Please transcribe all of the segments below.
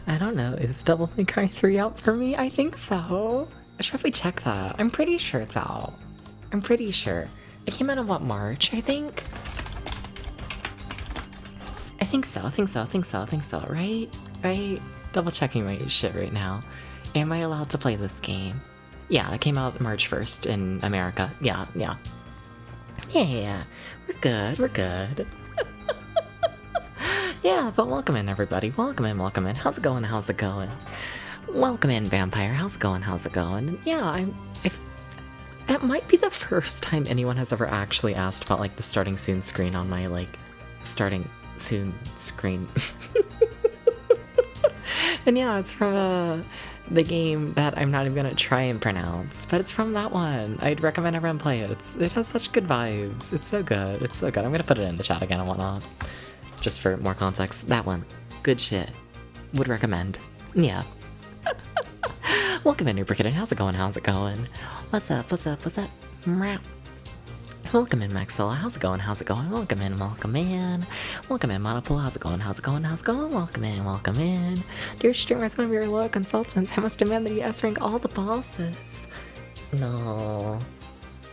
I don't know, is Devil May Cry 3 out for me? I think so. I should probably check that. I'm pretty sure it's out. I'm pretty sure. It came out in what, March, I think? I think so, right? Right? Double checking my shit right now. Am I allowed to play this game? Yeah, it came out March 1st in America. Yeah. Yeah, we're good. Yeah, but welcome in, everybody. Welcome in. How's it going? Welcome in, Vampire. How's it going? Yeah, that might be the first time anyone has ever actually asked about, like, the starting soon screen on my, like, starting soon screen. And yeah, it's from the game that I'm not even gonna try and pronounce, but it's from that one. I'd recommend everyone play it. It has such good vibes. It's so good. I'm gonna put it in the chat again and whatnot, just for more context. That one, good shit. Would recommend. Yeah. Welcome in, Uber Kitten. How's it going? What's up? Meow. Welcome in, Maxilla. How's it going? Welcome in. Welcome in, Monopool. How's it going? Welcome in. Dear streamers, gonna be your loyal consultants. I must demand that you S-rank all the bosses. No.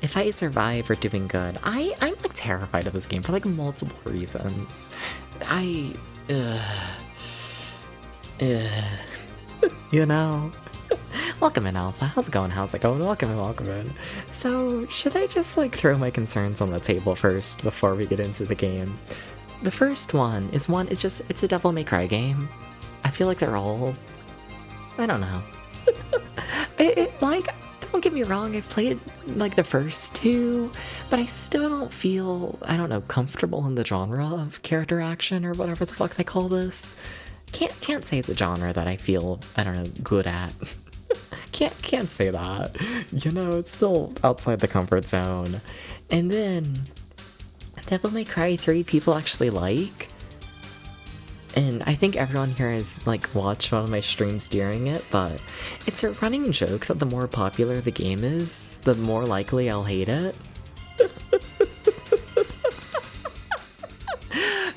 If I survive or doing good, I'm like terrified of this game for like multiple reasons. You know. Welcome in, Alpha. How's it going? Welcome in. So, should I just like throw my concerns on the table first before we get into the game? The first one is it's a Devil May Cry game. I feel like they're old. I don't know. Don't get me wrong, I've played like the first two, but I still don't feel, I don't know, comfortable in the genre of character action or whatever the fuck they call this. Can't say it's a genre that I feel, I don't know, good at. Can't say that. You know, it's still outside the comfort zone. And then Devil May Cry 3 people actually like. And I think everyone here has like watched one of my streams during it, but it's a running joke that the more popular the game is, the more likely I'll hate it.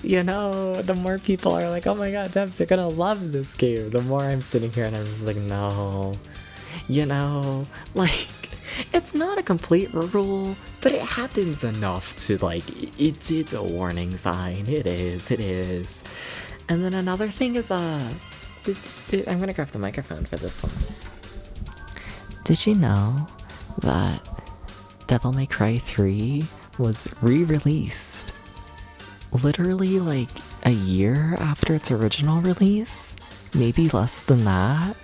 You know, the more people are like, oh my god, Devs, you're gonna love this game, the more I'm sitting here and I'm just like, no. You know, like, it's not a complete rule, but it happens enough to, like, it's a warning sign. It is. And then another thing is, I'm gonna grab the microphone for this one. Did you know that Devil May Cry 3 was re-released literally like a year after its original release? Maybe less than that?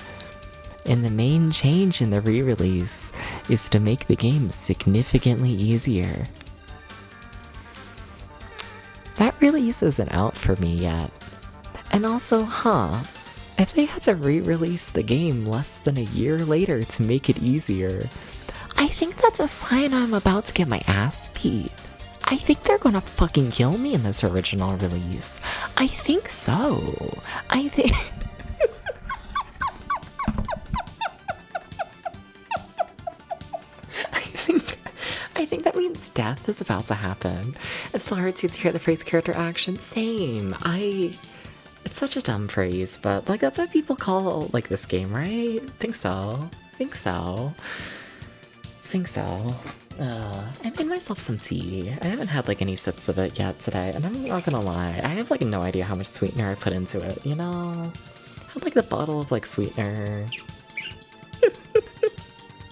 And the main change in the re-release is to make the game significantly easier. That release isn't out for me yet. And also, if they had to re-release the game less than a year later to make it easier, I think that's a sign I'm about to get my ass beat. I think they're gonna fucking kill me in this original release. I think so. I think that means death is about to happen. It's so hard to hear the phrase character action. Same. It's such a dumb phrase, but like that's what people call like this game, right? Think so. I made myself some tea. I haven't had like any sips of it yet today, and I'm not gonna lie, I have like no idea how much sweetener I put into it, you know? I had like the bottle of like sweetener.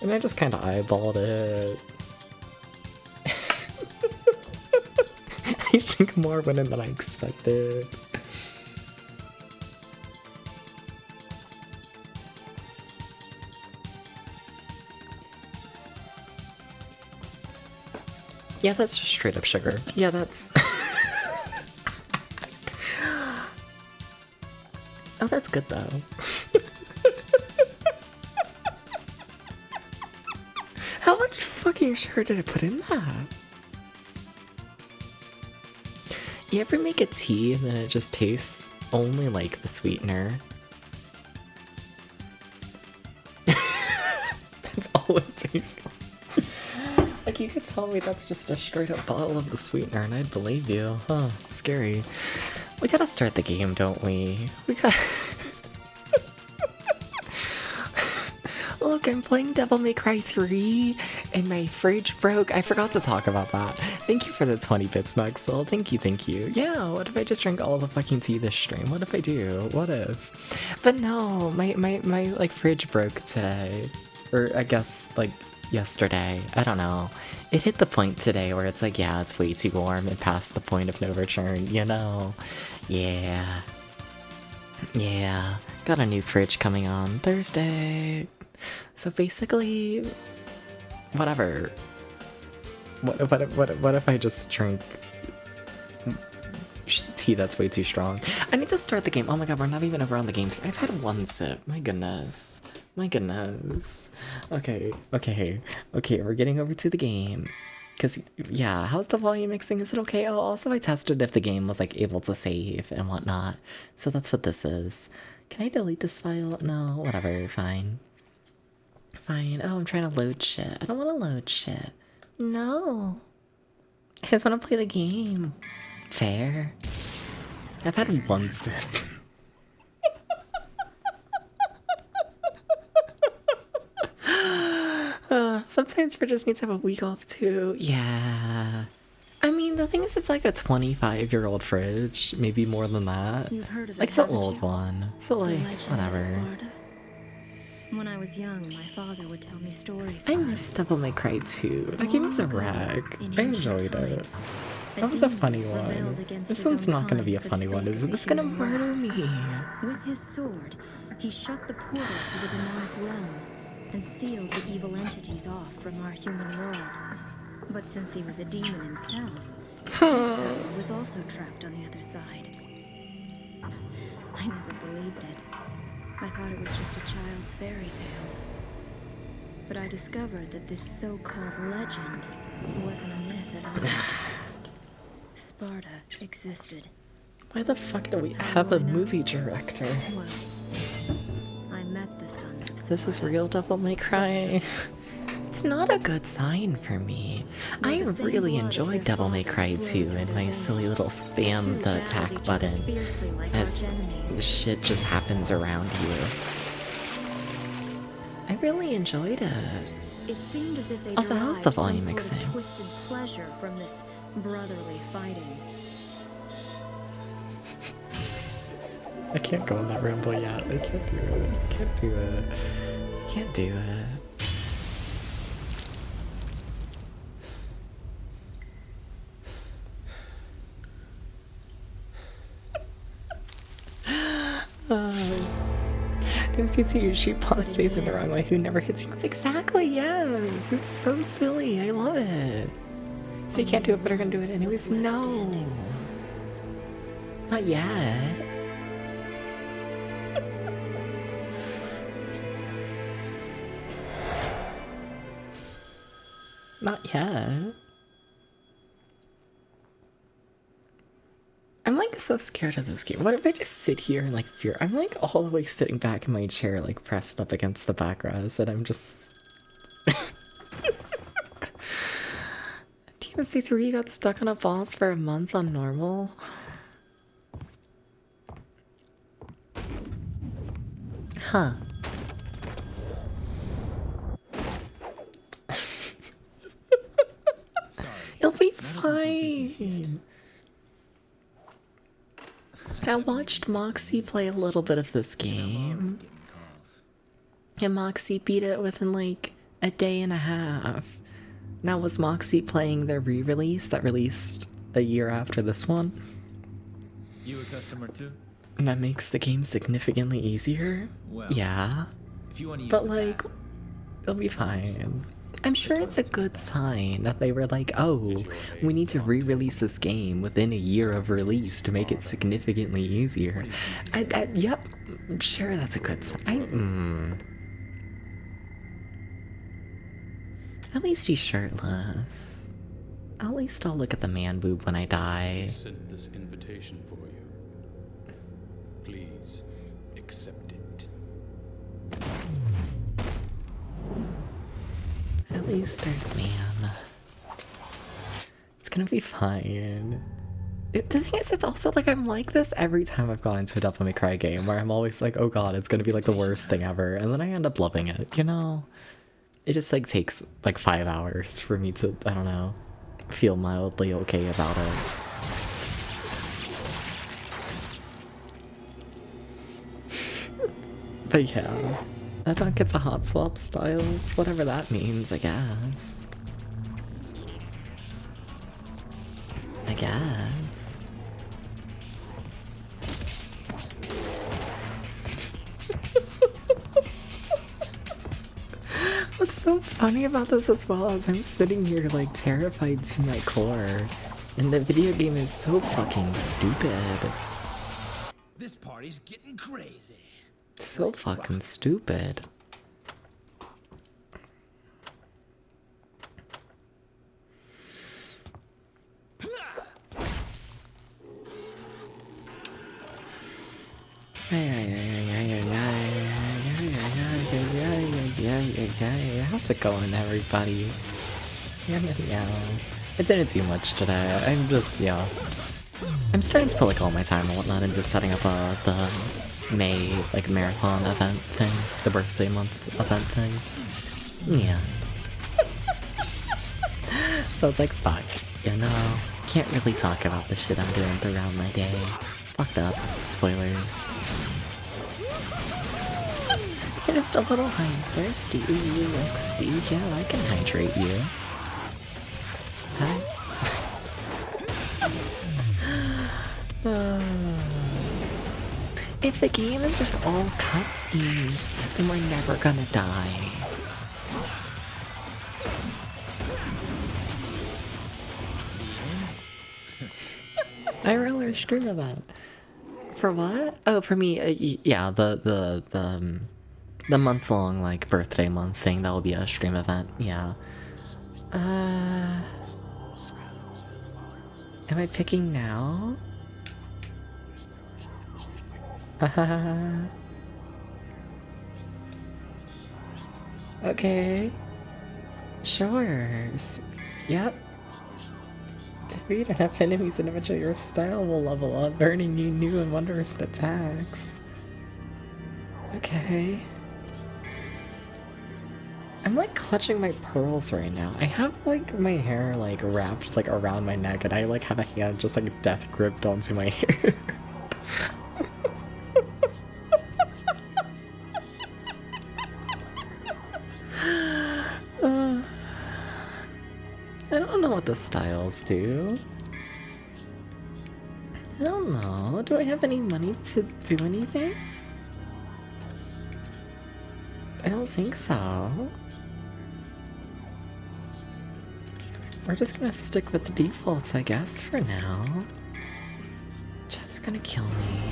And I just kinda eyeballed it. I think more went in than I expected. Yeah, that's just straight up sugar. Yeah, that's... Oh, that's good though. How much fucking sugar did I put in that? You ever make a tea and then it just tastes only like the sweetener? That's all it tastes like. Like, you could tell me that's just a straight up bottle of the sweetener and I'd believe you. Huh, scary. We gotta start the game, don't we? We gotta... I'm playing Devil May Cry 3 and my fridge broke. I forgot to talk about that. Thank you for the 20 bits, Maxwell. Thank you, thank you. Yeah, what if I just drink all the fucking tea this stream? What if I do? What if? But no, my like fridge broke today. Or I guess like yesterday. I don't know. It hit the point today where it's like, yeah, it's way too warm and past the point of no return, you know? Yeah. Yeah. Got a new fridge coming on Thursday. So basically, whatever. What if I just drink tea that's way too strong? I need to start the game. Oh my god, we're not even over on the games. I've had one sip. My goodness. My goodness. Okay, we're getting over to the game. Because, yeah, how's the volume mixing? Is it okay? Oh, also I tested if the game was, like, able to save and whatnot. So that's what this is. Can I delete this file? No, whatever, fine. Fine. Oh, I'm trying to load shit. I don't want to load shit. No. I just want to play the game. Fair. I've had one sip. Sometimes Bridges needs to have a week off too. Yeah. I mean, the thing is, it's like a 25-year-old fridge, maybe more than that. You've heard of it, like, it's an old one, so like, whatever. When I was young, my father would tell me stories. I miss Devil May Cry 2. That game was a wreck. I enjoyed it. That was a funny one. This one's not gonna be a funny one, is it? This is gonna murder me. With his sword, he shut the portal to the demonic realm and sealed the evil entities off from our human world. But since he was a demon himself, his power was also trapped on the other side. I never believed it. I thought it was just a child's fairy tale. But I discovered that this so-called legend wasn't a myth at all. Sparta existed. Why the fuck do we have a movie director? Well, I met the sons of Sparta. This is real Devil May Cry. It's not a good sign for me. I really enjoyed Devil May Cry 2 and my silly little spam the attack button as the shit just happens around you. I really enjoyed it. It seemed as if they also, how's the volume mixing? Twisted pleasure from this brotherly fighting. I can't go on that ramble yet. I can't do it. I can't do it. I can't do it. DMC2, she paused facing the wrong way. Who never hits you? It's exactly, yes. It's so silly. I love it. So you can't do it, but are gonna do it anyways? No. Not yet. Not yet. I'm like so scared of this game. What if I just sit here and like fear? I'm like all the way sitting back in my chair, like pressed up against the backrest, and I'm just. DMC3 got stuck on a boss for a month on normal. Huh. It'll be fine. I watched Moxie play a little bit of this game. And Moxie beat it within like a day and a half. Now, was Moxie playing their re-release that released a year after this one? You a customer too? And that makes the game significantly easier? Well, yeah. If you want to use but the like, bathroom, it'll be fine. I'm sure it's a good sign that they were like, oh, we need to re-release this game within a year of release to make it significantly easier. Yep, I'm sure that's a good sign. At least he's shirtless. At least I'll look at the man boob when I die. I sent this invitation for you. Please accept it. At least there's man. It's gonna be fine. The thing is, it's also like I'm like this every time I've gone into a Devil May Cry game, where I'm always like, oh god, it's gonna be like the worst thing ever, and then I end up loving it, you know? It just like takes like 5 hours for me to, I don't know, feel mildly okay about it. But yeah, I don't get to hot swap styles, whatever that means, I guess. I guess. What's so funny about this as well is I'm sitting here like terrified to my core, and the video game is so fucking stupid. This party's getting crazy. So fucking stupid. How's it going, everybody? Yeah. I didn't do much today. I'm just, yeah. I'm starting to put like all my time and whatnot into setting up the May like marathon event thing, the birthday month event thing. Yeah. So it's like, fuck, you know, can't really talk about the shit I'm doing throughout my day. Fucked up. Spoilers. You're just a little high and thirsty. Ooh, you like Steve? Yeah, I can hydrate you. Hi. If the game is just all cutscenes, then we're never gonna die. I roller stream event. For what? Oh, for me, yeah, the month-long, like, birthday month thing, that will be a stream event, yeah. Am I picking now? Okay. Sure. Yep. Defeat enough enemies and eventually your style will level up, earning you new and wondrous attacks. Okay. I'm like clutching my pearls right now. I have like my hair like wrapped like around my neck and I like have a hand just like death gripped onto my hair. I don't know what the styles do. I don't know. Do I have any money to do anything? I don't think so. We're just gonna stick with the defaults, I guess, for now. They're gonna kill me.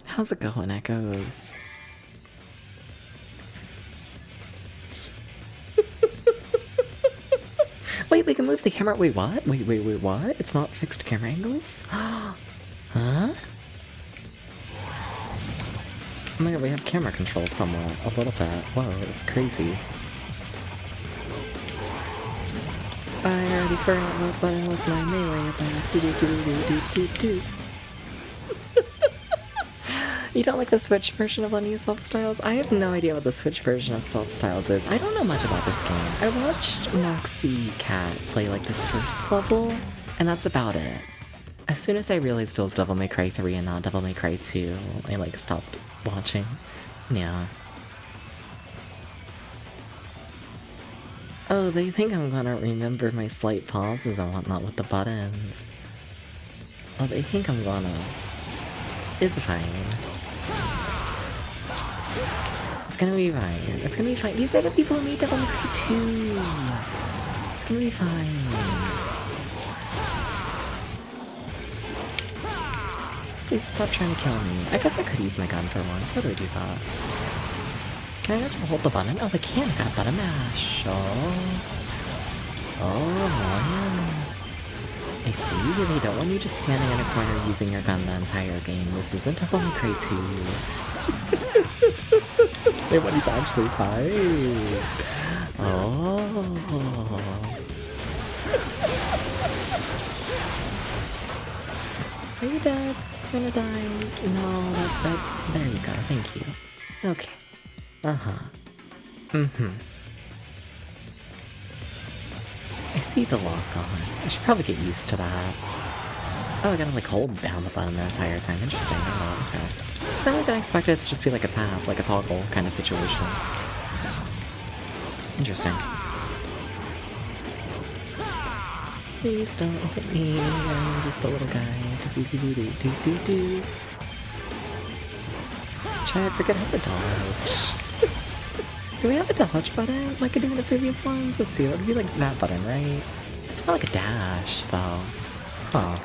How's it going, Echoes? Wait, we can move the camera. Wait, what? Wait, what? It's not fixed camera angles? Huh? Oh my god, we have camera control somewhat. A little bit. Whoa, it's crazy. I already forgot what button was my melee attack. You don't like the Switch version of the new self-styles? I have no idea what the Switch version of self-styles is. I don't know much about this game. I watched Moxie Cat play like this first level, and that's about it. As soon as I realized it was Devil May Cry 3 and not Devil May Cry 2, I like stopped watching. Yeah. Oh, they think I'm gonna remember my slight pauses and whatnot with the buttons. Oh, they think I'm gonna... It's fine. It's gonna be fine. It's gonna be fine. These are the people who made Devil May Cry 2. It's gonna be fine. Please stop trying to kill me. I guess I could use my gun for once. How do I do that? Can I not just hold the button? Oh, I can. I got a button mash. Oh, man. I see. They don't want you just standing in a corner using your gun the entire game. This isn't Devil May Cry 2. They want you to actually fight. Oh. Are you dead? Gonna die? No, there you go, thank you. Okay. I see the lock on. I should probably get used to that. Oh, I gotta like hold down the button the entire time. Interesting. Oh, okay. For some reason I expected it to just be like a tap, like a toggle kind of situation. Interesting. Please don't hit me, I'm just a little guy. Do. Try to forget how to dodge. Do we have a dodge button like I do in the previous ones? Let's see, that would be like that button, right? It's more like a dash, though. Huh.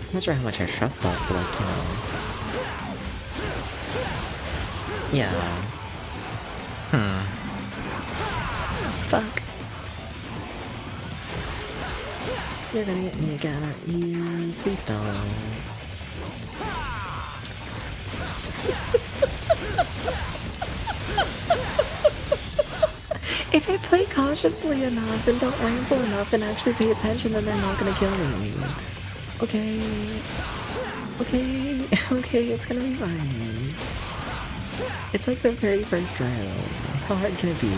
I'm not sure how much I trust that to, like, you know... Yeah. Fuck. You're gonna get me again, aren't you? Please don't. If I play cautiously enough and don't ramble enough and actually pay attention, then they're not gonna kill me. Okay. Okay, it's gonna be fine. It's like the very first round. How hard can it be?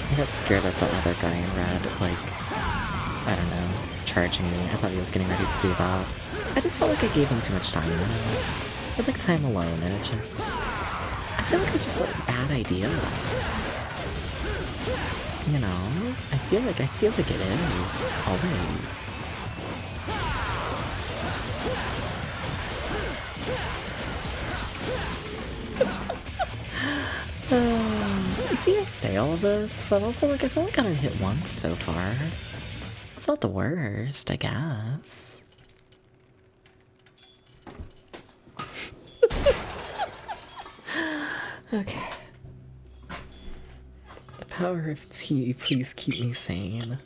I got scared of the other guy in red, like, I don't know, charging me. I thought he was getting ready to do that. I just felt like I gave him too much time, you know? I'd like time alone, and it just... I feel like it's just a bad idea. You know? I feel like it is. Always. You see, I say all of this, but also, like, I've only gotten hit once so far. It's not the worst, I guess. Okay. The power of tea, please keep me sane.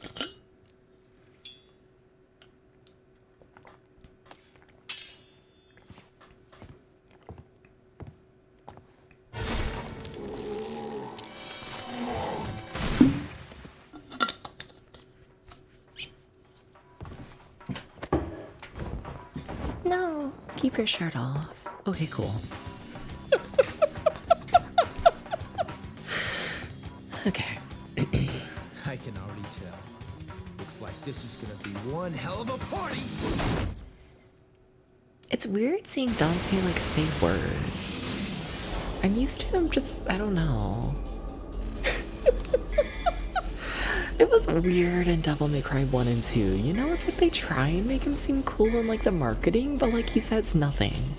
No, keep your shirt off. Okay, cool. Okay. I can already tell. Looks like this is gonna be one hell of a party! It's weird seeing Dante, like, say words. I'm used to him just, I don't know. It was weird in Devil May Cry 1 and 2. You know, it's like they try and make him seem cool in, like, the marketing, but, like, he says nothing.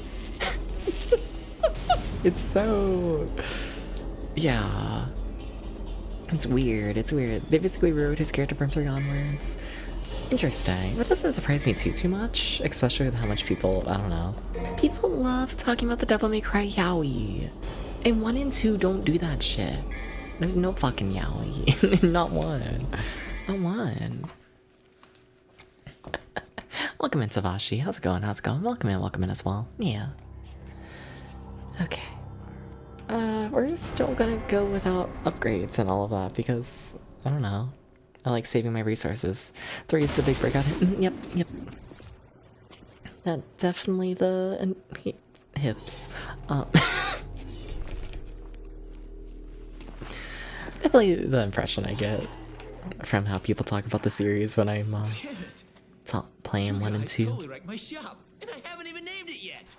It's so... Yeah. It's weird, it's weird. They basically rewrote his character from 3 onwards. Interesting. That doesn't surprise me too much, especially with how much people, I don't know. People love talking about the Devil May Cry yaoi. And 1 and 2 don't do that shit. There's no fucking yaoi. Not one. Not one. Welcome in, Savashi. How's it going? How's it going? Welcome in as well. Yeah. Okay. We're still gonna go without upgrades and all of that because, I don't know. I like saving my resources. 3 is the big breakout hit. Yep. That definitely the hips. Definitely the impression I get from how people talk about the series when I'm playing 1 and 2. Totally wrecked my shop, and I haven't even named it yet.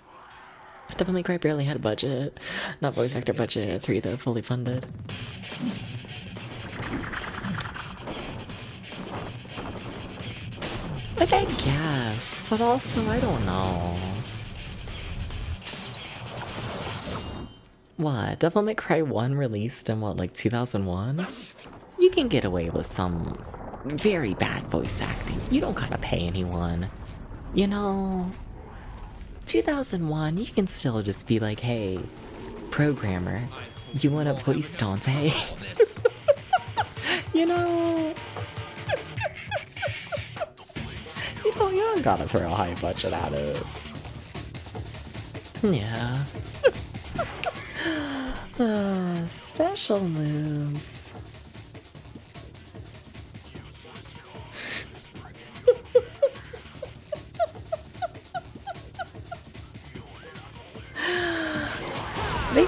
Devil May Cry barely had a budget. Not voice actor budget. 3 though, fully funded. Like, I guess, but also, I don't know. What? Devil May Cry 1 released in what, like 2001? You can get away with some very bad voice acting. You don't gotta pay anyone. You know? 2001, you can still just be like, hey, programmer, you wanna voice Dante? You know? You don't gotta throw a high budget at it. Yeah. Special moves.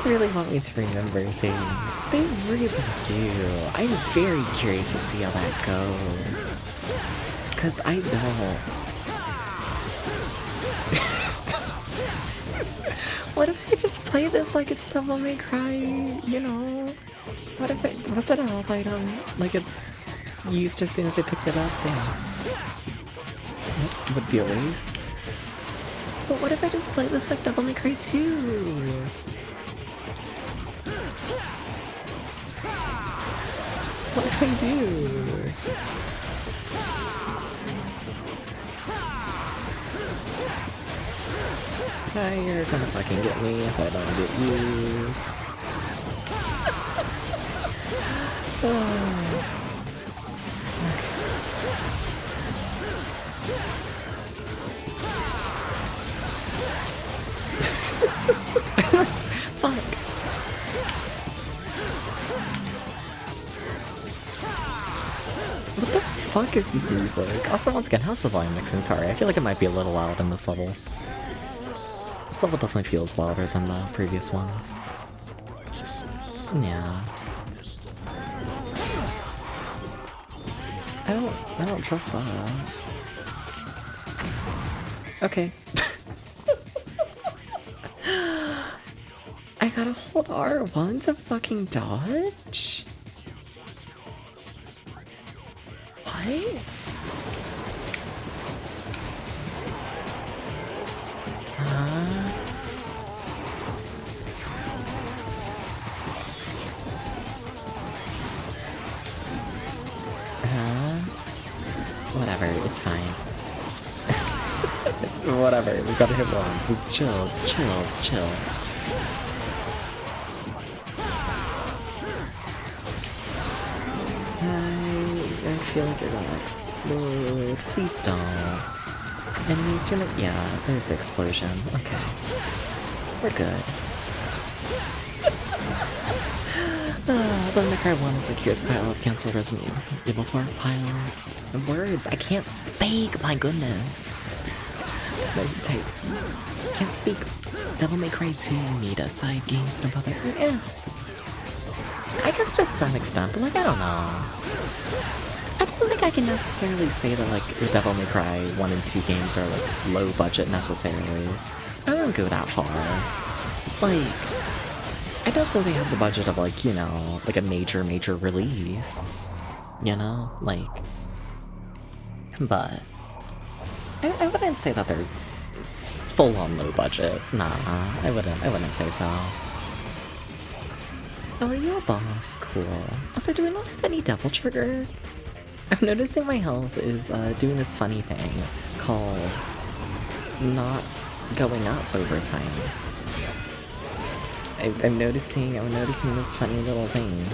really want me to remember things. They really do. I'm very curious to see how that goes. Cause I don't. What if I just play this like it's Devil May Cry, you know? What if what's an health item? Like it used as soon as I picked it up? Damn. That would be a waste. But what if I just play this like Devil May Cry 2? What if I do? You're gonna fucking get me if I don't get you. Fuck. What the fuck is this music? Also, once again, how's the volume mixing? Sorry, I feel like it might be a little loud in this level. This level definitely feels louder than the previous ones. Yeah. I don't trust that. Okay. I gotta hold R1 to fucking dodge? What? Whatever, it's fine. Whatever, we gotta hit once. It's chill, it's chill, it's chill. I feel like you're gonna explode. Please don't. Enemies, you're not. Yeah, there's the explosion. Okay. We're good. Devil May Cry 1 is a curious pile of cancelled Resident Evil 4 pile of words. I can't speak, my goodness. Type. Can't speak. Devil May Cry 2 need a side games and about that. Yeah. I guess to some extent, but like, I don't know. I don't think I can necessarily say that like the Devil May Cry 1 and 2 games are like low budget necessarily. I don't go that far. Like, I don't think they have the budget of like, you know, like a major release. You know? Like, but I wouldn't say that they're full on low budget. Nah, I wouldn't say so. Oh, are you a boss? Cool. Also, do I not have any Devil Trigger? I'm noticing my health is doing this funny thing called not going up over time. I'm noticing this funny little thing.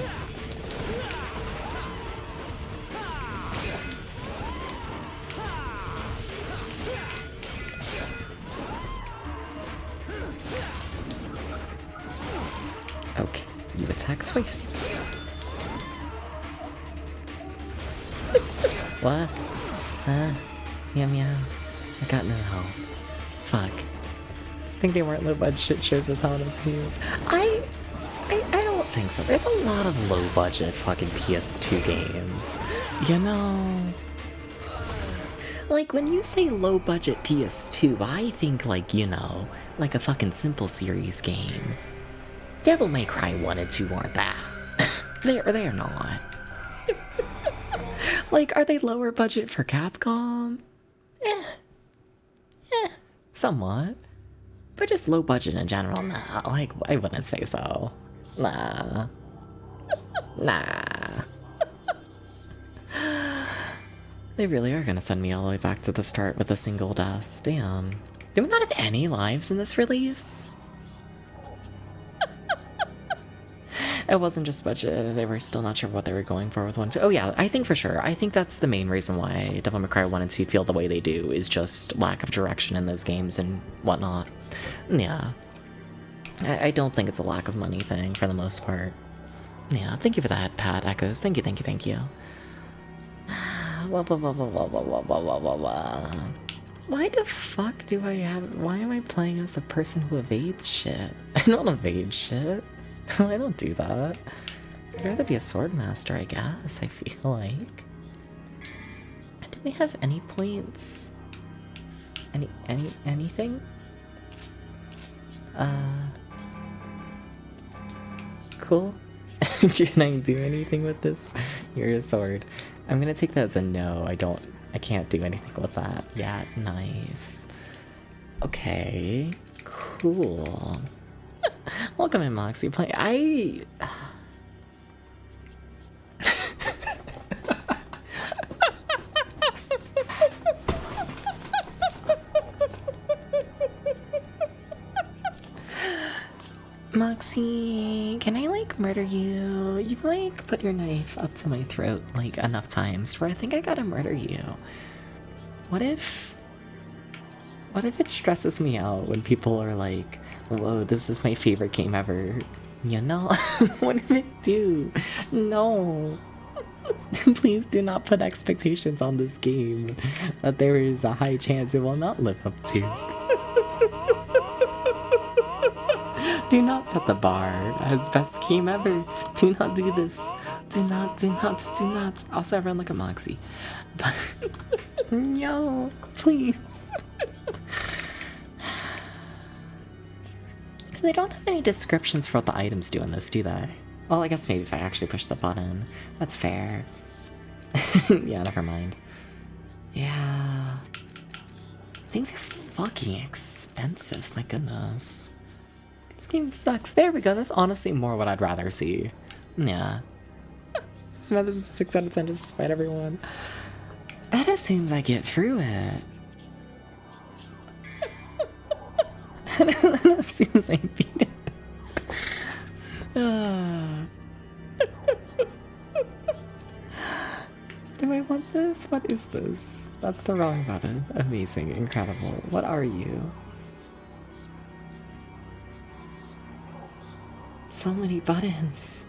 Okay, you attack twice. What? Meow meow. I got no health. Fuck. I think they weren't low budget shows of Totems Heals. I don't think so. There's a lot of low budget fucking PS2 games. You know? Like, when you say low budget PS2, I think like, you know, like a fucking Simple Series game. Devil May Cry 1 and 2 aren't that. They're not. Like, are they lower budget for Capcom? Somewhat. But just low budget in general, nah. Like, I wouldn't say so. Nah. Nah. They really are gonna send me all the way back to the start with a single death. Damn. Do we not have any lives in this release? It wasn't just budget, they were still not sure what they were going for with 1 and 2. Oh yeah, I think for sure. I think that's the main reason why Devil May Cry 1 and 2 feel the way they do, is just lack of direction in those games and whatnot. Yeah. I don't think it's a lack of money thing, for the most part. Yeah, thank you for that, Pat Echoes. Thank you, thank you, thank you. Why the fuck do I have... Why am I playing as the person who evades shit? I don't evade shit. I don't do that. I'd rather be a sword master, I guess, I feel like. Do we have any points? Anything? Cool. Can I do anything with this? You're a sword. I'm gonna take that as a no. I can't do anything with that. Yeah, nice. Okay. Cool. Welcome in, Moxie. Moxie, can I like murder you? You've like put your knife up to my throat like enough times where I think I gotta murder you. What if it stresses me out when people are like, whoa, this is my favorite game ever? You know? What if it do? No. Please do not put expectations on this game that there is a high chance it will not live up to. Do not set the bar as best game ever. Do not do this. Do not. Also, everyone look at Moxie. But no, please. They don't have any descriptions for what the items do in this, do they? Well, I guess maybe if I actually push the button. That's fair. Yeah, never mind. Yeah. Things are fucking expensive, my goodness. This game sucks. There we go, that's honestly more what I'd rather see. Yeah. This is a 6 out of 10 just despite everyone. That assumes I get through it. That assumes I beat it. Do I want this? What is this? That's the wrong button. Amazing, incredible. What are you? So many buttons.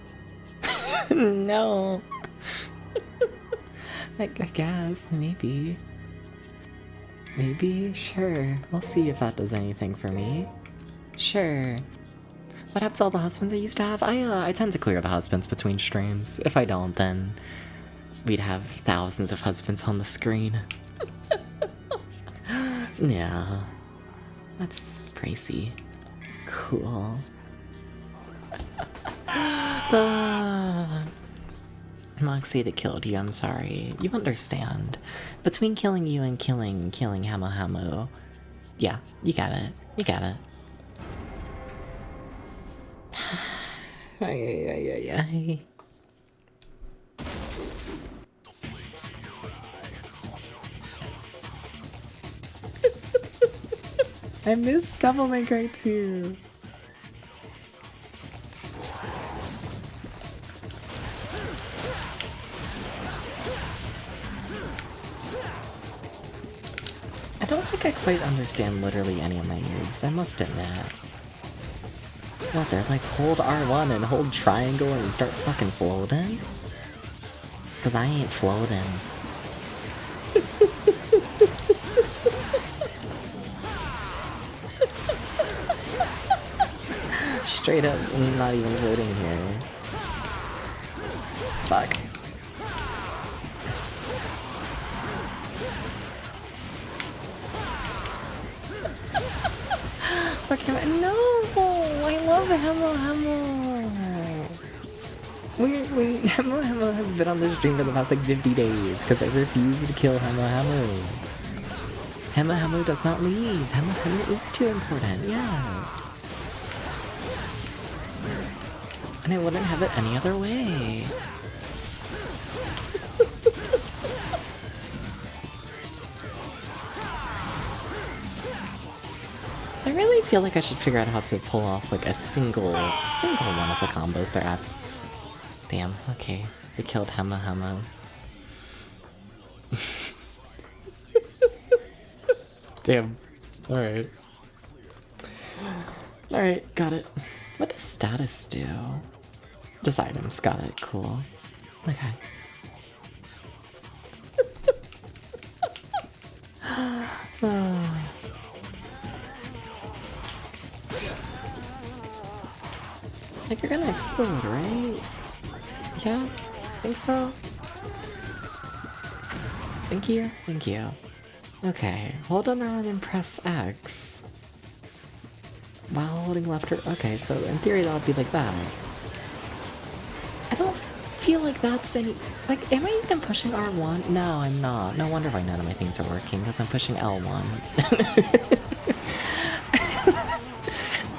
No. I guess, maybe. Maybe, sure. We'll see if that does anything for me. Sure. What happened to all the husbands I used to have? I tend to clear the husbands between streams. If I don't, then we'd have thousands of husbands on the screen. Yeah. That's pricey. Cool. Moxie that killed you, I'm sorry. You understand. Between killing you and killing Hamo Hamo. Yeah, you got it. You got it. Ay. I miss Devil May Cry 2. I don't think I quite understand literally any of my moves, I must admit. What, they're like hold R1 and hold triangle and you start fucking floating? Cause I ain't floating. Straight up, I'm not even floating here. Fuck. No! I love Hamo Hamo! Hamo has been on this stream for the past like 50 days because I refuse to kill Hamo Hamo. Hamo Hamo does not leave. Hamo Hamo is too important, yes. And I wouldn't have it any other way. I really feel like I should figure out how to pull off like a single one of the combos they're asking. Damn, okay. They killed Hamo Hamo. Damn. Alright. Alright, got it. What does status do? Just items, got it, cool. Okay. Like, you're gonna explode, right? Yeah? Think so? Thank you? Thank you. Okay, hold on around and press X. While holding left or... Okay, so in theory that would be like that. I don't feel like that's any... Like, am I even pushing R1? No, I'm not. No wonder why none of my things are working, because I'm pushing L1.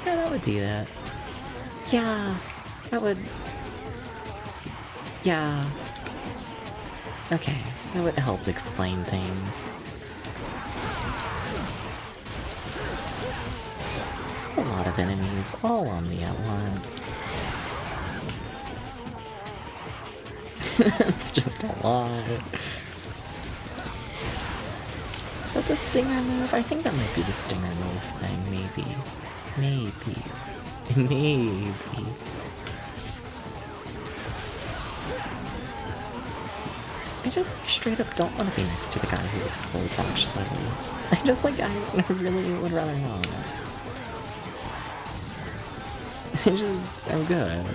Yeah, that would do that. Yeah, that would... Yeah. Okay, that would help explain things. It's a lot of enemies all on me at once. It's just a lot. Is that the stinger move? I think that might be the stinger move thing, maybe. Maybe. Maybe. I just straight up don't want to be next to the guy who explodes, actually. I just, like, I really would rather not. I'm good.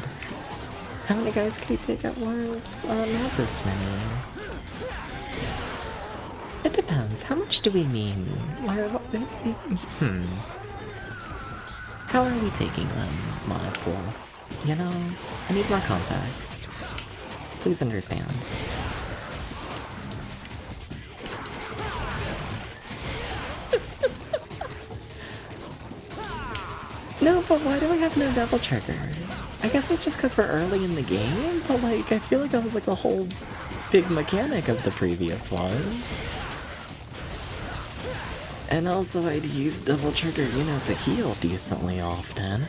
How many guys could he take at once? Not this many. It depends. How much do we mean? How are we taking them, Monopool? You know, I need more context. Please understand. No, but why do we have no double trigger? I guess it's just because we're early in the game, but like, I feel like that was like the whole big mechanic of the previous ones. And also I'd use double trigger, you know, to heal decently often.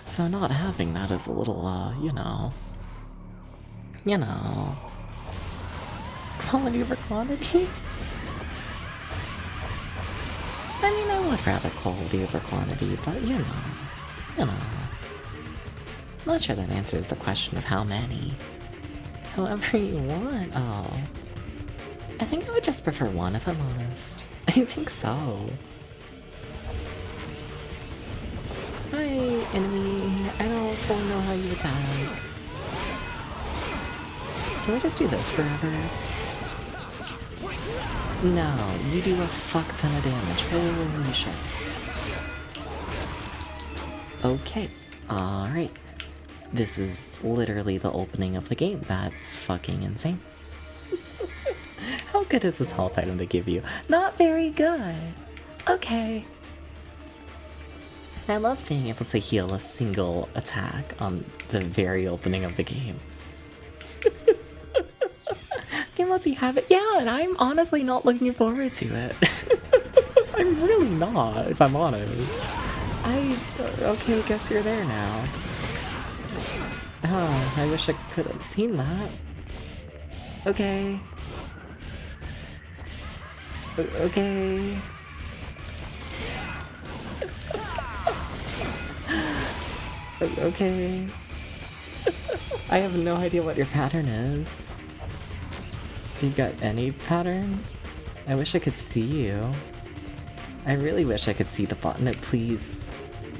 So not having that is a little, you know. Quality over quantity? I mean, I would rather quality over quantity, but you know. Not sure that answers the question of how many. However you want. Oh. I think I would just prefer one if I'm honest. I think so. Hi, enemy. I don't fully know how you attack. Can we just do this forever? No, you do a fuck ton of damage. Holy shit. Okay, alright. This is literally the opening of the game. That's fucking insane. How good is this health item to give you? Not very good. Okay. I love being able to heal a single attack on the very opening of the game. Game lets you have it. Yeah, and I'm honestly not looking forward to it. I'm really not, if I'm honest. Okay, guess you're there now. Oh, I wish I could have seen that. Okay. Okay. Okay. I have no idea what your pattern is. Do you got any pattern? I wish I could see you. I really wish I could see the boss. No, please.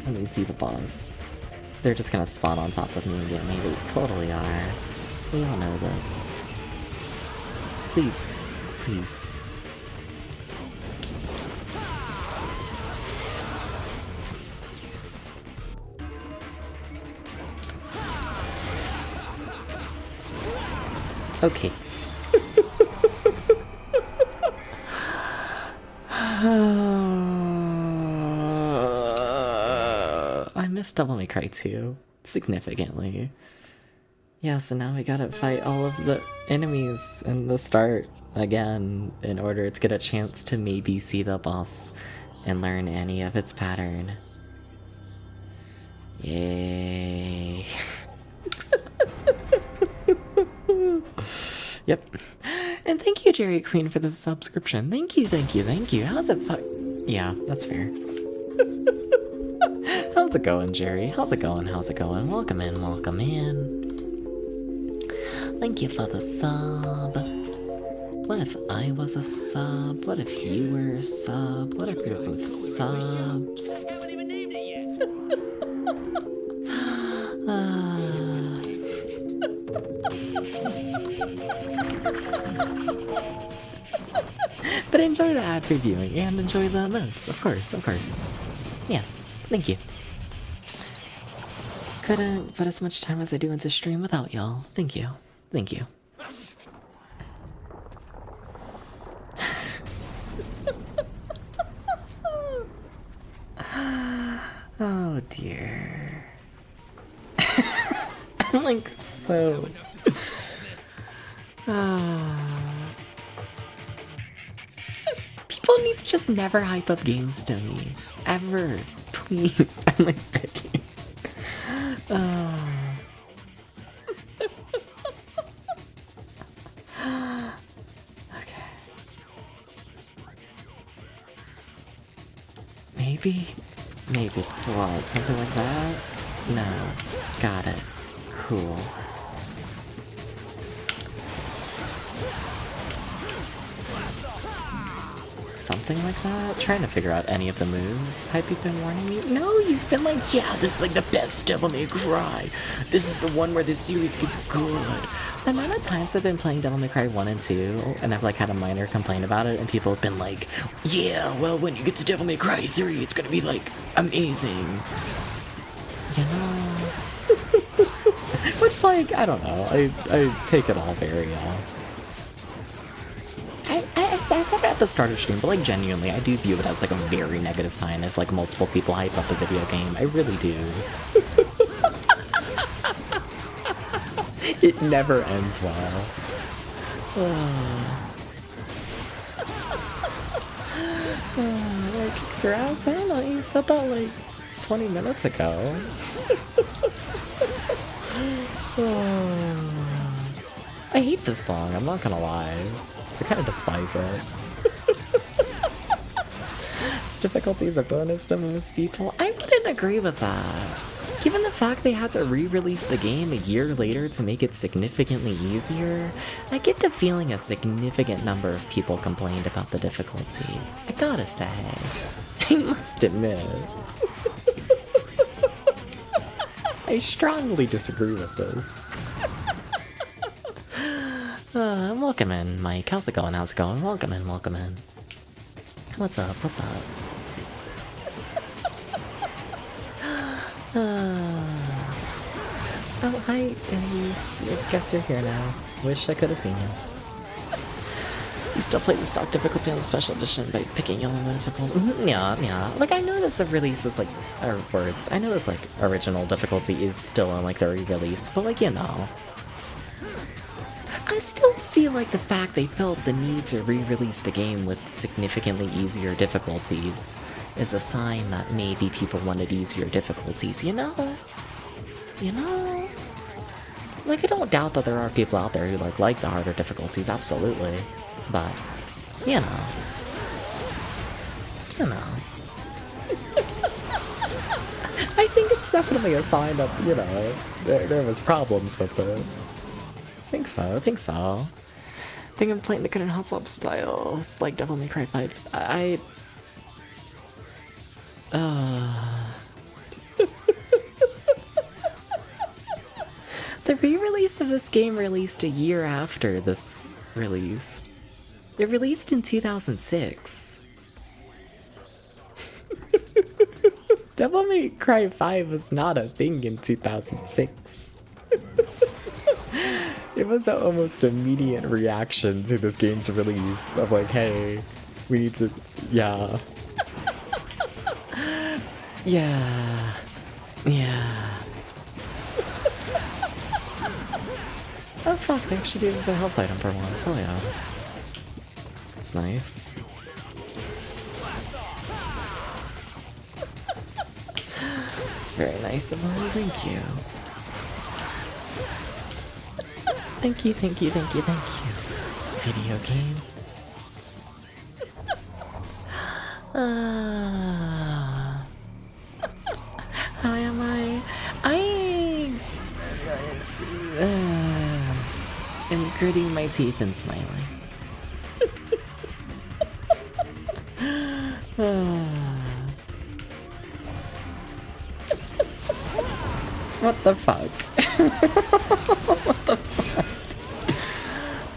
Let me see the boss. They're just gonna spawn on top of me and get me. They totally are. We all know this. Please. Please. Okay. I missed Devil May Cry 2 significantly. Yeah, so now we gotta fight all of the enemies in the start again in order to get a chance to maybe see the boss and learn any of its pattern. Yay. Yep. And thank you, Jerry Queen, for the subscription. Thank you, thank you, thank you. How's it Yeah, that's fair. How's it going, Jerry? How's it going? How's it going? Welcome in, welcome in. Thank you for the sub. What if I was a sub? What if you were a sub? What if we were both subs? I haven't even named it yet. But enjoy the ad previewing and enjoy the emotes, of course, of course. Yeah, thank you. Couldn't put as much time as I do into stream without y'all. Thank you. Thank you. Oh dear. I'm like so... People need to just never hype up games to me. Ever. Please. I'm like begging. Okay. Maybe it's wild. Something like that? No. Got it. Cool. Something like that? Trying to figure out any of the moves. Have you been warning me? No, you've been like, yeah, this is like the best Devil May Cry. This is the one where this series gets good. The amount of times I've been playing Devil May Cry 1 and 2, and I've like had a minor complaint about it, and people have been like, yeah, well, when you get to Devil May Cry 3, it's gonna be like amazing. You know? Which, like, I don't know. I take it all very I said it at the start of stream, but like genuinely, I do view it as like a very negative sign if like multiple people hype up a video game. I really do. It never ends well. Like kicks your ass? I don't know, you said that like 20 minutes ago. I hate this song, I'm not gonna lie. I kind of despise it. Its difficulty is a bonus to most people. I wouldn't agree with that. Given the fact they had to re-release the game a year later to make it significantly easier, I get the feeling a significant number of people complained about the difficulty. I gotta say. I must admit. I strongly disagree with this. Welcome in, Mike. How's it going? How's it going? Welcome in, welcome in. What's up? What's up? Oh, hi, Elise. I guess you're here now. Wish I could have seen you. You still play the stock difficulty on the special edition by picking yellow municipal? Yeah. Like, I know this release is like, or words. I know this like original difficulty is still on like the re-release, but like, you know. I still feel like the fact they felt the need to re-release the game with significantly easier difficulties is a sign that maybe people wanted easier difficulties, you know? You know? Like, I don't doubt that there are people out there who like the harder difficulties, absolutely. But, you know. You know. I think it's definitely a sign that, you know, there was problems with it. I think so. I think I'm playing the current hot swap styles like Devil May Cry 5. The re-release of this game released a year after this released. It released in 2006. Devil May Cry 5 was not a thing in 2006. It was an almost immediate reaction to this game's release of like, hey, we need to, yeah. Yeah. Oh fuck, they actually gave the health item for once, hell yeah. That's nice. It's very nice of them, thank you. Thank you. Video game. How am I? I'm gritting my teeth and smiling. What the fuck? What the fuck?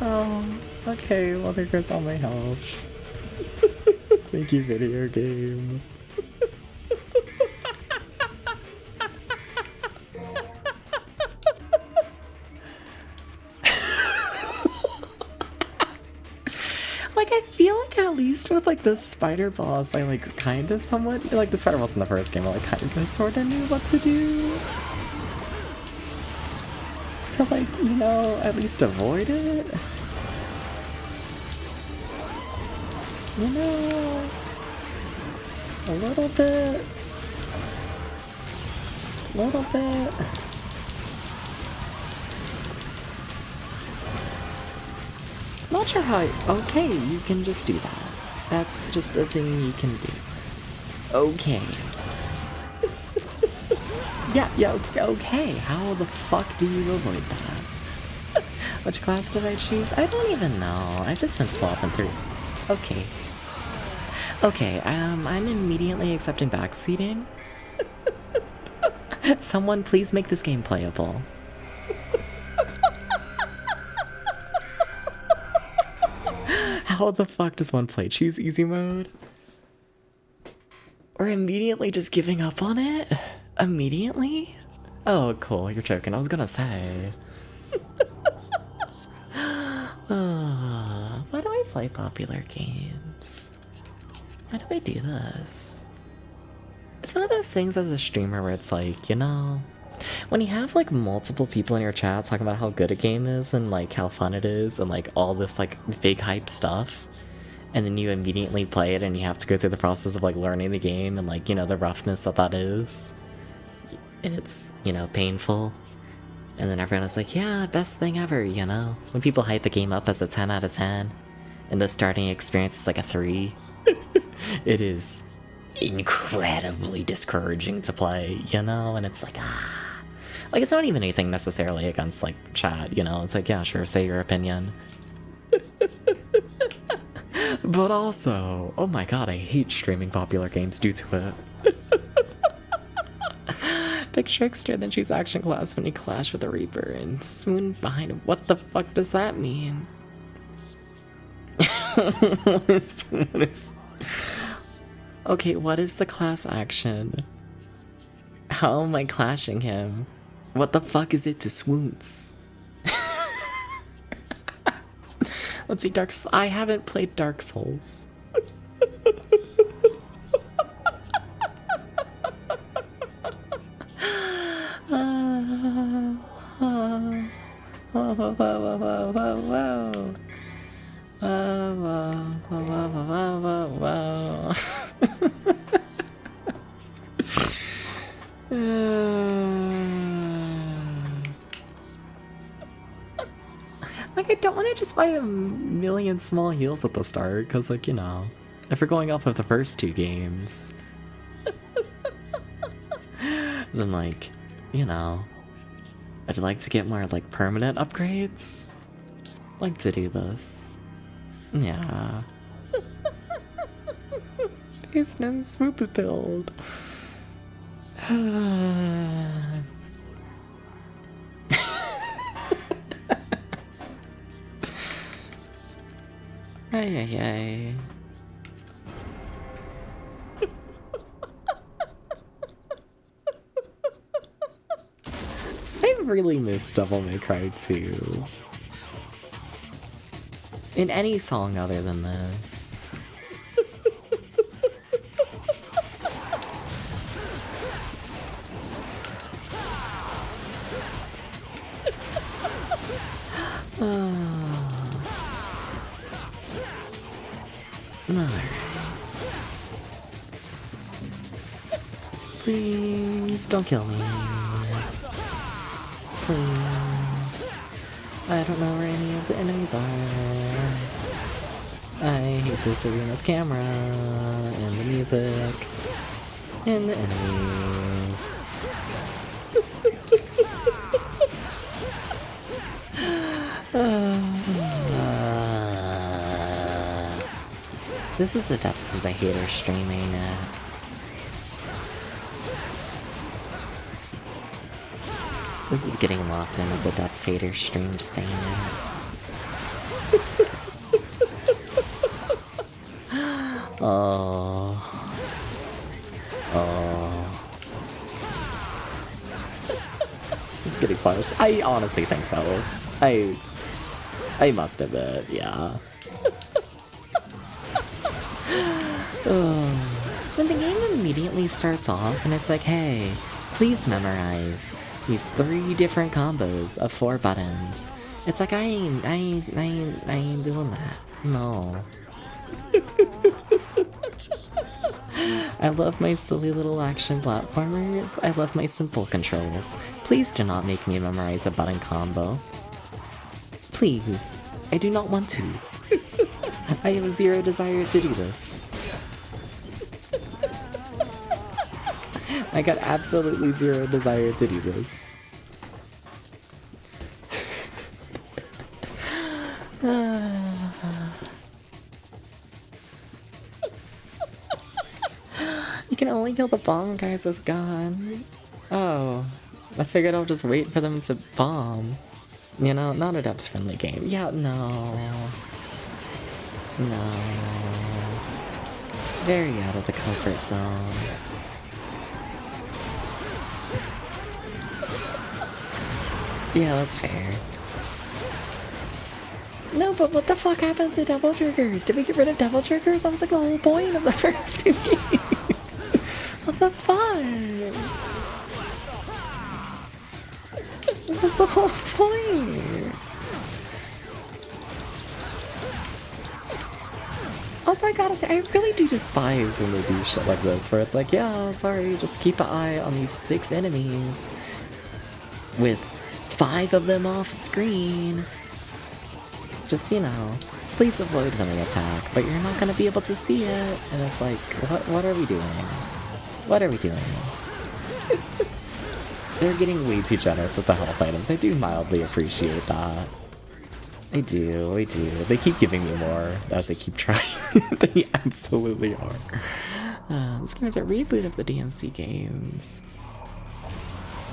Oh, okay. Okay, well there goes all my health. Thank you, video game. Like, I feel like at least with like the spider boss, I like kind of somewhat, like the spider boss in the first game, I like kind of sort of knew what to do. To like, you know, at least avoid it. You know, a little bit. Little bit. Not sure how. Okay, you can just do that. That's just a thing you can do. Okay. Yeah, okay. How the fuck do you avoid that? Which class did I choose? I don't even know. I've just been swapping through. Okay. Okay, I'm immediately accepting backseating. Someone please make this game playable. How the fuck does one play? Choose easy mode? Or immediately just giving up on it? Immediately? Oh, cool, you're joking. I was gonna say. Why do I play popular games? Why do I do this? It's one of those things as a streamer where it's like, you know, when you have like multiple people in your chat talking about how good a game is and like how fun it is and like all this like big hype stuff, and then you immediately play it and you have to go through the process of like learning the game and like, you know, the roughness that is, and it's, you know, painful. And then everyone is like, yeah, best thing ever, you know? When people hype a game up as a 10 out of 10 and the starting experience is like a 3, it is incredibly discouraging to play, you know? And it's like, ah. Like, it's not even anything necessarily against, like, chat, you know? It's like, yeah, sure, say your opinion. But also, oh my god, I hate streaming popular games due to it. Big Trickster then choose action class when you clash with a Reaper and swoon behind him. What the fuck does that mean? What is... Okay, what is the class action? How am I clashing him? What the fuck is it to swoons? Let's see, I haven't played Dark Souls. Like, I don't want to just buy a million small heals at the start, because, like, you know, if we're going off of the first 2 games, then, like, you know, I'd like to get more, like, permanent upgrades. Like to do this. Yeah. Based on swoop build. Ay. I really miss Devil May Cry 2. In any song other than this. Alright. Please don't kill me. Please. I don't know where any of the enemies are. I hate this arena's camera, and the music, and the enemies. This is the depths as a hater streaming at. This is getting locked in as a depths hater stream, just saying that. Oh. Oh. It's getting punished. I honestly think so. I must admit, yeah. When the game immediately starts off and it's like, hey, please memorize these 3 different combos of 4 buttons. It's like I ain't doing that. No. I love my silly little action platformers. I love my simple controls. Please do not make me memorize a button combo. Please. I do not want to. I have 0 desire to do this. I got absolutely 0 desire to do this. You can only kill the bomb guys with gun. Oh, I figured I'll just wait for them to bomb. You know, not a depths friendly game. Yeah, no. No. Very out of the comfort zone. Yeah, that's fair. No, but what the fuck happened to devil triggers? Did we get rid of devil triggers? That was like the whole point of the first 2 games. What the fuck? What was the whole point? Also, I gotta say, I really do despise when they do shit like this, where it's like, yeah, sorry, just keep an eye on these 6 enemies with 5 of them off screen. Just, you know, please avoid when they attack, but you're not gonna be able to see it. And it's like, what are we doing? What are we doing? They're getting way too generous with the health items. I do mildly appreciate that. I do, I do. They keep giving me more as I keep trying. They absolutely are. This game is a reboot of the DMC games.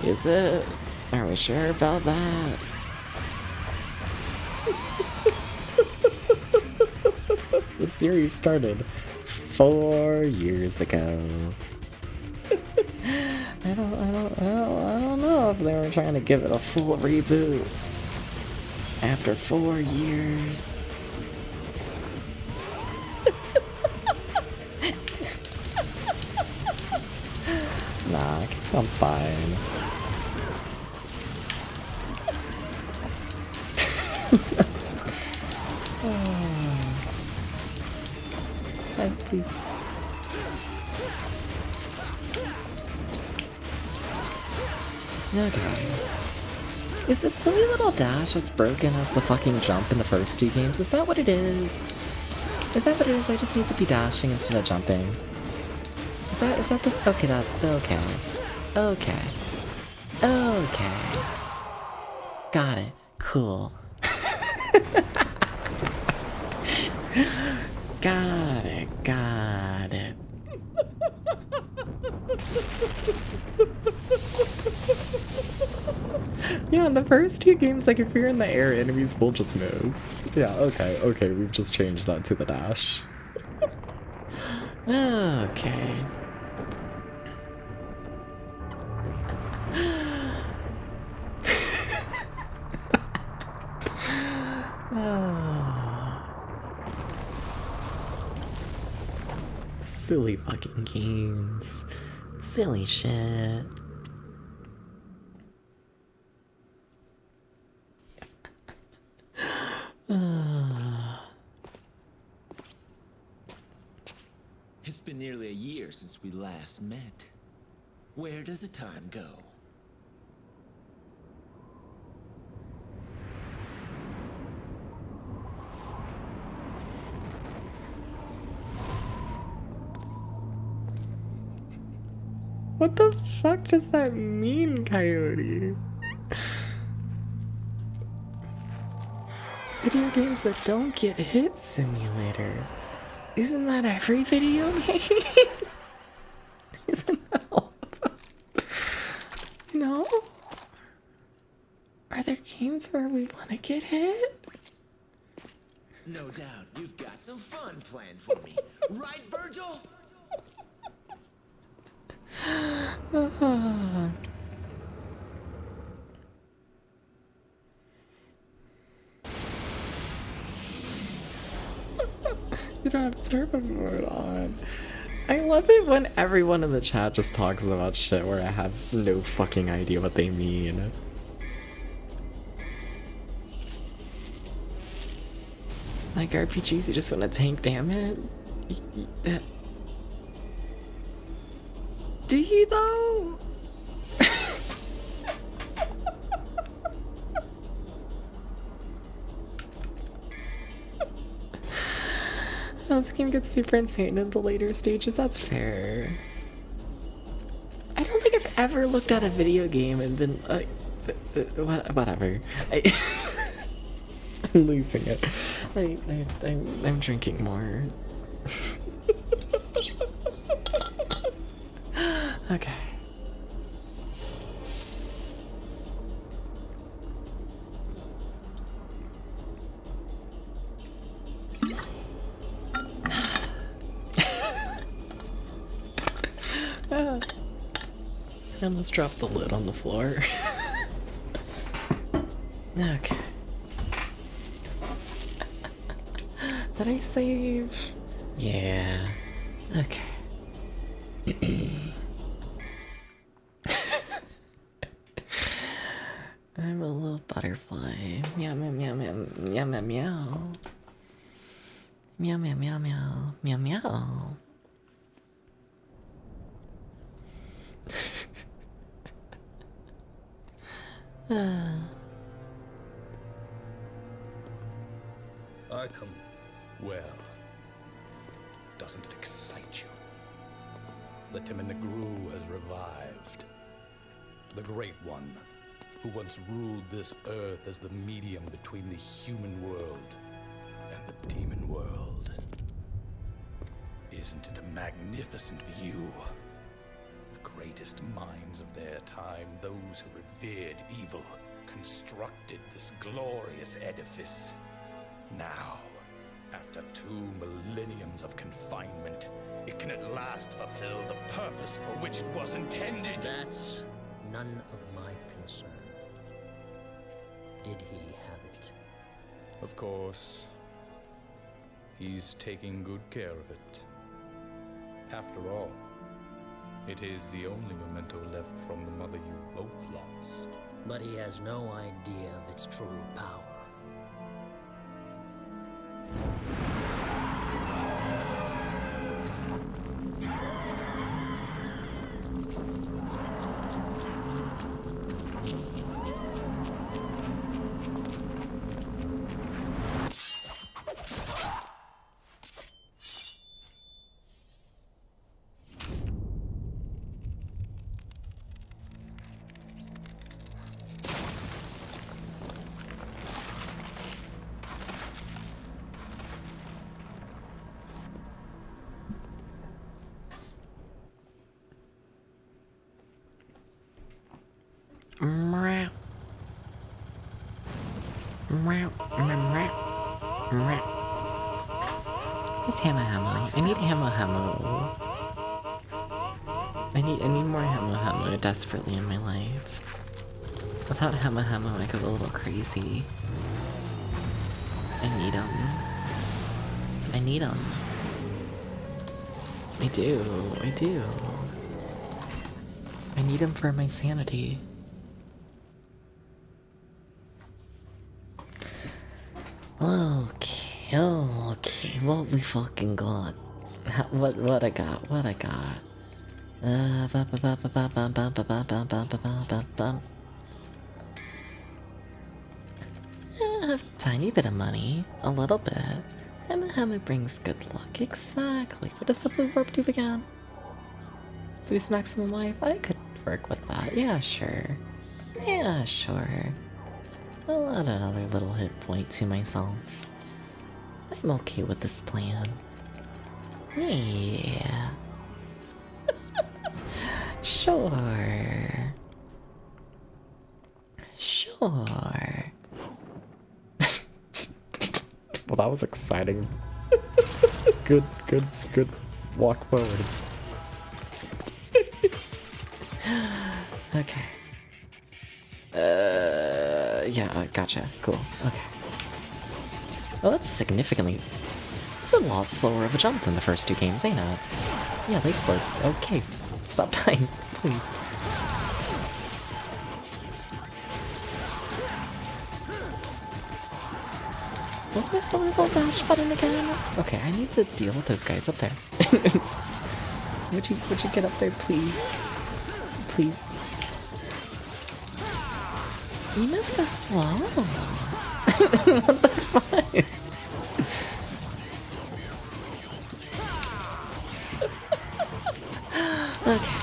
Is it? Are we sure about that? The series started 4 years ago. I don't know if they were trying to give it a full reboot after 4 years. Nah, Capcom's fine. Please. Okay. Is this silly little dash as broken as the fucking jump in the first 2 games? Is that what it is? Is that what it is? I just need to be dashing instead of jumping. Is that this? Okay, okay. Okay. Okay. Got it. Cool. Got it, got it. Yeah, in the first 2 games, like, if you're in the air, enemies will just move. Yeah, okay, we've just changed that to the dash. Okay. Silly fucking games. Silly shit. It's been nearly a year since we last met. Where does the time go? What the fuck does that mean, Coyote? Video games that don't get hit simulator. Isn't that every video game? Isn't that all of them? You know? Are there games where we want to get hit? No doubt you've got some fun planned for me. Right, Virgil? You don't have turbo mode on. I love it when everyone in the chat just talks about shit where I have no fucking idea what they mean. Like RPGs, you just want to tank damage? Do you though? This game gets super insane in the later stages, that's fair. I don't think I've ever looked at a video game and been whatever. I'm losing it. I'm drinking more. Okay. I almost dropped the lid on the floor. Okay. Did I save? Yeah. Okay. I'm a little butterfly. Meow meow meow meow meow meow meow. Meow meow meow meow meow meow. I come. Well, doesn't it excite you? The Timon Negru has revived. The Great One, who once ruled this earth as the medium between the human world and the demon world. Isn't it a magnificent view? The greatest minds of their time, those who revered evil, constructed this glorious edifice. Now, after 2 millenniums of confinement, it can at last fulfill the purpose for which it was intended. That's none of my concern. Did he have it? Of course, he's taking good care of it. After all, it is the only memento left from the mother you both lost. But he has no idea of its true power. Where's Hammer Hammer? I need Hammer Hammer. I need more Hammer Hammer desperately in my life. Without Hammer Hammer, I go a little crazy. I need him. I need him. I do. I do. I need him for my sanity. Okay, what we fucking got? What I got? What I got? A tiny bit of money, a little bit. Hammer brings good luck. Exactly. What does the blue warp do again? Boost maximum life? I could work with that. Yeah, sure. Yeah, sure. I'll add another little hit point to myself. I'm okay with this plan. Yeah. Sure. Sure. Well, that was exciting. Good walk forwards. Okay. Yeah, gotcha. Cool. Okay. Well, that's significantly... It's a lot slower of a jump than the first 2 games, ain't it? Yeah, they've slowed. Okay. Stop dying, please. What's my silver dash button again? Okay, I need to deal with those guys up there. Would you get up there, please? Please. You move so slow. What the fuck? Okay.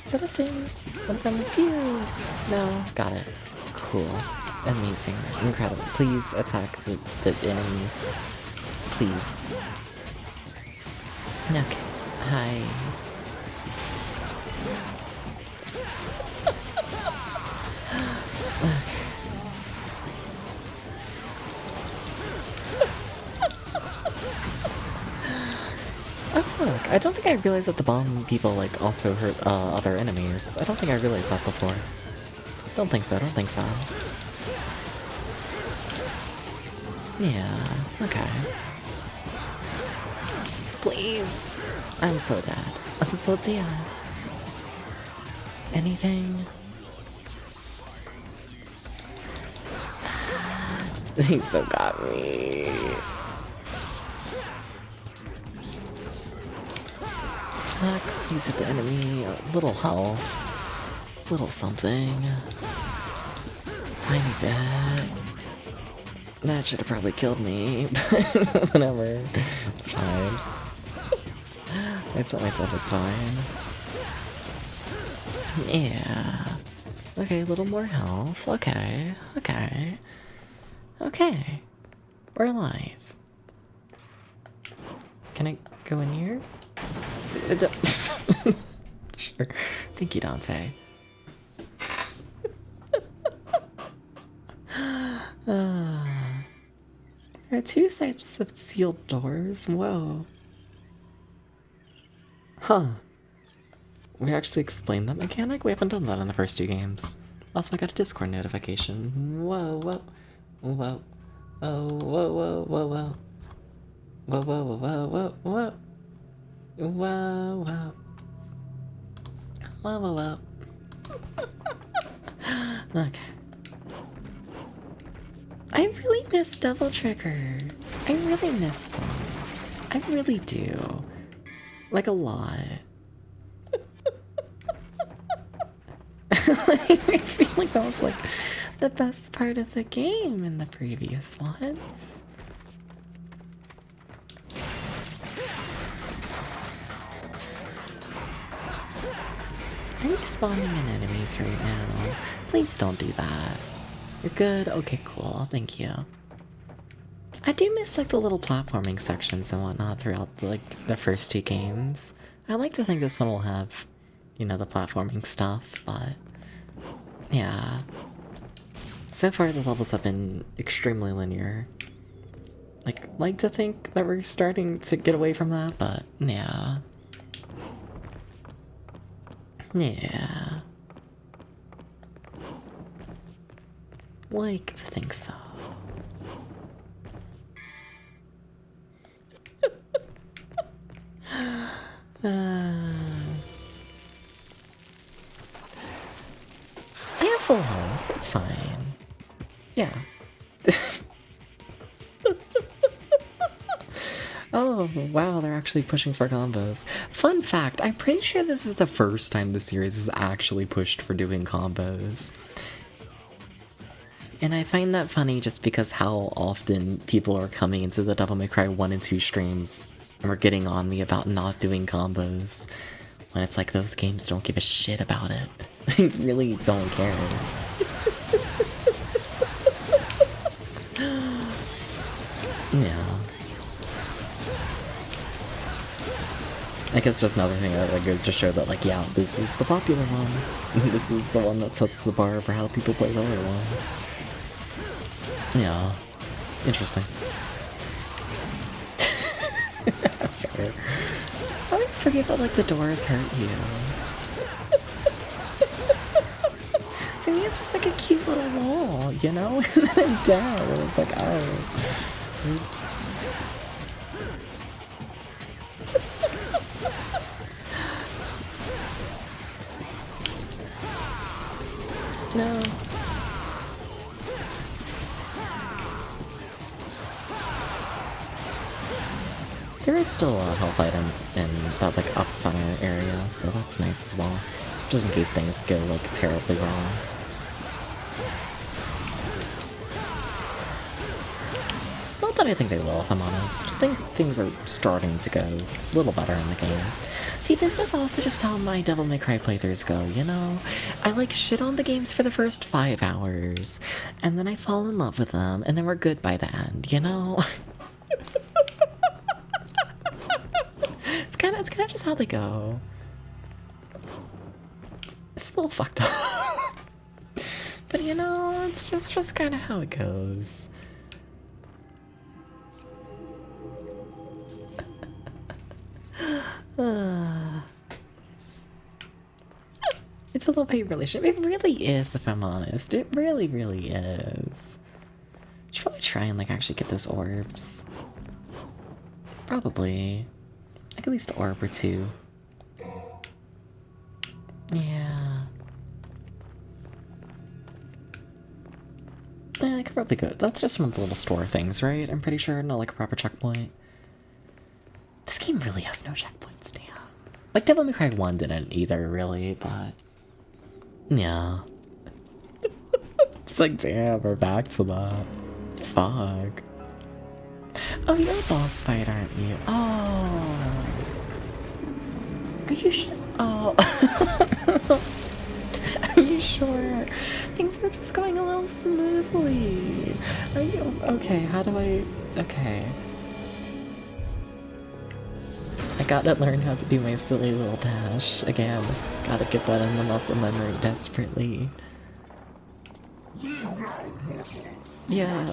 Is that a thing? What if I'm with you? No, got it. Cool. Amazing. Incredible. Please attack the enemies. Please. Okay. Hi. Oh fuck, I don't think I realized that the bomb people like also hurt other enemies. I don't think I realized that before. Don't think so. Yeah, okay. Please. I'm so dead. I'm so dead. Anything? He still got me. Fuck, please hit the enemy. A little health. Little something. Tiny bit. That should have probably killed me, but whatever. It's fine. I told myself it's fine. Yeah. Okay, a little more health. Okay. We're alive. Can I go in here? Sure. Thank you, Dante. There are 2 types of sealed doors. Whoa. Huh. We actually explained that mechanic? We haven't done that in the first 2 games. Also, I got a Discord notification. Whoa. Whoa. Oh, whoa. Whoa. Okay. I really miss double triggers. I really miss them. I really do. Like a lot. I feel like that was like the best part of the game in the previous ones. Are you spawning in enemies right now? Please don't do that. You're good? Okay, cool. Thank you. I do miss like the little platforming sections and whatnot throughout like the first 2 games. I like to think this one will have, you know, the platforming stuff, but yeah. So far the levels have been extremely linear. Like to think that we're starting to get away from that, but yeah. Yeah. Like to think so. I have full health, it's fine. Yeah. Oh, wow, they're actually pushing for combos. Fun fact, I'm pretty sure this is the first time the series is actually pushed for doing combos. And I find that funny just because how often people are coming into the Devil May Cry 1 and 2 streams and are getting on me about not doing combos. When it's like those games don't give a shit about it. They really don't care. Yeah. I guess just another thing that goes to show that, like, yeah, this is the popular one. This is the one that sets the bar for how people play the other ones. Yeah. Interesting. Fair. I always forget that, like, the doors hurt you. To me, it's just like a cute little wall, you know? And then I'm down, and it's like, oh. Oops. No. There is still a health item in that, like, up center area, so that's nice as well. Just in case things go, like, terribly wrong. Not that I think they will, if I'm honest. I think things are starting to go a little better in the game. See, this is also just how my Devil May Cry playthroughs go, you know? I, like, shit on the games for the first 5 hours, and then I fall in love with them, and then we're good by the end, you know? It's kind of just how they go. It's a little fucked up. But you know, it's just kind of how it goes. It's a love-hate relationship. It really is, if I'm honest. It really, really is. Should probably try and, like, actually get those orbs. Probably. Like at least an orb or two. Yeah. I could probably go. That's just one of the little store things, right? I'm pretty sure, not like a proper checkpoint. This game really has no checkpoints, damn. Like Devil May Cry 1 didn't either, really, but... yeah. It's like, damn, we're back to that. Fuck. Oh, you're a boss fight, aren't you? Oh. Are you sure? Oh. Are you sure? Things are just going a little smoothly. Are you okay? How do I... okay. I gotta learn how to do my silly little dash. Again, gotta get that in the muscle memory desperately. Yeah.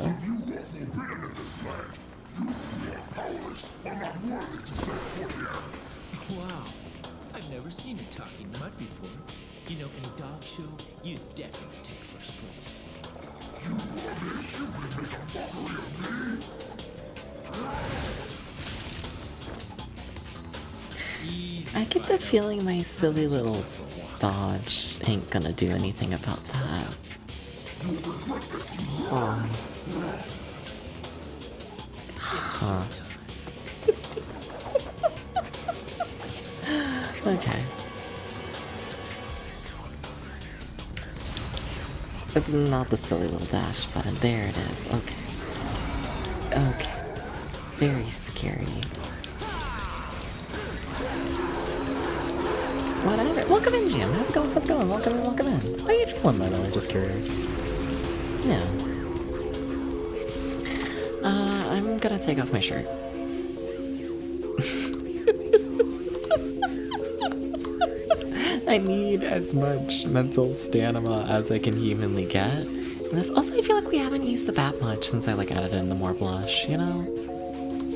Wow, I've never seen a talking mud before. You know, in a dog show, you'd definitely take first place. I get the feeling my silly little dodge ain't gonna do anything about that. Oh. Huh. Okay. It's not the silly little dash button. There it is. Okay. Okay. Very scary. Whatever. Welcome in, Jim. How's it going? How's it going? Welcome in, welcome in. How are you feeling, by the way? Just curious. Yeah. I'm gonna take off my shirt. I need as much mental stamina as I can humanly get. And this, also, I feel like we haven't used the bat much since I, like, added in the more blush, you know?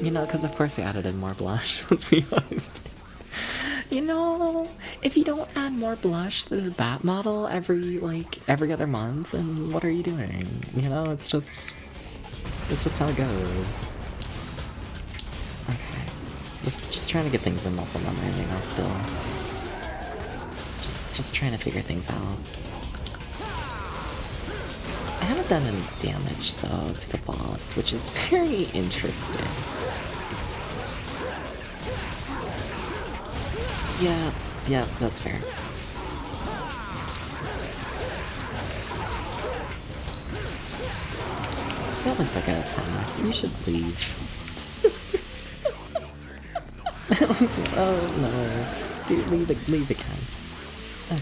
You know, because of course I added in more blush, let's be honest. You know, if you don't add more blush to the bat model every other month, then what are you doing? You know, it's just how it goes. Okay. Just trying to get things in muscle memory, you know, still. Just trying to figure things out. I haven't done any damage, though, to the boss, which is very interesting. Yeah, that's fair. That looks like an attack. You should leave. Oh no. Dude, leave again. Okay.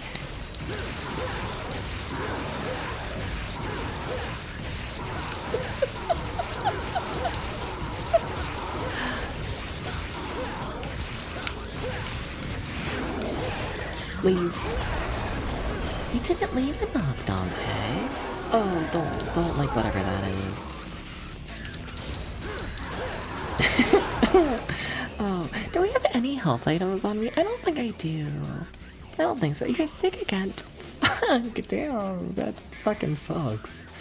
Leave. You didn't leave enough, Dante. Oh, don't like whatever that is. Oh, do we have any health items on me? I don't think I do. I don't think so. You're sick again. Fuck, damn, that fucking sucks.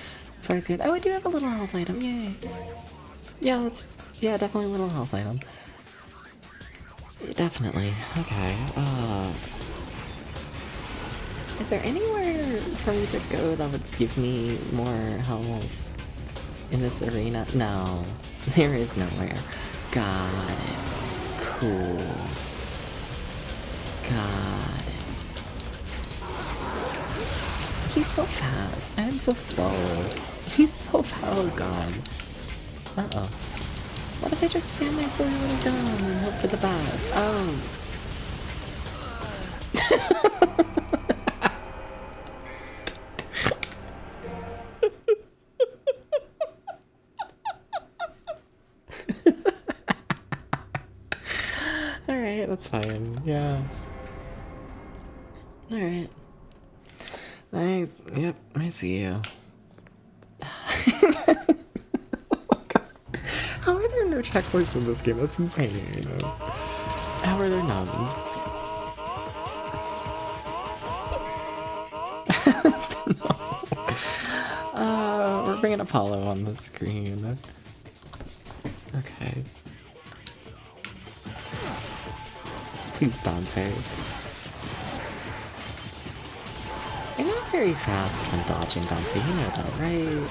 Sorry, it's good. Oh, I do have a little health item. Yay. Yeah, definitely a little health item. Definitely. Okay. Is there anywhere for me to go that would give me more health in this arena? No, there is nowhere. Got it. Cool. Got it. He's so fast. I'm so slow. He's so fast. Oh god. Uh-oh. What if I just spam my silly little gun and hope for the best? Oh. Alright, that's fine. Yeah. Alright. Yep, I see you. How are there no checkpoints in this game? That's insane. How are there none? We're bringing Apollo on the screen. Okay. Please, Dante. You're not very fast when dodging, Dante. You know that, right?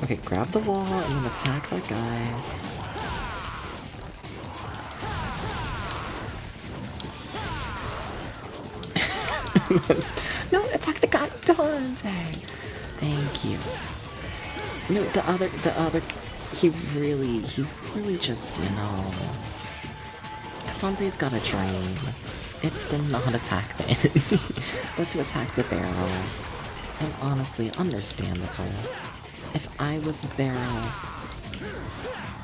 Okay, grab the wall and then attack that guy. No, attack the guy, Dante. Thank you. No, the other, he really just, you know. Dante's gotta train. It's to not attack the enemy, but to attack the barrel. And honestly, understandable. If I was a barrel,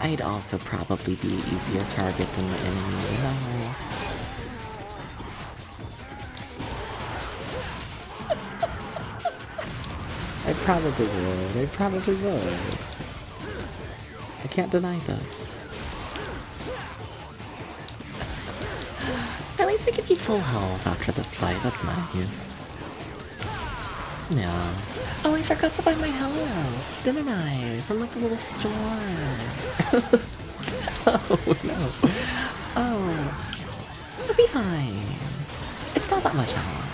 I'd also probably be an easier target than the enemy, you know? I probably would. I can't deny this. At least I give you full health after this fight, that's nice. Yeah. Oh, I forgot to buy my health, didn't I? From like a little store. Oh, no. Oh. It'll be fine. It's not that much health.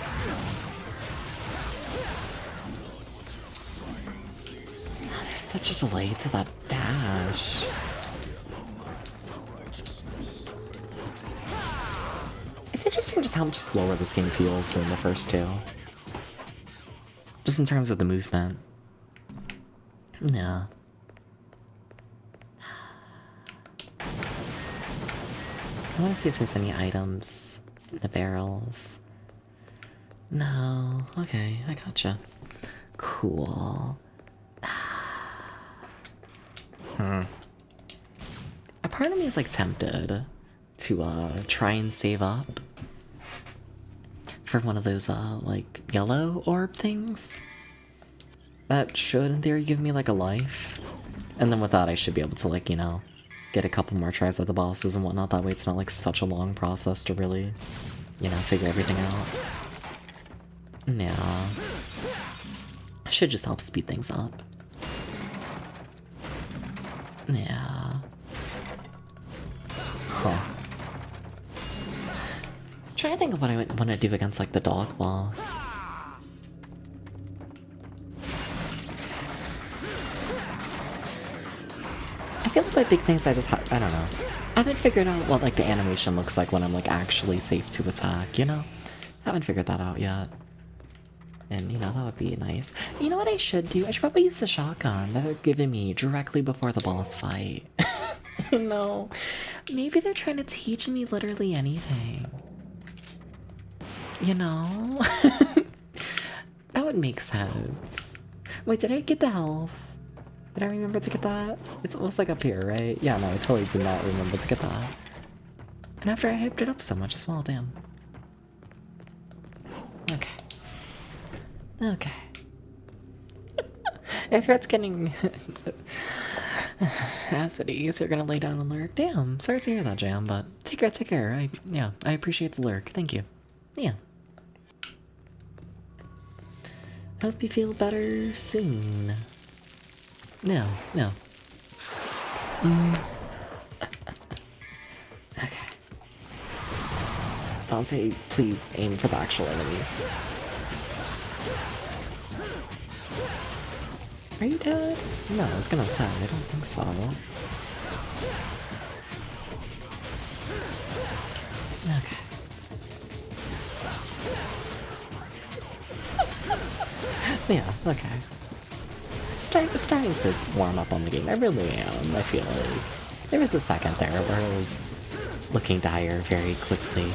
Oh, there's such a delay to that dash. It's interesting just how much slower this game feels than the first two. Just in terms of the movement. Yeah. I want to see if there's any items in the barrels. No. Okay, I gotcha. Cool. A part of me is like tempted to try and save up for one of those like yellow orb things that should in theory give me like a life, and then with that I should be able to, like, you know, get a couple more tries at the bosses and whatnot. That way it's not like such a long process to really, you know, figure everything out. Yeah, should just help speed things up. Yeah. Huh. Trying to think of what I want to do against like the dog boss. I feel like my big things I just I don't know. I haven't figured out what like the animation looks like when I'm like actually safe to attack, you know? Haven't figured that out yet. And, you know, that would be nice. You know what I should do? I should probably use the shotgun that they're giving me directly before the boss fight. No. Maybe they're trying to teach me literally anything. You know? That would make sense. Wait, did I get the health? Did I remember to get that? It's almost like up here, right? Yeah, no, I totally did not remember to get that. And after I hyped it up so much as well, damn. Okay. Okay. If threat's getting acidy, so you're gonna lay down and lurk. Damn, sorry to hear that, Jam, but take care, take care. I appreciate the lurk. Thank you. Yeah. Hope you feel better soon. No. Okay. Dante, please aim for the actual enemies. Are you dead? No, I was gonna say, I don't think so. Okay. Yeah, okay. Starting to warm up on the game. I really am. I feel like there was a second there where it was looking dire very quickly.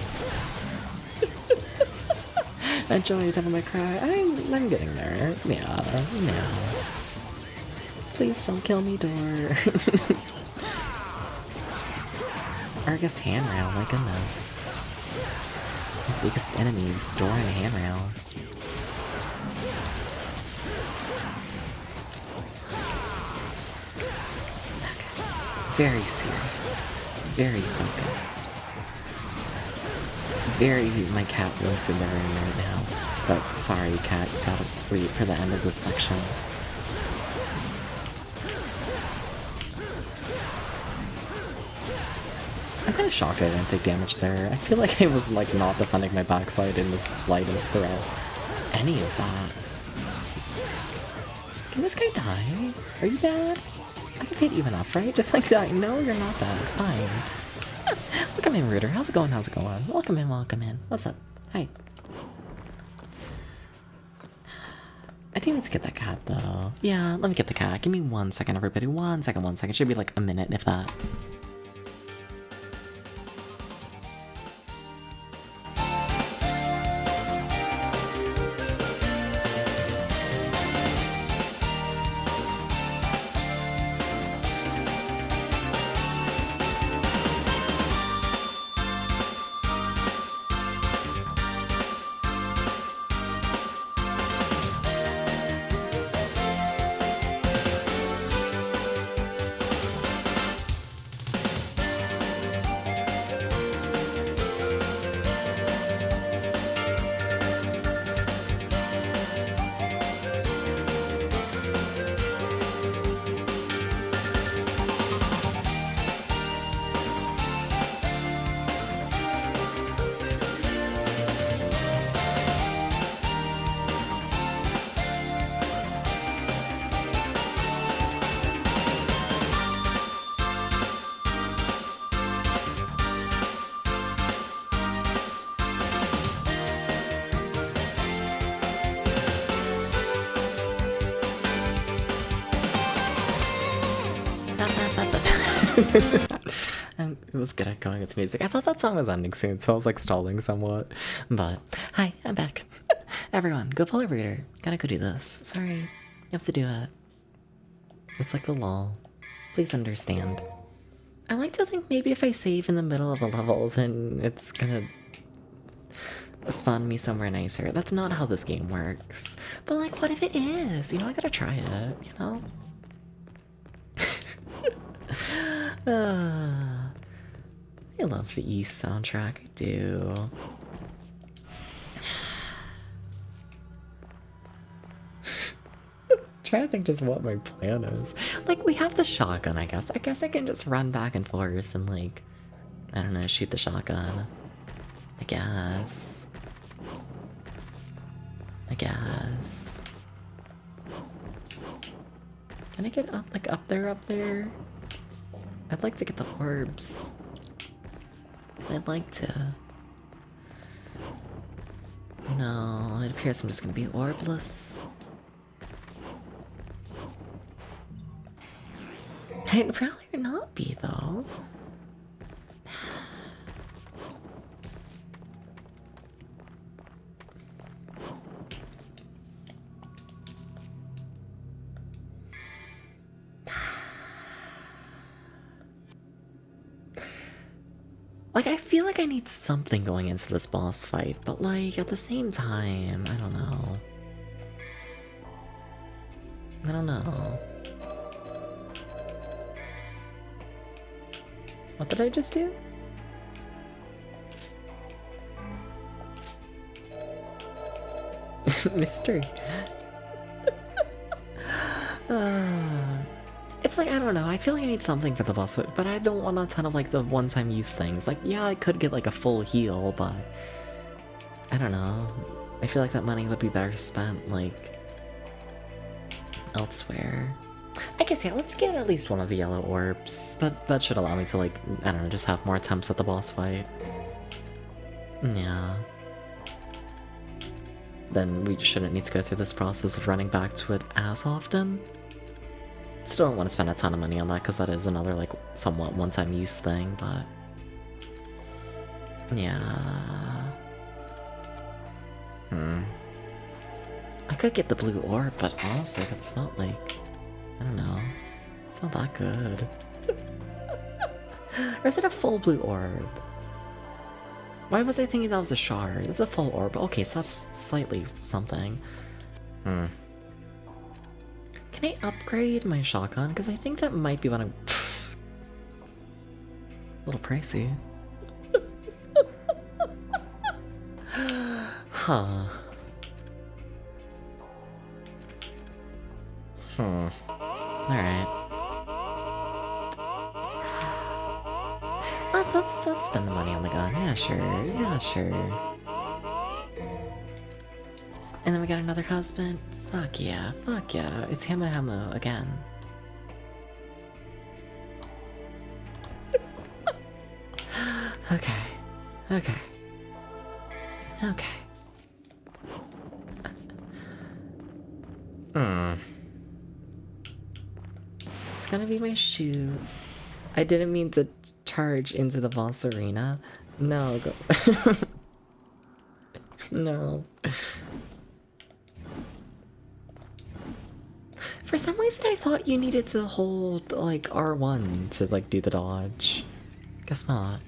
Enjoy Devil May Cry. I'm getting there. Yeah, no. Please don't kill me, door. Or I guess handrail, my goodness. My biggest enemies, door and handrail. Very serious, very focused. My cat wants in the room right now. But sorry, cat, gotta wait for the end of this section. I'm kinda shocked I didn't take damage there. I feel like I was like not defending my backside in the slightest throughout any of that. Can this guy die? Are you bad? I've hit you enough, right? Just like die. No, you're not bad. Fine. Welcome in, Rooter. How's it going? How's it going? Welcome in, welcome in. What's up? Hi. I do need to get that cat, though. Yeah, let me get the cat. Give me 1 second, everybody. 1 second, 1 second. Should be like a minute, if that. It was good at going with music. I thought that song was ending soon, so I was like stalling somewhat. But hi, I'm back. Everyone, go follow Reader. Gotta go do this. Sorry, you have to do it. It's like the lull. Please understand. I like to think maybe if I save in the middle of a level, then it's gonna spawn me somewhere nicer. That's not how this game works. But like, what if it is? You know, I gotta try it, you know? I love the East soundtrack, I do. Trying to think just what my plan is. Like, we have the shotgun, I guess. I guess I can just run back and forth and, like, I don't know, shoot the shotgun. I guess. Can I get up, like, up there? I'd like to get the orbs. I'd like to. No, it appears I'm just gonna be orbless. I'd probably not be, though. Like, I feel like I need something going into this boss fight, but like, at the same time, I don't know. I don't know. What did I just do? Mystery. It's like, I don't know, I feel like I need something for the boss fight, but I don't want a ton of like the one-time use things. Like, yeah, I could get like a full heal, but I don't know. I feel like that money would be better spent like elsewhere. I guess, yeah, let's get at least one of the yellow orbs. That should allow me to like, I don't know, just have more attempts at the boss fight. Yeah. Then we shouldn't need to go through this process of running back to it as often. Still don't want to spend a ton of money on that because that is another like somewhat one-time use thing, but yeah. I could get the blue orb, but honestly, that's not like, I don't know, it's not that good. Or is it a full blue orb? Why was I thinking that was a shard? It's a full orb. Okay, so that's slightly something. Can I upgrade my shotgun? Because I think that might be what I'm... a little pricey. Huh. Alright. Let's spend the money on the gun. Yeah, sure. Yeah, sure. And then we got another husband. Fuck yeah. Fuck yeah. It's Hama Hama again. Okay. Okay. Okay. Is this gonna be my shoe? I didn't mean to charge into the boss arena. No, go. No. For some reason I thought you needed to hold like R1 to like do the dodge. Guess not.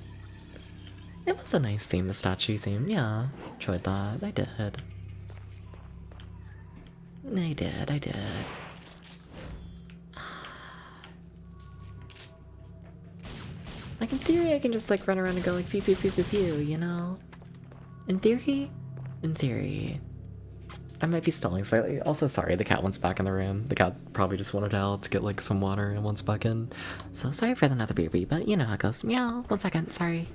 It was a nice theme, the statue theme. Yeah, enjoyed that. I did. I did. Like, in theory, I can just, like, run around and go, like, pew pew pew pew pew, you know? In theory? In theory. I might be stalling slightly. Also, sorry, the cat wants back in the room. The cat probably just wanted out to get, like, some water and wants back in. So, sorry for another baby, but you know how it goes. Meow. 1 second, sorry.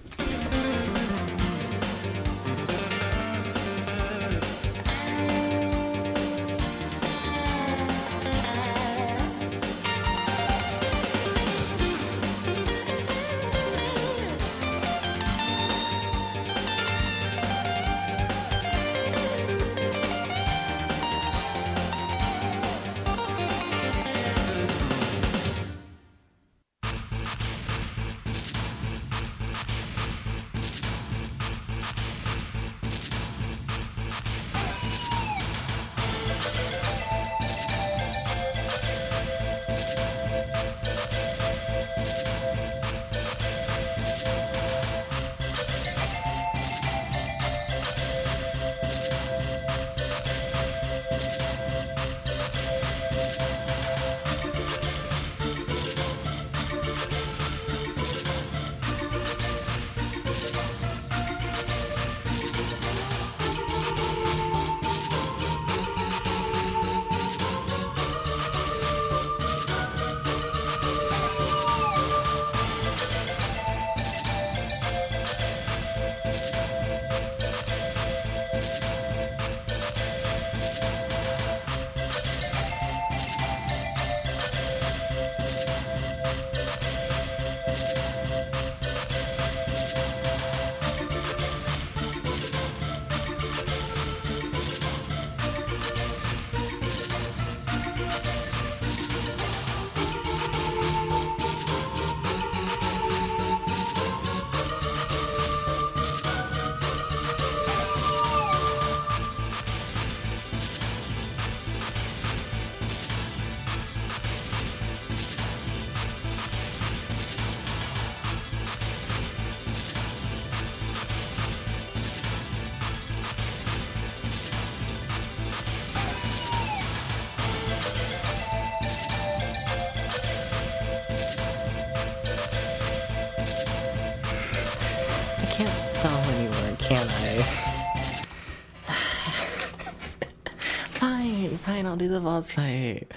don't do the boss fight.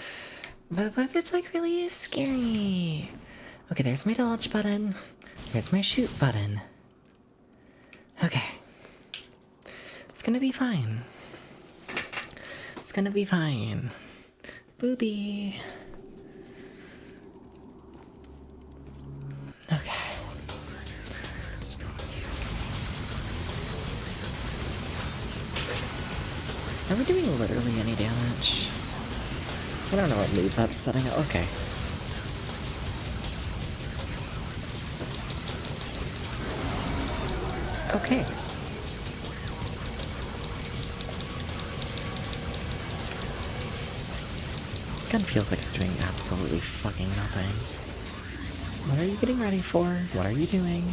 But what if it's like really scary? Okay, there's my dodge button. There's my shoot button. Okay. It's gonna be fine. It's gonna be fine. Booby. Okay. Are we doing literally any damage? I don't know what move that's setting up. Okay. Okay. This gun feels like it's doing absolutely fucking nothing. What are you getting ready for? What are you doing?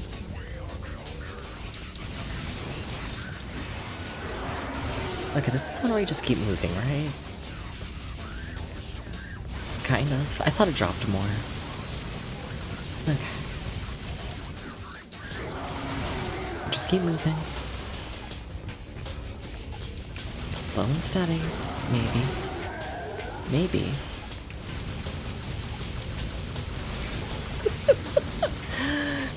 Okay, this is the one where you just keep moving, right? Kind of. I thought it dropped more. Okay. Just keep moving. Slow and steady. Maybe. Maybe.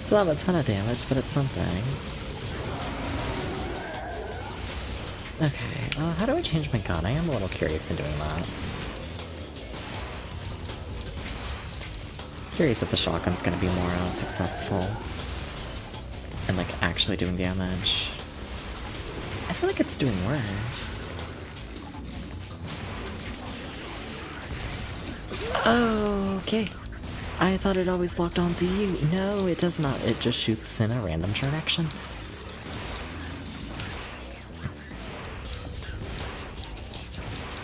It's not a ton of damage, but it's something. Okay, how do I change my gun? I am a little curious in doing that. Curious if the shotgun's gonna be more successful. And like actually doing damage. I feel like it's doing worse. Oh, okay. I thought it always locked onto you. No, it does not. It just shoots in a random direction.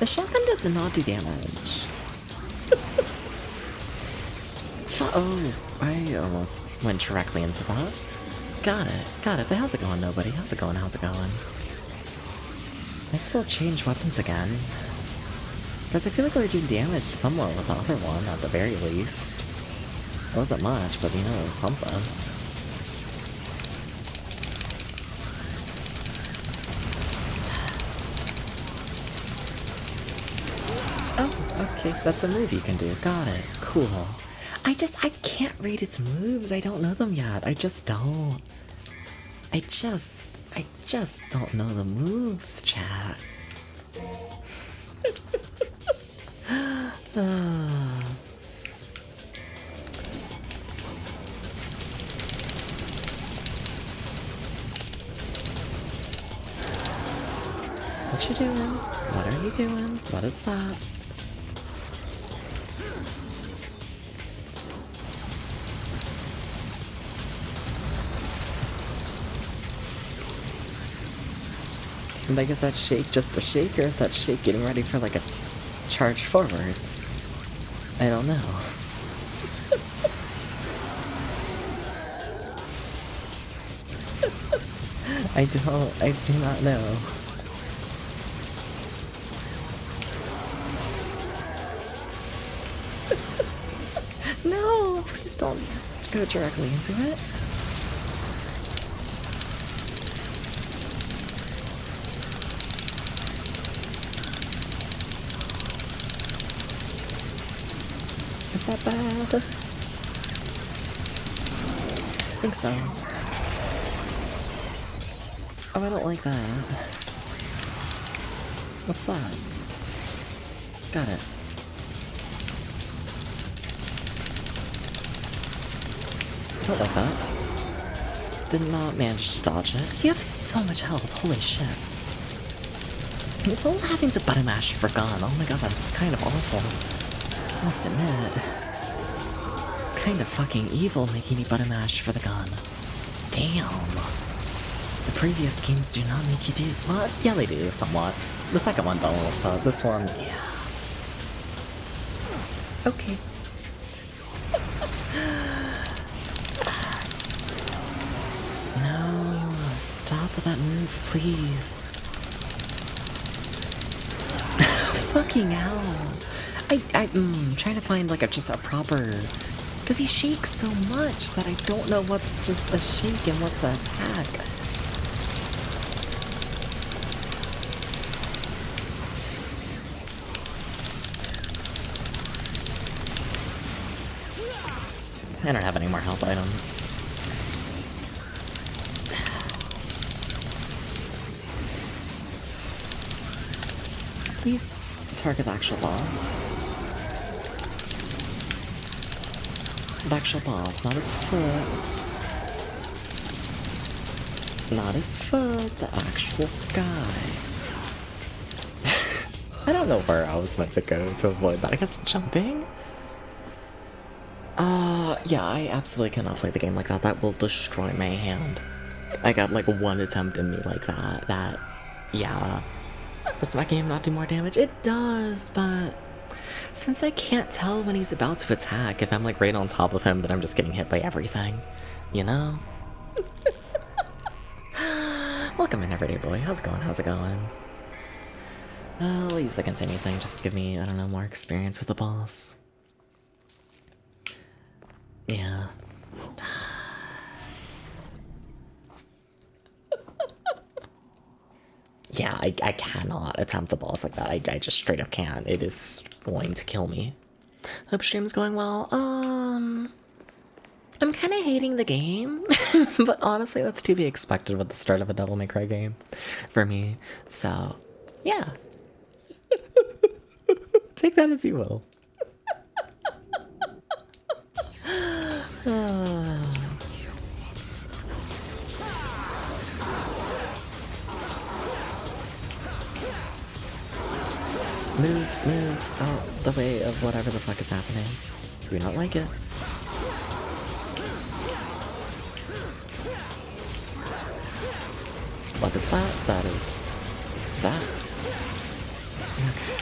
The shotgun does not do damage. Oh, I almost went directly into that. Got it, but how's it going, nobody? How's it going, how's it going? I guess I'll change weapons again. Because I feel like we're doing damage somewhat with the other one, at the very least. It wasn't much, but you know, it was something. Oh, okay, that's a move you can do. Got it. Cool. I can't read its moves. I don't know them yet. I just don't. I just don't know the moves, chat. What you doing? What are you doing? What is that? And like, is that shake just a shake, or is that shake getting ready for like a charge forwards? I don't know. I do not know. No, please don't go directly into it. Is that bad? I think so. Oh, I don't like that. What's that? Got it. I don't like that. Did not manage to dodge it. You have so much health, holy shit. This whole having to button mash for gun, oh my god, that's kind of awful. I must admit. It's kind of fucking evil making you button mash for the gun. Damn. The previous games do not make you do... Well, yeah, they do, somewhat. The second one don't, but this one, yeah. Okay. No, stop with that move, please. Fucking hell. I'm trying to find like just a proper... Because he shakes so much that I don't know what's just a shake and what's an attack. I don't have any more health items. Please target the actual boss. The actual boss, not his foot. Not his foot, the actual guy. I don't know where I was meant to go to avoid that. I guess jumping? Yeah, I absolutely cannot play the game like that. That will destroy my hand. I got like one attempt in me like that. Yeah. Does my game not do more damage? It does, but since I can't tell when he's about to attack, if I'm like right on top of him, then I'm just getting hit by everything. You know? Welcome in, everyday boy. How's it going? How's it going? I'll use against anything, just to give me, I don't know, more experience with the boss. Yeah. Yeah, I cannot attempt the boss like that. I just straight up can't. It is going to kill me. Hope stream's going well. I'm kind of hating the game, but honestly, that's to be expected with the start of a Devil May Cry game for me. So, yeah. Take that as you will. Move out the way of whatever the fuck is happening. Do not like it. What is that? That is... that. Okay.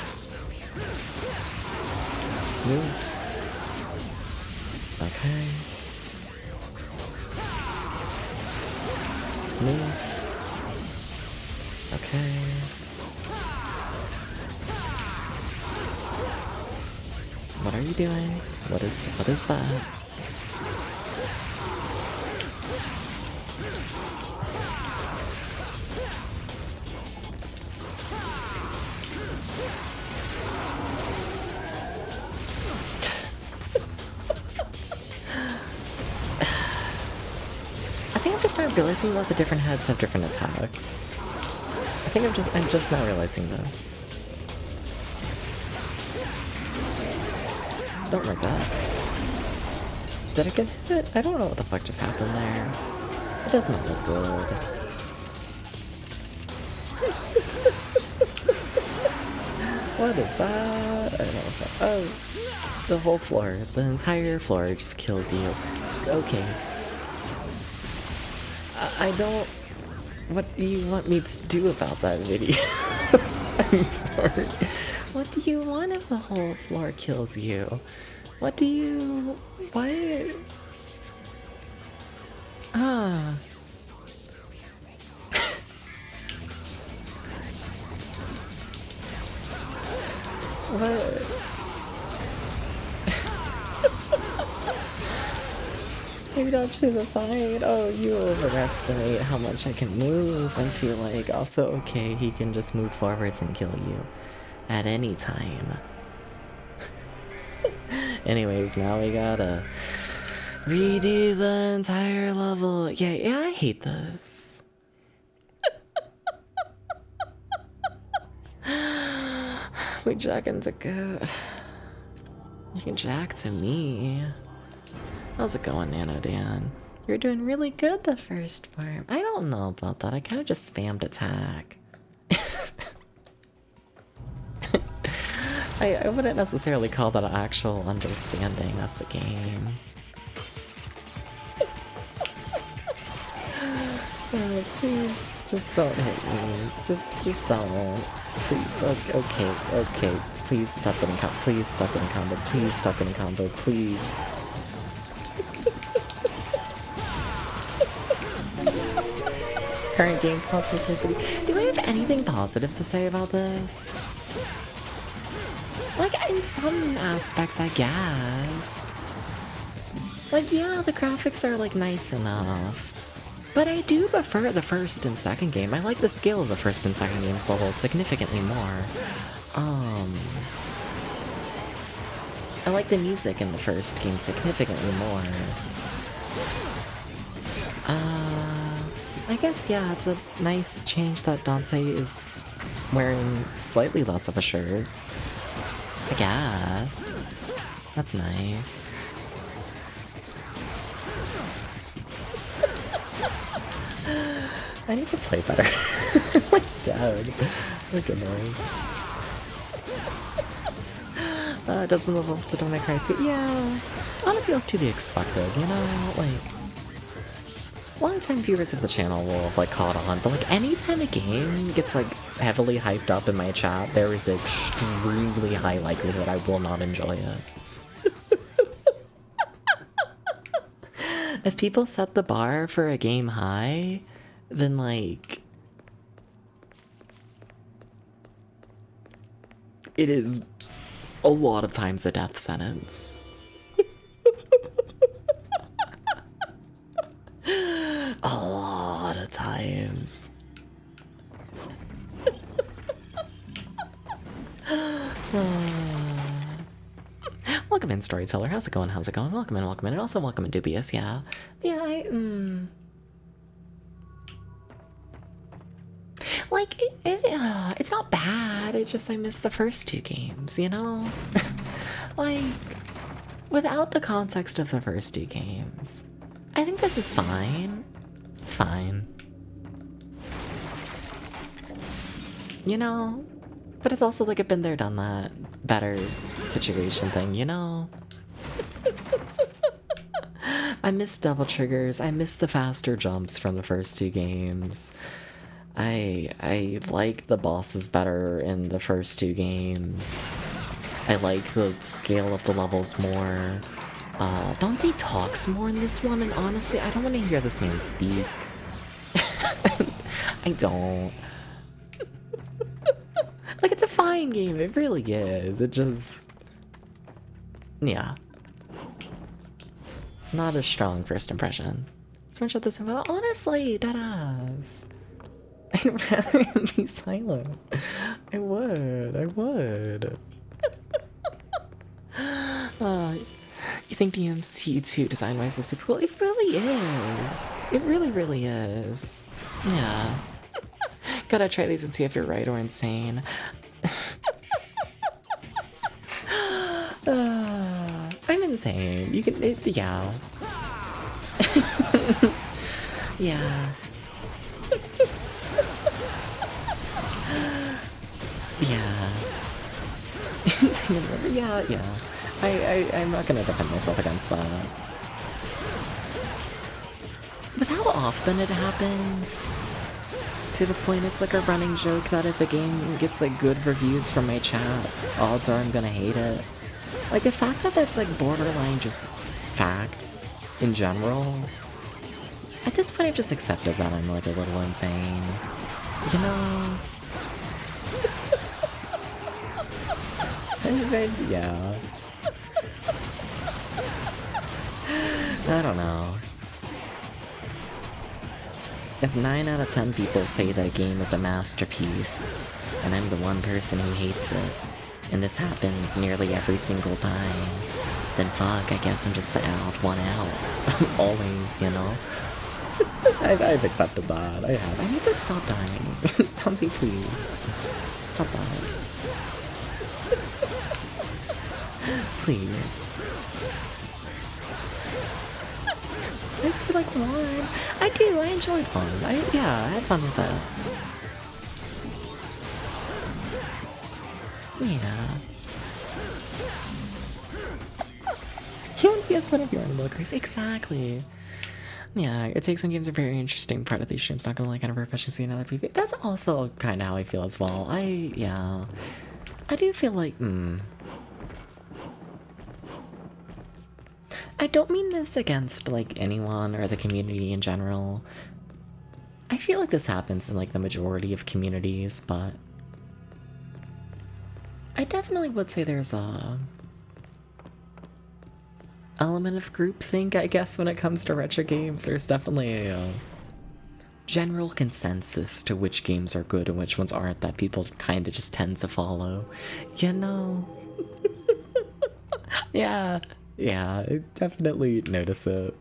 Move. Okay. Move. Okay. What are you doing? What is that? I think I'm just not realizing that the different heads have different attacks. I think I'm just not realizing this. Don't like that. Did I get hit? I don't know what the fuck just happened there. It does not look good. What is that? I don't know if that... oh, the whole floor. The entire floor just kills you. Okay. I don't... what do you want me to do about that video? I'm sorry. What do you want if the whole floor kills you? What do you... what? Ah. What? Maybe don't choose a side. Oh, you overestimate how much I can move and feel like also okay, he can just move forwards and kill you at any time. Anyways, now we gotta redo the entire level. Yeah, I hate this. We jack into goat. You can jack to me. How's it going, Nano Dan? You're doing really good the first farm. I don't know about that. I kind of just spammed attack. I wouldn't necessarily call that an actual understanding of the game. Please, just don't hit me. Just don't. Please, okay. Please stop getting combo. Please stop getting combo. Please stop getting combo. Please. Current game positivity. Do I have anything positive to say about this? Like, in some aspects, I guess. Like, yeah, the graphics are, like, nice enough. But I do prefer the first and second game. I like the scale of the first and second game's level significantly more. I like the music in the first game significantly more. I guess, yeah, it's a nice change that Dante is wearing slightly less of a shirt. I guess. That's nice. I need to play better. My dad. Look at noise. Doesn't live up to Devil May Cry 2. Yeah. Honestly, that's to be expected, you know? Like, long-time viewers of the channel will have, like, caught on, but, like, anytime a game gets, like, heavily hyped up in my chat, there is an extremely high likelihood I will not enjoy it. If people set the bar for a game high, then, like, it is a lot of times a death sentence. A lot of times. Welcome in, Storyteller. How's it going? How's it going? Welcome in, and also welcome in, Dubious. Yeah. Yeah, like, it's not bad, it's just I missed the first two games, you know? Like, without the context of the first two games, I think this is fine. It's fine. You know? But it's also like a been there, done that, better situation thing, you know? I miss double triggers, I miss the faster jumps from the first two games. I like the bosses better in the first two games. I like the scale of the levels more. Dante talks more in this one, and honestly, I don't want to hear this man speak. I don't. Like, it's a fine game, it really is. It just... yeah. Not a strong first impression. Someone shut this about. Honestly, deadass. I'd rather him be silent. I would. You think DMC2 design-wise is super cool? It really is. It really is. Yeah. Gotta try these and see if you're right or insane. I'm insane. You can, yeah. Yeah. Yeah. Yeah. I'm not gonna defend myself against that. With how often it happens, to the point it's like a running joke that if a game gets like good reviews from my chat, odds are I'm gonna hate it. Like the fact that that's like borderline just fact in general, at this point I've just accepted that I'm like a little insane. You know? Yeah. I don't know. If 9 out of 10 people say that a game is a masterpiece, and I'm the one person who hates it, and this happens nearly every single time, then fuck, I guess I'm just the odd one out. Always, you know? I've accepted that. I have. I need to stop dying. Tomsy, please. Stop dying. Please. I just feel like one. I do, I enjoyed one. Yeah, I had fun with it. Yeah. You want to guess whatever you want to look crazy. Exactly. Yeah, it takes some games are very interesting. Part of these streams, not gonna like kind of refreshing to see another preview. That's also kind of how I feel as well. Yeah. I do feel like, I don't mean this against, like, anyone or the community in general. I feel like this happens in, like, the majority of communities, but I definitely would say there's a element of groupthink, I guess, when it comes to retro games. There's definitely a general consensus to which games are good and which ones aren't that people kind of just tend to follow. You know? Yeah, yeah, I definitely notice it.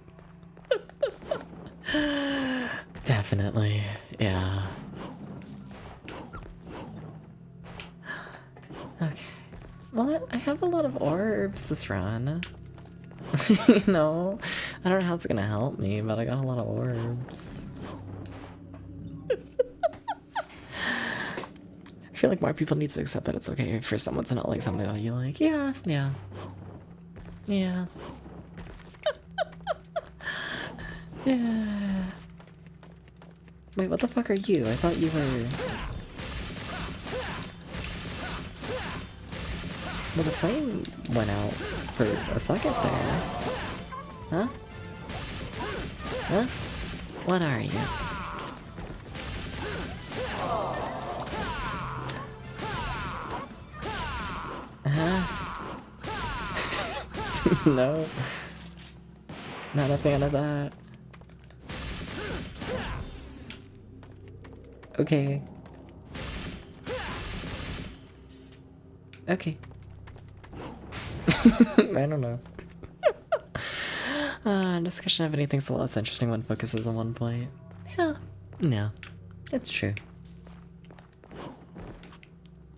Definitely, yeah. Okay. Well, I have a lot of orbs this run. You know? I don't know how it's gonna help me, but I got a lot of orbs. I feel like more people need to accept that it's okay for someone to not like something that you like. Yeah, yeah. Yeah. Yeah. Wait, what the fuck are you? I thought you were... Well, the flame went out for a second there. Huh? Huh? What are you? Huh? No. Not a fan of that. Okay. Okay. I don't know. Discussion of anything's a lot less interesting when focuses on one point. Yeah. No. It's true.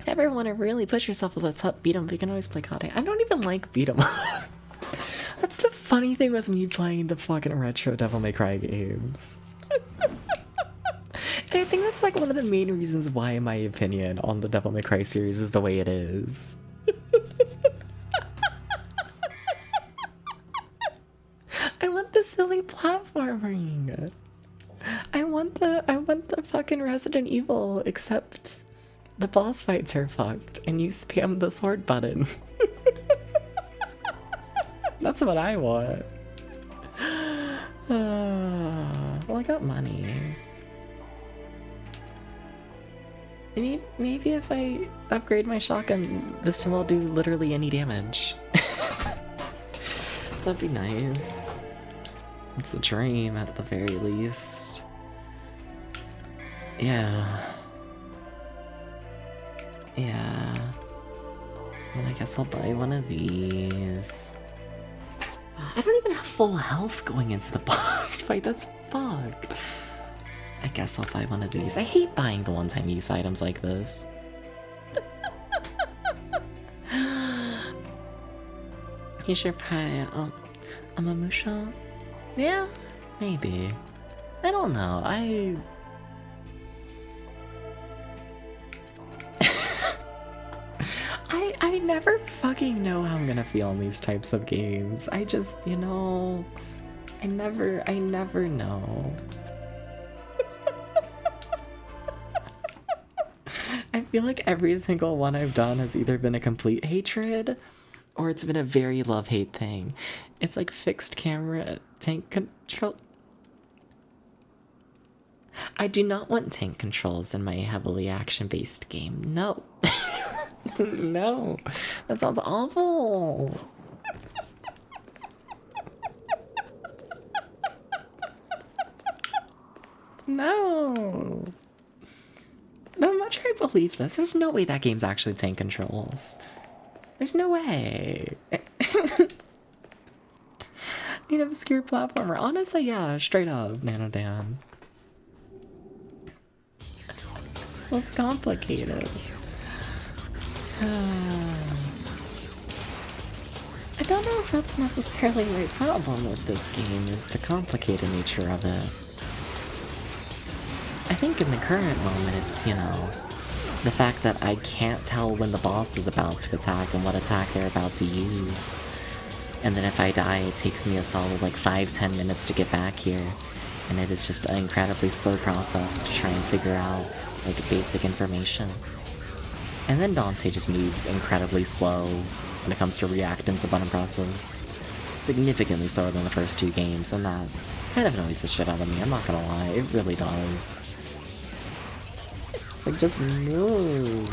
Ever want to really push yourself with a top beat 'em, but you can always play COD. I don't even like beat 'em. That's the funny thing with me playing the fucking retro Devil May Cry games. And I think that's like one of the main reasons why my opinion on the Devil May Cry series is the way it is. I want the silly platforming. I want the fucking Resident Evil, except the boss fights are fucked and you spam the sword button. That's what I want. Well, I got money. Maybe if I upgrade my shotgun, this time I'll do literally any damage. That'd be nice. It's a dream at the very least. Yeah. Yeah. Well, I guess I'll buy one of these. I don't even have full health going into the boss fight, that's fucked. I guess I'll buy one of these. I hate buying the one-time use items like this. You should probably, a Mamusha? Yeah, maybe. I don't know, I never fucking know how I'm gonna feel in these types of games. I just, you know, I never know. I feel like every single one I've done has either been a complete hatred or it's been a very love-hate thing. It's like fixed camera tank control. I do not want tank controls in my heavily action-based game. No. No. That sounds awful. No. No, I'm not sure I believe this. There's no way that game's actually tank controls. There's no way. An obscure platformer. Honestly, yeah, straight up, Nanodan. So it's complicated. I don't know if that's necessarily my problem with this game, is the complicated nature of it. I think in the current moment it's, you know, the fact that I can't tell when the boss is about to attack and what attack they're about to use. And then if I die, it takes me a solid like 5-10 minutes to get back here. And it is just an incredibly slow process to try and figure out like basic information. And then Dante just moves incredibly slow when it comes to reacting to button presses. Significantly slower than the first two games, and that kind of annoys the shit out of me, I'm not gonna lie, it really does. It's like, just move.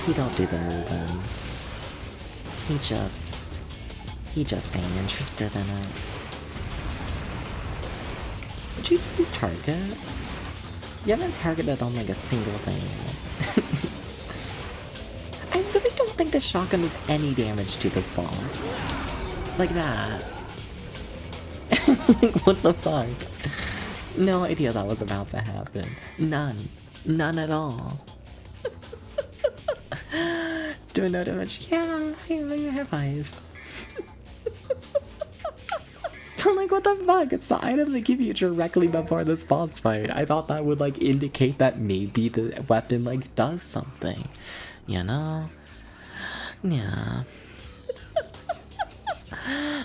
He don't do the moving. He just ain't interested in it. Would you please target? You haven't targeted on like a single thing. I really don't think this shotgun does any damage to this boss. Like that. What the fuck? No idea that was about to happen. None. None at all. It's doing no damage. Yeah, I have eyes. I'm like, what the fuck? It's the item they give you directly before this boss fight. I thought that would like indicate that maybe the weapon like does something. You know? Yeah.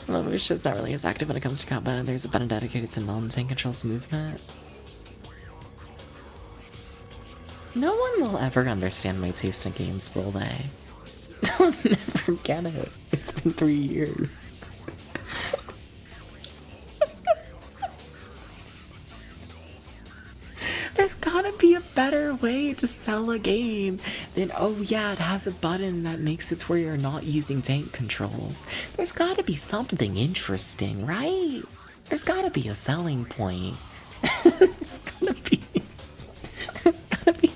Lelouch's just not really as active when it comes to combat. There's a button dedicated to non-tank controls movement. No one will ever understand my taste in games, will they? They'll never get it. It's been 3 years. There's gotta be a better way to sell a game than, oh yeah, it has a button that makes it to where you're not using tank controls. There's gotta be something interesting, right? There's gotta be a selling point. There's gotta be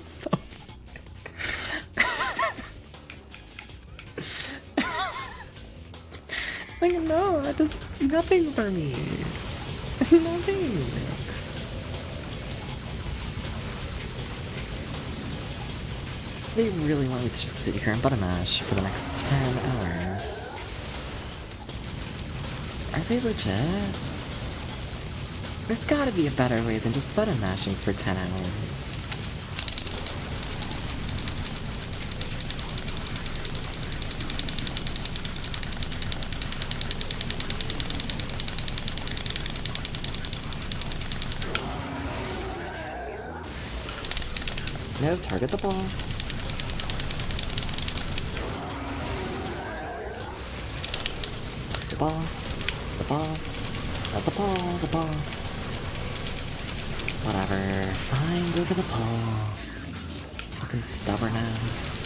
something. Like, no, that does nothing for me. Nothing. They really want me to just sit here and button mash for the next 10 hours. Are they legit? There's gotta be a better way than just button mashing for 10 hours. No, target the boss. The boss, the boss, not the ball, the boss. Whatever, fine, go for the paw. Fucking stubborn ass.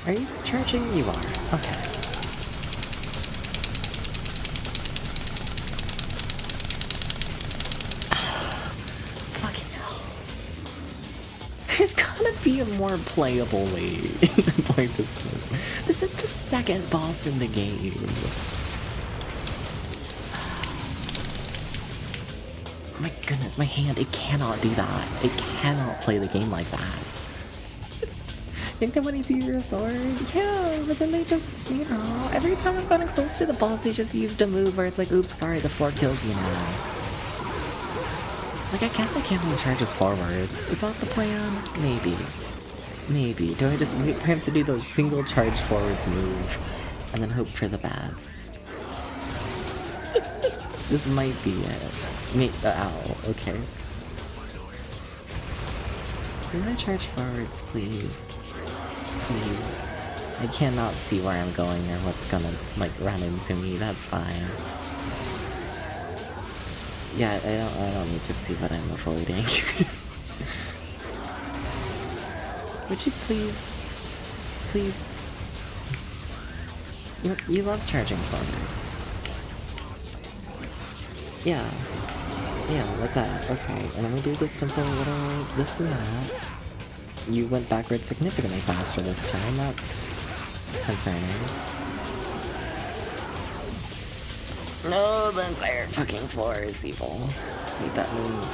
Are you charging? You are. Okay. Fucking hell. There's gotta be a more playable way to play this game. This is the second boss in the game. My goodness, my hand, it cannot do that. It cannot play the game like that. Think they want to use your sword? Yeah, but then they just, you know, every time I've gotten close to the boss, they just used a move where it's like, oops, sorry, the floor kills you now. Like, I guess I can't really charge us forwards. Is that the plan? Maybe. Maybe. Do I just wait for him to do the single charge forwards move and then hope for the best? This might be it. Ow, okay. Can I charge forwards, please? Please. I cannot see where I'm going or what's gonna, like, run into me. That's fine. Yeah, I don't need to see what I'm avoiding. Would you please... You love charging forwards. Yeah. Yeah, like that. Okay, and then we do this simple little this and that. You went backwards significantly faster this time. That's concerning. No, the entire fucking floor is evil. Hate that move.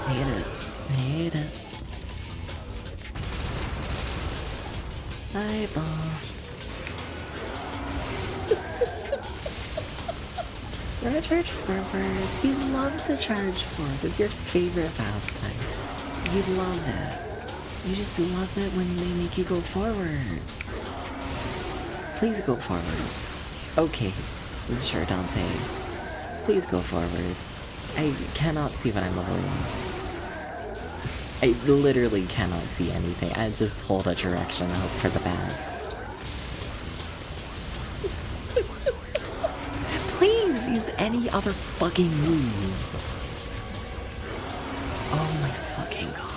Hate it. Hate it. Hi, boss. You're gonna charge forwards. You love to charge forwards. It's your favorite pastime. You love it. You just love it when they make you go forwards. Please go forwards. Okay, sure, Dante. Please go forwards. I cannot see what I'm avoiding. I literally cannot see anything. I just hold a direction and hope for the best. Please use any other fucking move. Oh my fucking god.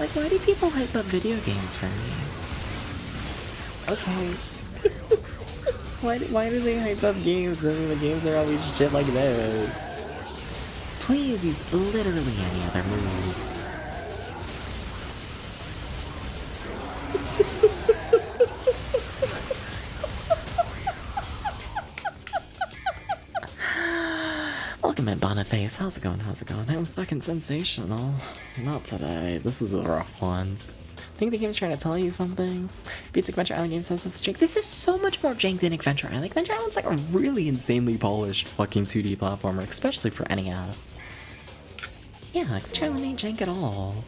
Like, Why do people hype up video games for me? Okay. Why do they hype up games and the games are always shit like this? Please use literally any other move. Welcome in, Boniface. How's it going? How's it going? I'm fucking sensational. Not today. This is a rough one. Think the game's trying to tell you something? Beats Adventure Island game says this is jank. This is so much more jank than Adventure Island. Adventure Island's like a really insanely polished fucking 2D platformer, especially for NES. Yeah, Adventure Island ain't jank at all.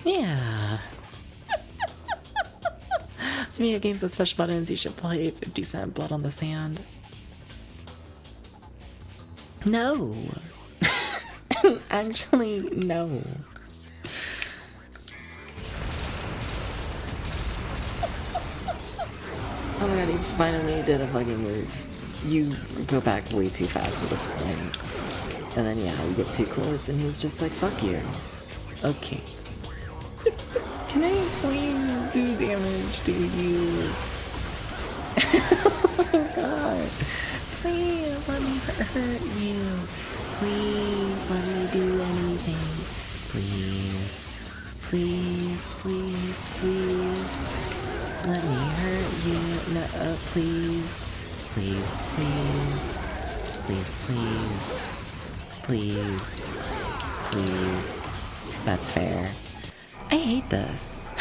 Yeah. It's video games with special buttons. You should play 50 Cent Blood on the Sand. No. Actually, no. Oh my god, he finally did a fucking move. You go back way too fast at this point. And then yeah, we get too close and he's just like, fuck you. Okay. Can I please do damage to you? Oh my god. Please let me hurt you. Please let me do anything. Please. Please, please, please. Let me hurt you. No, please. Please, please. Please, please. Please. Please. That's fair. I hate this.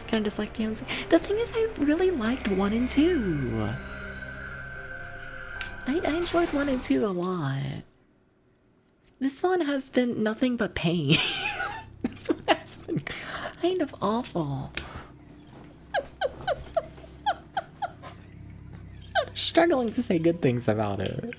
Kind of dislike DMC. The thing is, I really liked 1 and 2. I enjoyed 1 and 2 a lot. This one has been nothing but pain. This one has been kind of awful. I'm struggling to say good things about it.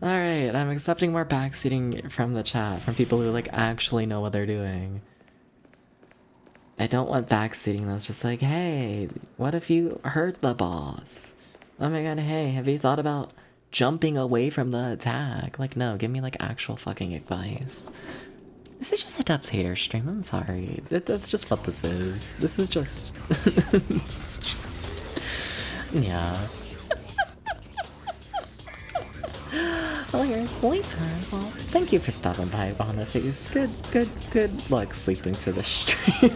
Alright, I'm accepting more backseating from the chat, from people who like actually know what they're doing. I don't want backseating that's just like, hey, what if you hurt the boss? Oh my god, hey, have you thought about jumping away from the attack? Like, no, give me like actual fucking advice. This is just a Dubs hater stream, I'm sorry. That's just what this is. This is just... this is just... Yeah. Oh, you're asleep, huh? Well, thank you for stopping by, Boniface. Good luck sleeping to the stream.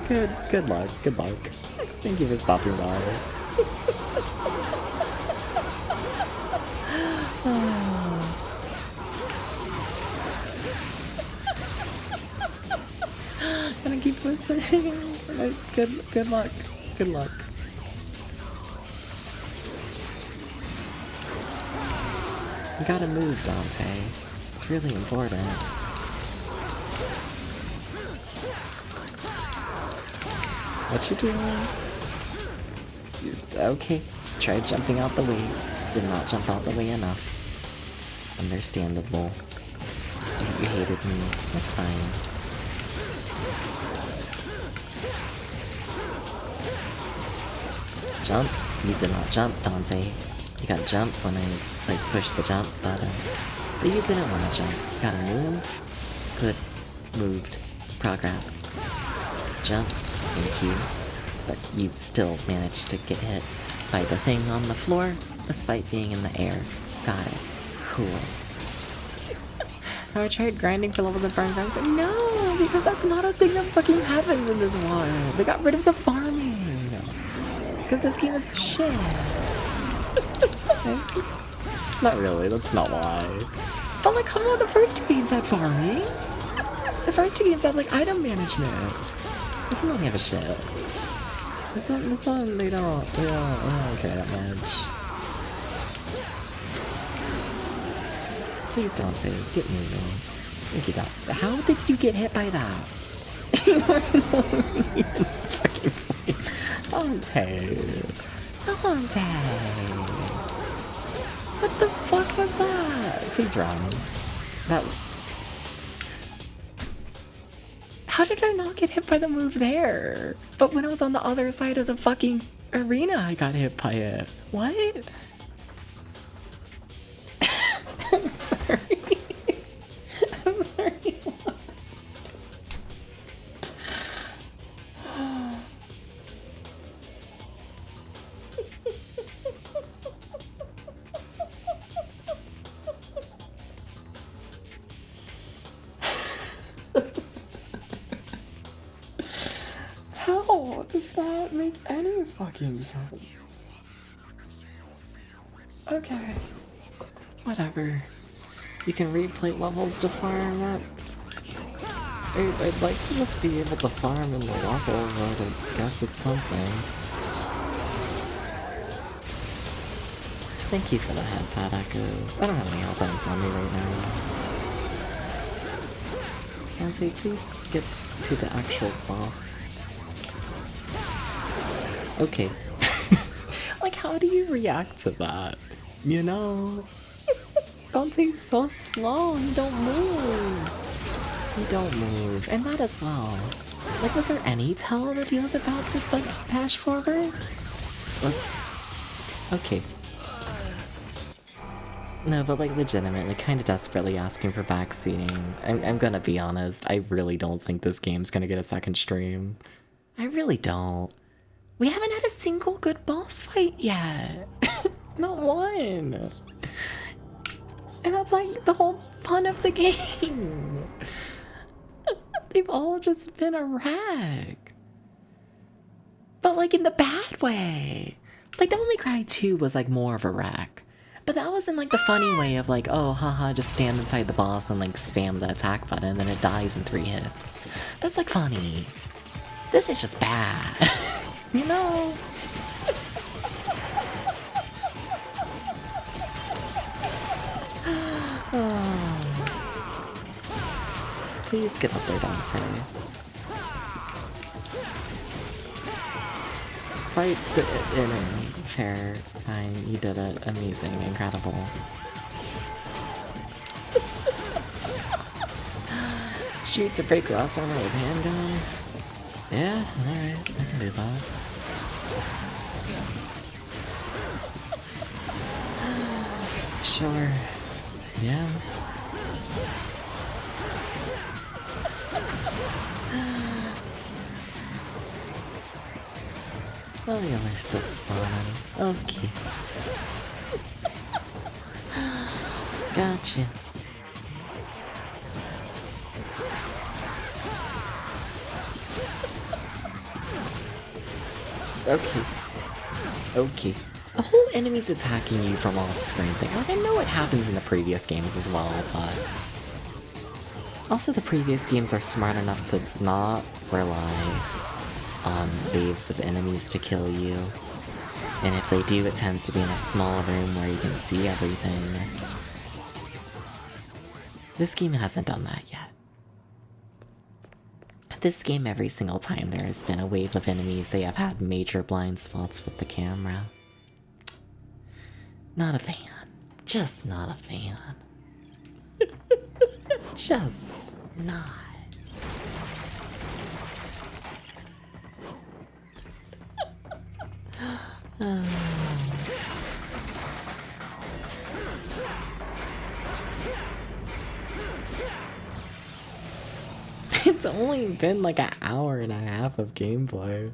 Good luck. Thank you for stopping by. Gonna keep listening. Good luck. Good luck. You gotta move, Dante. It's really important. What you doing? Okay, try jumping out the way. Did not jump out the way enough. Understandable. You hated me. That's fine. Jump? You did not jump, Dante. You gotta jump when I, like, push the jump button. But you didn't want to jump. You gotta move. Good. Moved. Progress. Jump. Thank you. But you still managed to get hit by the thing on the floor, despite being in the air. Got it. Cool. Have I tried grinding for levels of farm farms? No! Because that's not a thing that fucking happens in this one. They got rid of the farming. Because this game is shit. Not really, that's not why. But like, come on, the first 2 games had farming. The first 2 games had like item management. This one don't have a shit. This one they don't care that much. Please don't say, get moving. Thank you, God. How did you get hit by that? Fucking Dante. Dante. What the fuck was that? Please run. That... How How did I not get hit by the move there? But when I was on the other side of the fucking arena, I got hit by it. What? I'm sorry. I'm sorry. How does that make any fucking sense? Okay. Whatever. You can replay levels to farm up. I'd like to just be able to farm in the level, but I guess it's something. Thank you for the headpad echoes. I don't have any health on me right now. Nancy, please get to the actual boss. Okay. Like, how do you react to that? You know? Dante's so slow, he don't move. He don't move. And that as well. Like, was there any tell that he was about to, like, dash forwards? Let's... Okay. No, but, like, legitimately, kinda desperately asking for backseating. I'm gonna be honest, I really don't think this game's gonna get a second stream. I really don't. We haven't had a single good boss fight yet. Not one. And that's like the whole fun of the game. They've all just been a wreck. But like in the bad way. Like Devil May Cry 2 was like more of a wreck. But that was in like the funny way of like, oh haha, just stand inside the boss and like spam the attack button and then it dies in 3 hits. That's like funny. This is just bad. You know? Oh. Please get up there, Dante. Fight the enemy. Fair. Fine. You did it. Amazing. Incredible. Shoot to break glass armor with handgun. Yeah, alright. I can do that. Sure. Yeah. Oh, yeah, they're still spawning. Okay. Gotcha. Okay. Okay. The whole enemy's attacking you from off-screen thing. Like, I know it happens in the previous games as well, but... Also, the previous games are smart enough to not rely on waves of enemies to kill you. And if they do, it tends to be in a small room where you can see everything. This game hasn't done that yet. This game, every single time there has been a wave of enemies, they have had major blind spots with the camera. Not a fan. Just not a fan. Just not. It's only been like an hour and a half of gameplay.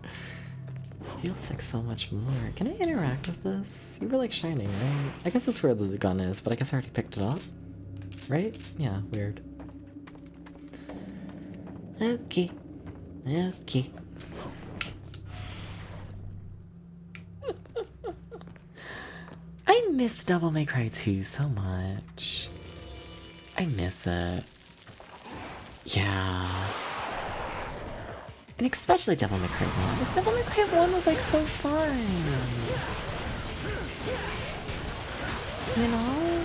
Feels like so much more. Can I interact with this? You were like shining, right? I guess that's where the gun is, but I guess I already picked it up. Right? Yeah, weird. Okay. Okay. I miss Devil May Cry 2 so much. I miss it. Yeah. And especially Devil May Cry 1. Devil May Cry 1 was like so fun. You know?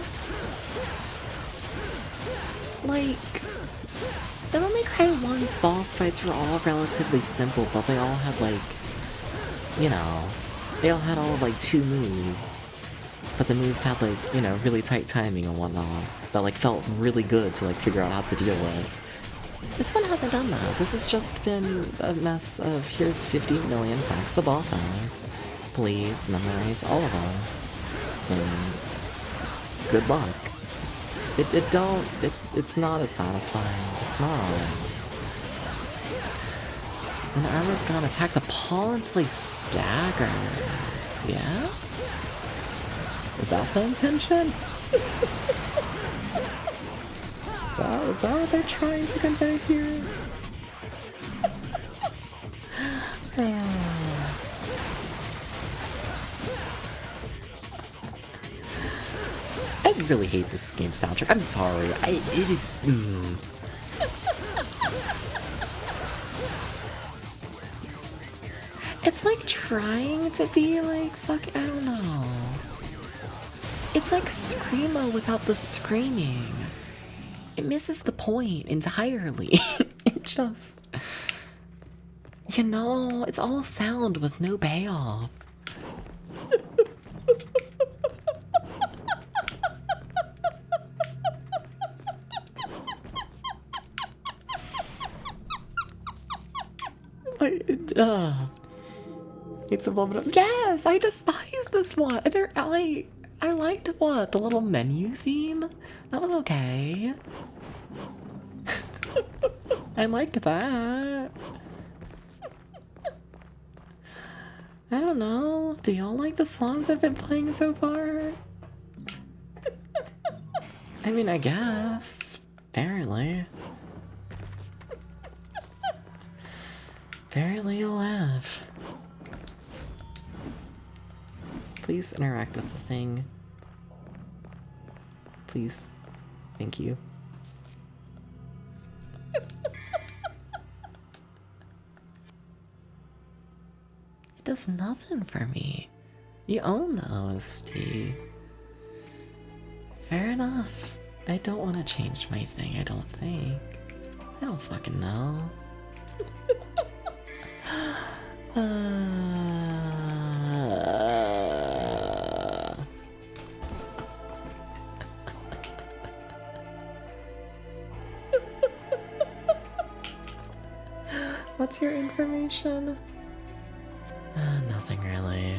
Like, Devil May Cry 1's boss fights were all relatively simple, but they all had like, you know, they all had all like 2 moves. But the moves had like, you know, really tight timing and whatnot. That like felt really good to like figure out how to deal with. This one hasn't done that. This has just been a mess of here's 50 million attacks the boss has. Please memorize all of them. And good luck. It's not as satisfying. It's not. When the armor's gone, attack the paw until he staggers. Yeah? Is that the intention? Is that what they're trying to convey here? I really hate this game's soundtrack. I'm sorry. It is. It's like trying to be like, fuck, I don't know. It's like Screamo without the screaming. It misses the point entirely. It just... You know, it's all sound with no payoff. It's a moment of... Yes! I despise this one! I liked what? The little menu theme? That was okay. I liked that. I don't know. Do y'all like the songs I've been playing so far? I mean, I guess. Apparently. Apparently you'll have. Please interact with the thing. Please. Thank you. It does nothing for me. You own the OST. Fair enough. I don't want to change my thing, I don't think. I don't fucking know. What's your information? Nothing really.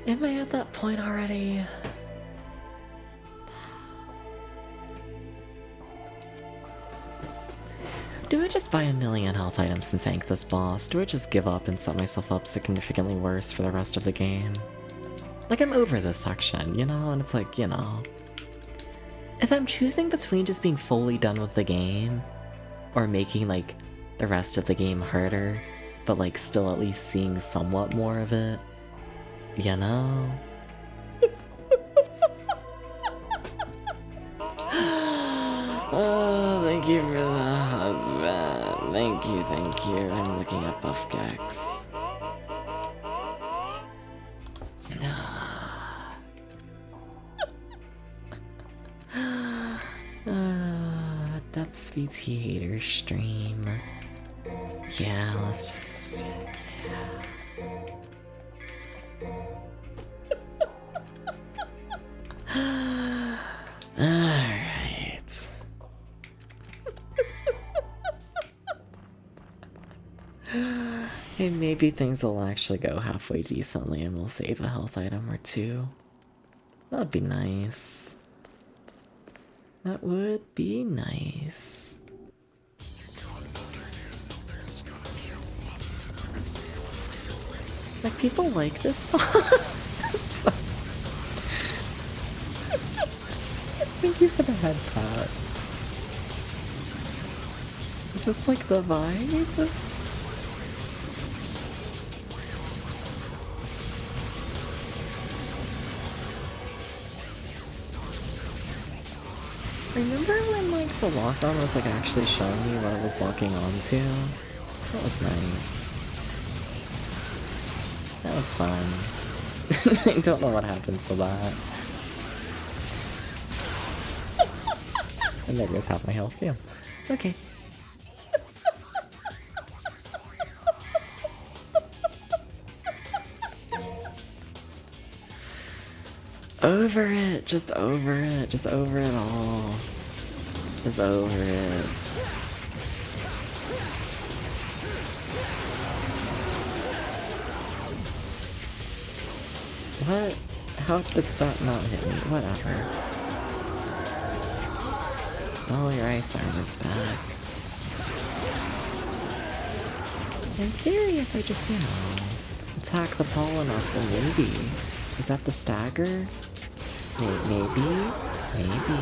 Am I at that point already? Do I just buy a million health items and tank this boss? Do I just give up and set myself up significantly worse for the rest of the game? Like, I'm over this section, you know? And it's like, you know... If I'm choosing between just being fully done with the game, or making, like, the rest of the game harder, but, like, still at least seeing somewhat more of it, you know? Oh, thank you for the husband. Thank you. I'm looking at Buff Gex. Depths VT hater stream. Yeah, let's just... Alright. Hey, maybe things will actually go halfway decently and we'll save a health item or two. That'd be nice. That would be nice. Like, people like this song? So... Thank you for the head pat. Is this like the vibe? Remember when, like, the lock-on was, like, actually showing me what I was locking onto? That was nice. That was fun. I don't know what happened to that. And there goes half my health, yeah. Okay. Over it, just over it, just over it all. Just over it. What? How did that not hit me? Whatever. Oh, your ice armor's back. In theory, if I just, attack the ball enough, then maybe. Is that the stagger? Maybe. Maybe.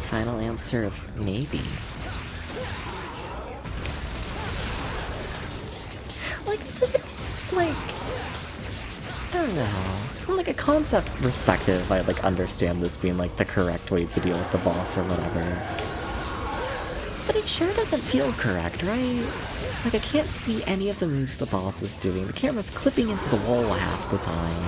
Final answer of maybe. Like, this isn't, like, I don't know. From, like, a concept perspective, I, like, understand this being, like, the correct way to deal with the boss or whatever. But it sure doesn't feel correct, right? Like, I can't see any of the moves the boss is doing. The camera's clipping into the wall half the time.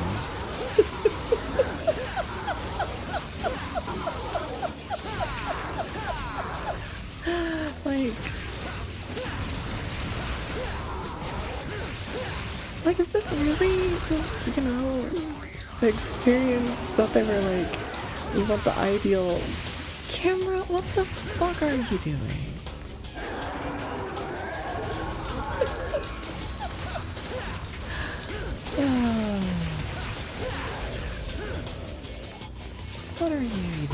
Like, is this really, the experience that they were like, you want the ideal camera? What the fuck are you doing? Just what are you doing?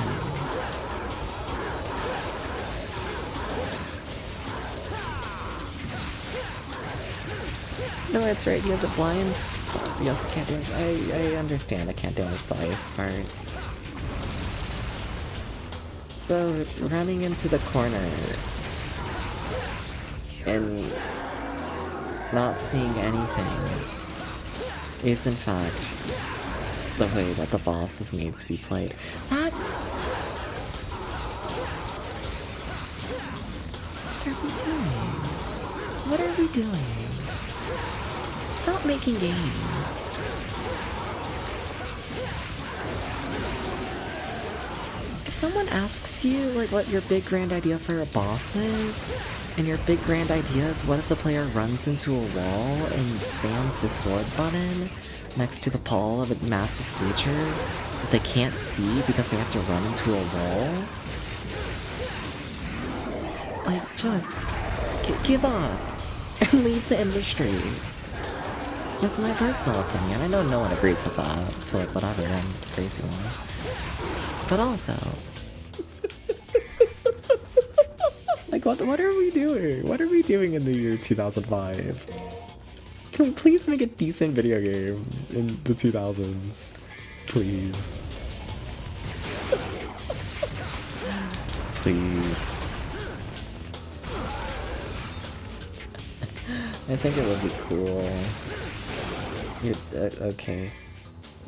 No, that's right, he has a blind spot. He also can't damage. I understand I can't damage the ice parts. So, running into the corner and not seeing anything is in fact the way that the boss is made to be played. That's... What are we doing? Stop making games. If someone asks you, like, what your big grand idea for a boss is, and your big grand idea is what if the player runs into a wall and spams the sword button next to the paw of a massive creature that they can't see because they have to run into a wall? Like, just give up and leave the industry. That's my personal opinion. I know no one agrees with that, so like whatever, I'm the crazy one. But also, like what are we doing? What are we doing in the year 2005? Can we please make a decent video game in the 2000s? Please. Please. I think it would be cool. Okay.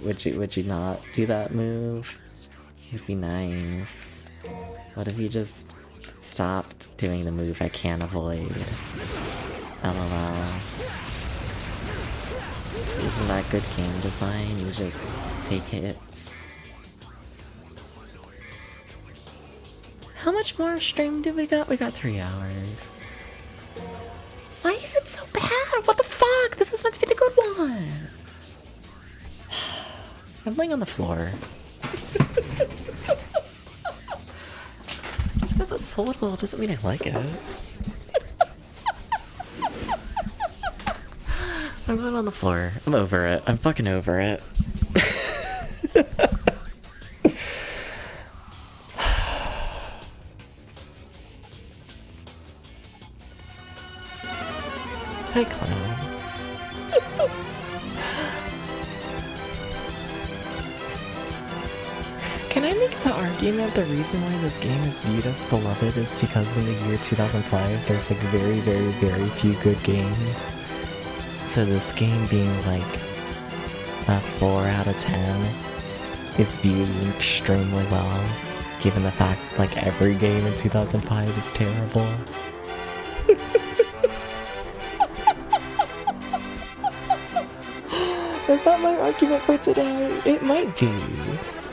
Would you not do that move? It'd be nice. What if you just stopped doing the move I can't avoid? LOL. Isn't that good game design? You just take hits. How much more stream did we got? We got 3 hours. Why is it so bad? What the fuck? This was meant to be the good one. I'm laying on the floor. Just because it's sold well doesn't mean I like it. I'm laying on the floor. I'm over it. I'm fucking over it. Hi, clown. Can I make the argument the reason why this game is viewed as beloved is because in the year 2005 there's like very, very, very few good games. So this game being like a 4 out of 10 is viewed extremely well, given the fact like every game in 2005 is terrible. Is that my argument for today? It might be.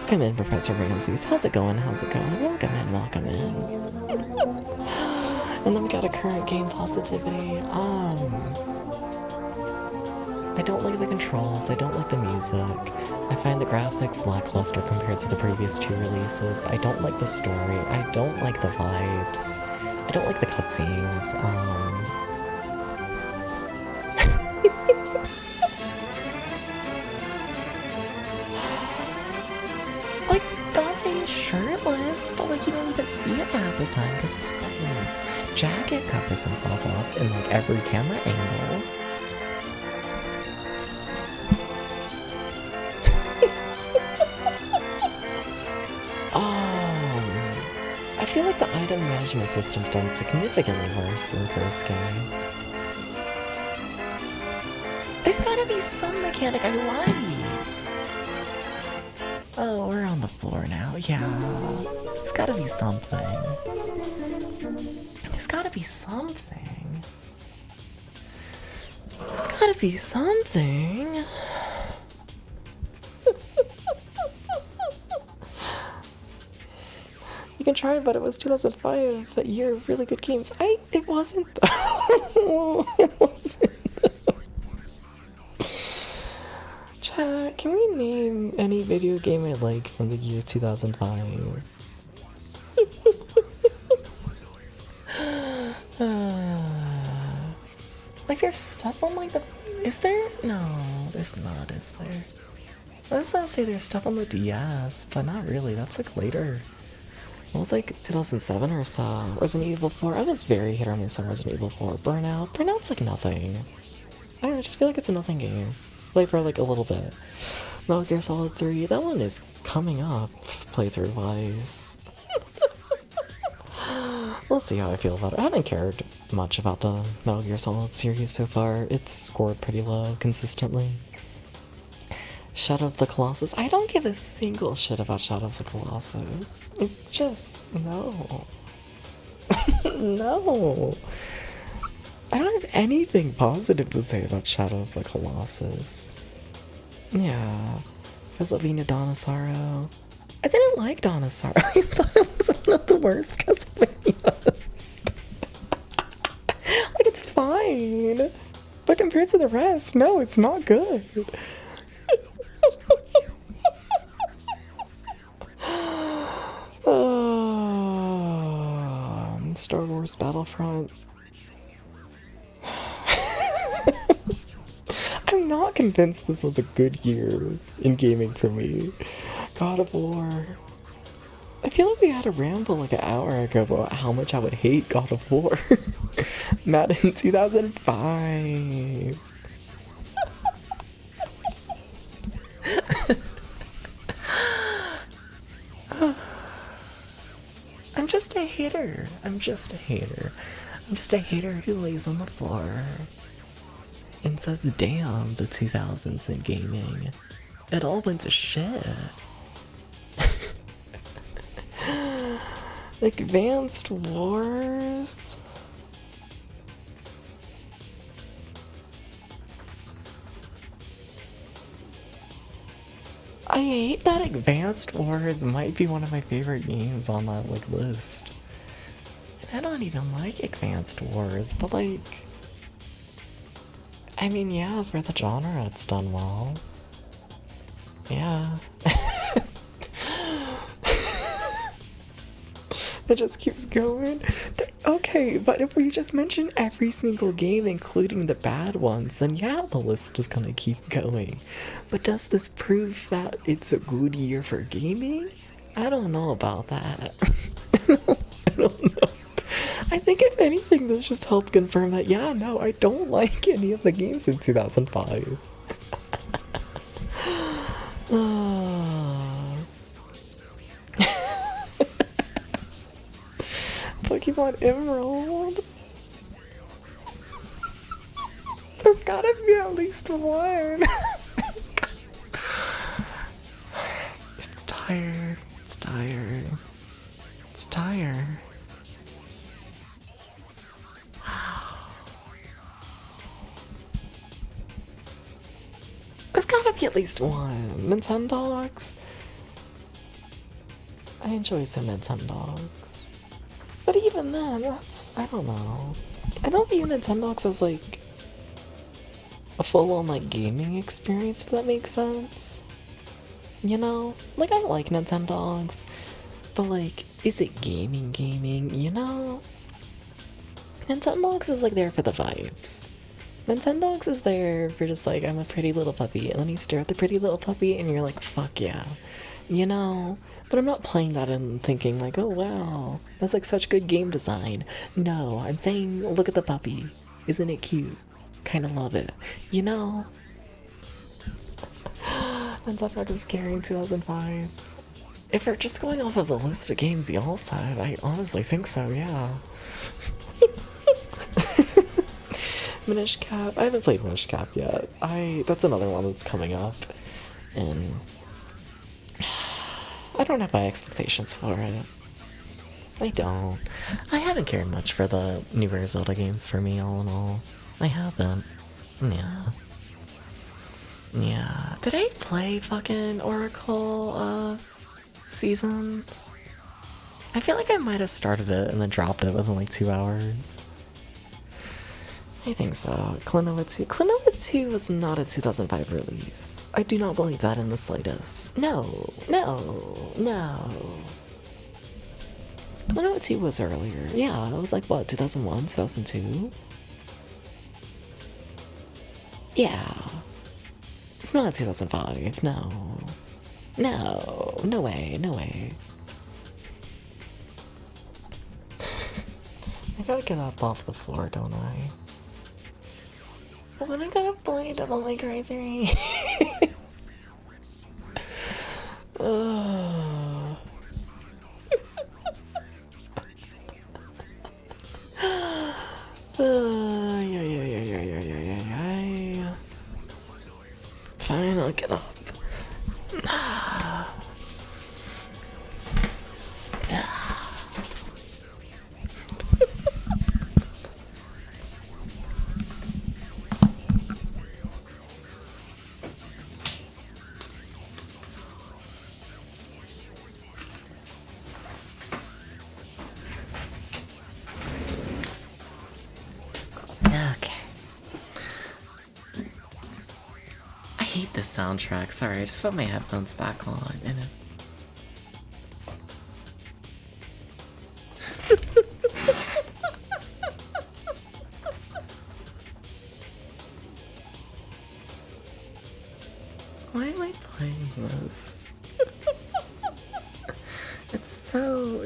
Come in, Professor Ramses. How's it going? How's it going? Welcome in, welcome in. And then we got a current game positivity. I don't like the controls, I don't like the music. I find the graphics lackluster compared to the previous 2 releases. I don't like the story, I don't like the vibes. I don't like the cutscenes, like, Dante is shirtless, but like, you don't even see it half the time because his fucking jacket covers himself up in like every camera angle. I feel like the item management system's done significantly worse than the first game. There's gotta be some mechanic I like! Oh, we're on the floor now, yeah. There's gotta be something. There's gotta be something. There's gotta be something. You can try, but it was 2005, that year of really good games. It wasn't though. It wasn't. Chat, can we name any video game I like from the year 2005? Like there's stuff on like the... Is there? No, there's not, is there? Let's not say there's stuff on the DS, but not really, that's like later. Well, it's like 2007 or so. Resident Evil 4. I was very hit or miss on Resident Evil 4. Burnout. Burnout's like nothing. I don't know, I just feel like it's a nothing game. Like for like a little bit. Metal Gear Solid 3. That one is coming up, playthrough wise. We'll see how I feel about it. I haven't cared much about the Metal Gear Solid series so far. It's scored pretty low consistently. Shadow of the Colossus. I don't give a single shit about Shadow of the Colossus. It's just, no. No. I don't have anything positive to say about Shadow of the Colossus. Yeah. Castlevania Donosaro. I didn't like Donosaro. I thought it was one of the worst Castlevanias. Like, it's fine. But compared to the rest, no, it's not good. Star Wars Battlefront. I'm not convinced this was a good year in gaming for me. God of War. I feel like we had a ramble like an hour ago about how much I would hate God of War. Madden 2005. I'm just a hater. I'm just a hater. I'm just a hater who lays on the floor and says, damn, the 2000s in gaming. It all went to shit. Advanced Wars? I hate that Advanced Wars might be one of my favorite games on that like list. And I don't even like Advanced Wars, but like, I mean, yeah, for the genre it's done well. Yeah. It just keeps going. Okay, but if we just mention every single game, including the bad ones, then yeah, the list is gonna keep going. But does this prove that it's a good year for gaming? I don't know about that. I don't know. I think if anything, this just helped confirm that, yeah, no, I don't like any of the games in 2005. Pokemon Emerald. There's gotta be at least one. It's tired. It's tired. It's tired. There's gotta be at least one. Nintendogs. I enjoy some Nintendogs. But even then, that's, I don't know. I don't view Nintendogs as like a full-on like gaming experience, if that makes sense. You know? Like I like Nintendogs, but like, is it gaming, you know? Nintendogs is like there for the vibes. Nintendogs is there for just like, I'm a pretty little puppy, and then you stare at the pretty little puppy and you're like, fuck yeah. You know? But I'm not playing that and thinking like, oh wow, that's like such good game design. No, I'm saying, look at the puppy. Isn't it cute? Kinda love it. You know? Nintendogs is scary in 2005. If we're just going off of the list of games y'all said, I honestly think so, yeah. Minish Cap. I haven't played Minish Cap yet. That's another one that's coming up. And I don't have high expectations for it. I don't. I haven't cared much for the newer Zelda games for me, all in all. I haven't. Yeah. Yeah. Did I play fucking Oracle Seasons? I feel like I might have started it and then dropped it within like 2 hours. I think so. Klonoa 2. Klonoa 2 was not a 2005 release. I do not believe that in the slightest. No. No. No. Klonoa 2 was earlier. Yeah, it was like, what, 2001, 2002? Yeah. It's not 2005, no. No. No way, no way. I gotta get up off the floor, don't I? Well, then I gotta play Devil May Cry 3. Oh. Yeah. Fine, I'll get up. Okay. I hate this soundtrack. Sorry, I just put my headphones back on and it... Why am I playing this? It's so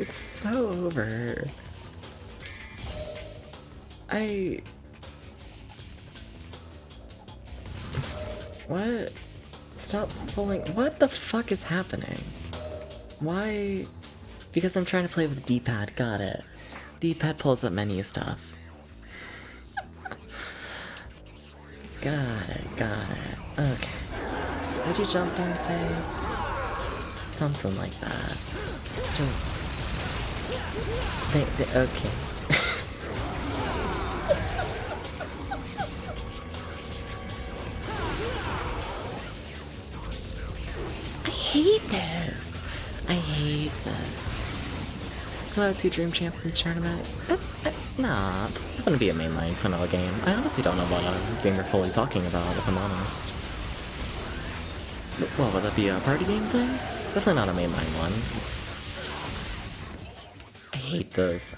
over. What? Stop pulling. What the fuck is happening? Why? Because I'm trying to play with D-pad. Got it. D-pad pulls up menu stuff. Got it. Okay. Did you jump, Dante? Something like that. Just... okay. I hate this. Klonoa 2 Dream Champion Tournament? Nah, it's gonna be a mainline Klonoa game. I honestly don't know what game you're fully talking about, if I'm honest. Well, would that be a party game thing? Definitely not a mainline one. I hate this.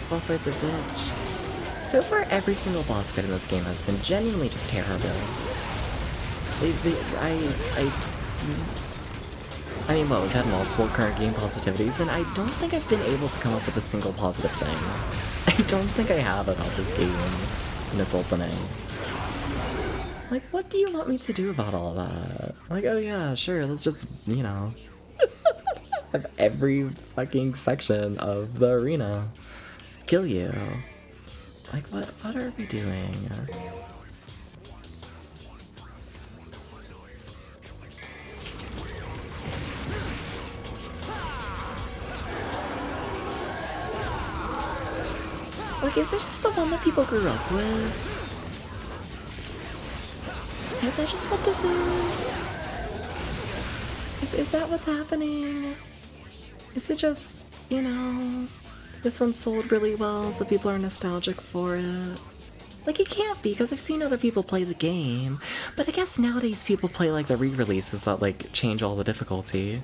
Boss fight's a bitch. So far, every single boss fight in this game has been genuinely just terrible. I mean, well, we've had multiple current game positivities, and I don't think I've been able to come up with a single positive thing. I don't think I have about this game in its opening. Like, what do you want me to do about all that? Like, oh yeah, sure, let's just, you know, have every fucking section of the arena kill you. Like, what are we doing? Like, is it just the one that people grew up with? Is that just what this is? Is that what's happening? Is it just, you know, this one sold really well so people are nostalgic for it? Like, it can't be, because I've seen other people play the game. But I guess nowadays people play, like, the re-releases that, like, change all the difficulty.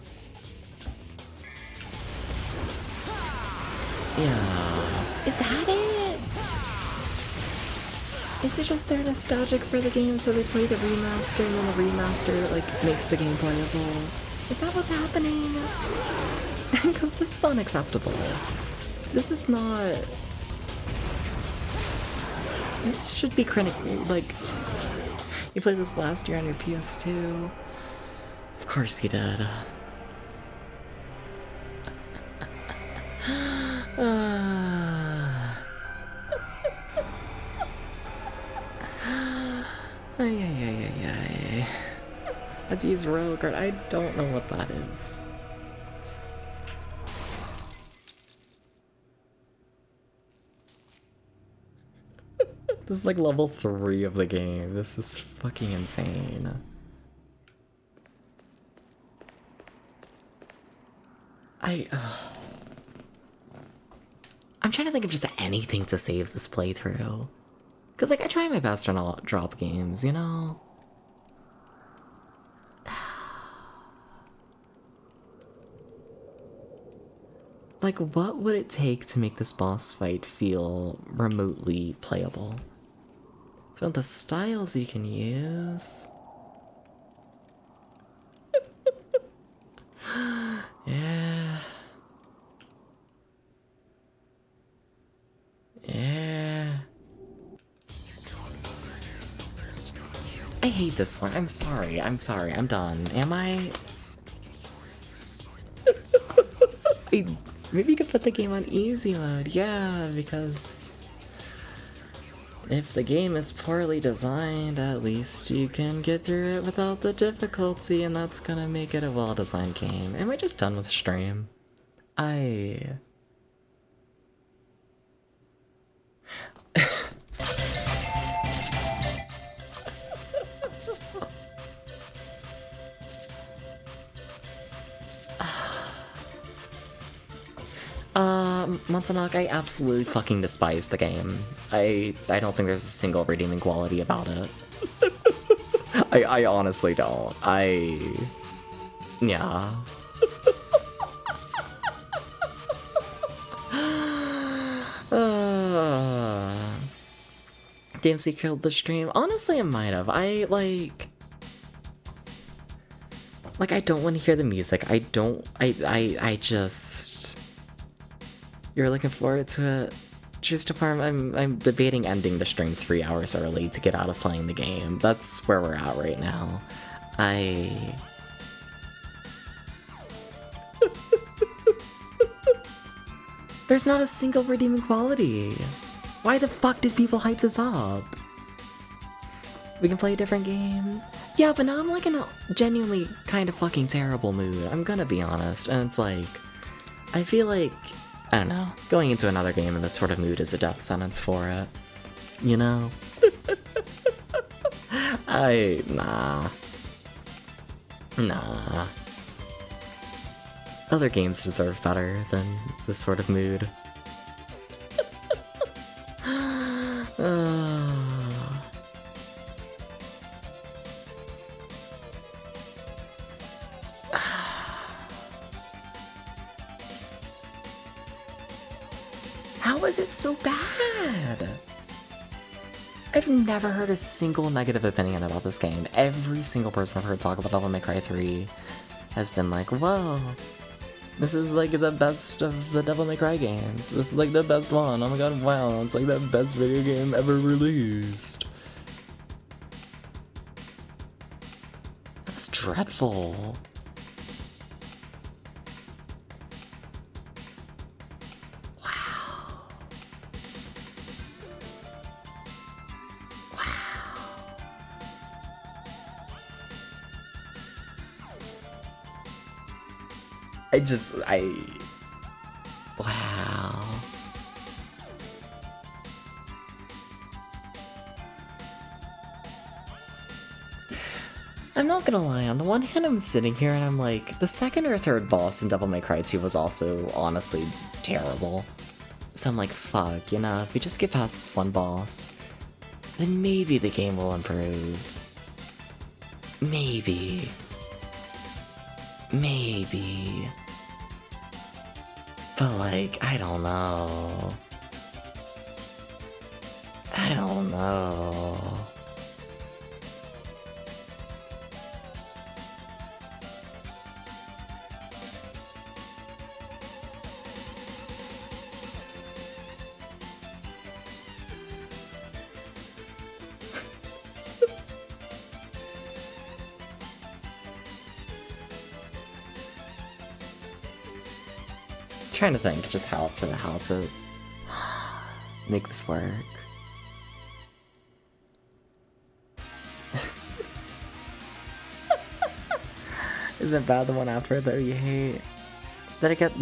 Yeah. Is that it? Is it just they're nostalgic for the game, so they play the remaster, and then the remaster, like, makes the game playable? Is that what's happening? Because this is unacceptable. This is not... This should be critical. Like, you played this last year on your PS2. Of course you did. Ay. Let's use rogue card. I don't know what that is. This is like level 3 of the game. This is fucking insane. I'm trying to think of just anything to save this playthrough. Cause like I try my best to not drop games, you know? Like, what would it take to make this boss fight feel remotely playable? So the styles you can use. Yeah. I hate this one. I'm sorry. I'm done. Am I? Maybe you could put the game on easy mode. Yeah, because if the game is poorly designed, at least you can get through it without the difficulty, and that's gonna make it a well-designed game. Am I just done with stream? Montanok, I absolutely fucking despise the game. I don't think there's a single redeeming quality about it. I honestly don't. Yeah. DMC killed the stream. Honestly, it might have. I don't want to hear the music. I just... You're looking forward to it? Choose to farm. I'm debating ending the stream 3 hours early to get out of playing the game. That's where we're at right now. There's not a single redeeming quality. Why the fuck did people hype this up? We can play a different game? Yeah, but now I'm like in a genuinely kind of fucking terrible mood. I'm gonna be honest. And it's like, I feel like, I don't know, going into another game in this sort of mood is a death sentence for it. You know? Nah. Other games deserve better than this sort of mood. How is it so bad? I've never heard a single negative opinion about this game. Every single person I've heard talk about Devil May Cry 3 has been like, whoa, this is like the best of the Devil May Cry games. This is like the best one. Oh my god, wow, it's like the best video game ever released. That's dreadful. Wow. I'm not gonna lie, on the one hand I'm sitting here and I'm like, the second or third boss in Devil May Cry 2 was also honestly terrible. So I'm like, fuck, you know, if we just get past this one boss, then maybe the game will improve. Maybe. Maybe. But like, I don't know. I don't know. Trying to think just how to make this work. Isn't bad the one after though you hate? Did I get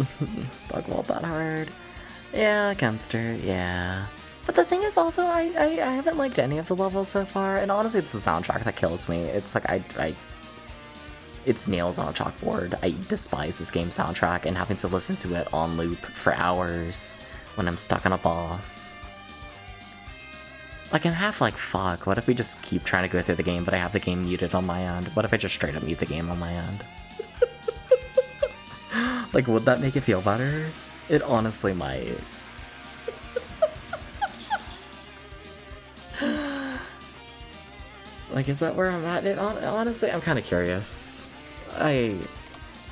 dogwalled that hard? Yeah, against her, yeah. But the thing is also, I haven't liked any of the levels so far, and honestly it's the soundtrack that kills me. It's like, it's nails on a chalkboard. I despise this game's soundtrack and having to listen to it on loop for hours when I'm stuck on a boss. Like, I'm half like, fuck, what if we just keep trying to go through the game but I have the game muted on my end? What if I just straight up mute the game on my end? Like, would that make it feel better? It honestly might. Like, is that where I'm at? Honestly, I'm kind of curious.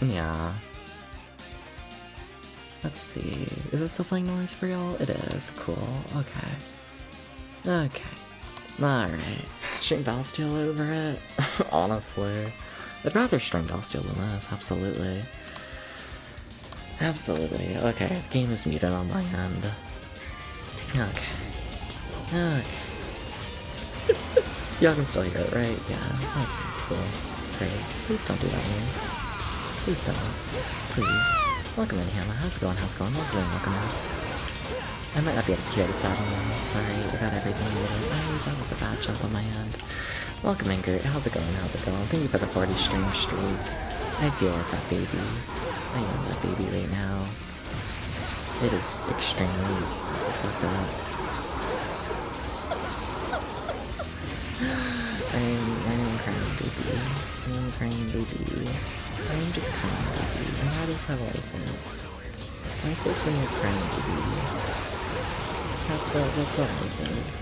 Yeah. Let's see. Is it still playing noise for y'all? It is. Cool. Okay. Okay. Alright. String Bastille over it? Honestly. I'd rather String Bastille than this, absolutely. Absolutely. Okay, the game is muted on my end. Okay. Okay. Y'all can still hear it, right? Yeah. Okay, cool. Great. Please don't do that to me. Please don't. Please. Welcome in, Hannah. How's it going? How's it going? Welcome in, welcome in. I might not be able to hear the sound one. Sorry, I got everything muted. Oh, that was a bad jump on my end. Welcome in, Gert. How's it going? How's it going? Thank you for the 40 stream streak. I feel like that baby. I am that baby right now. It is extremely fucked up. I'm crying, baby. I'm crying, baby. I'm just crying, baby. And that is how life is. Life is when you're crying, baby. That's what life is.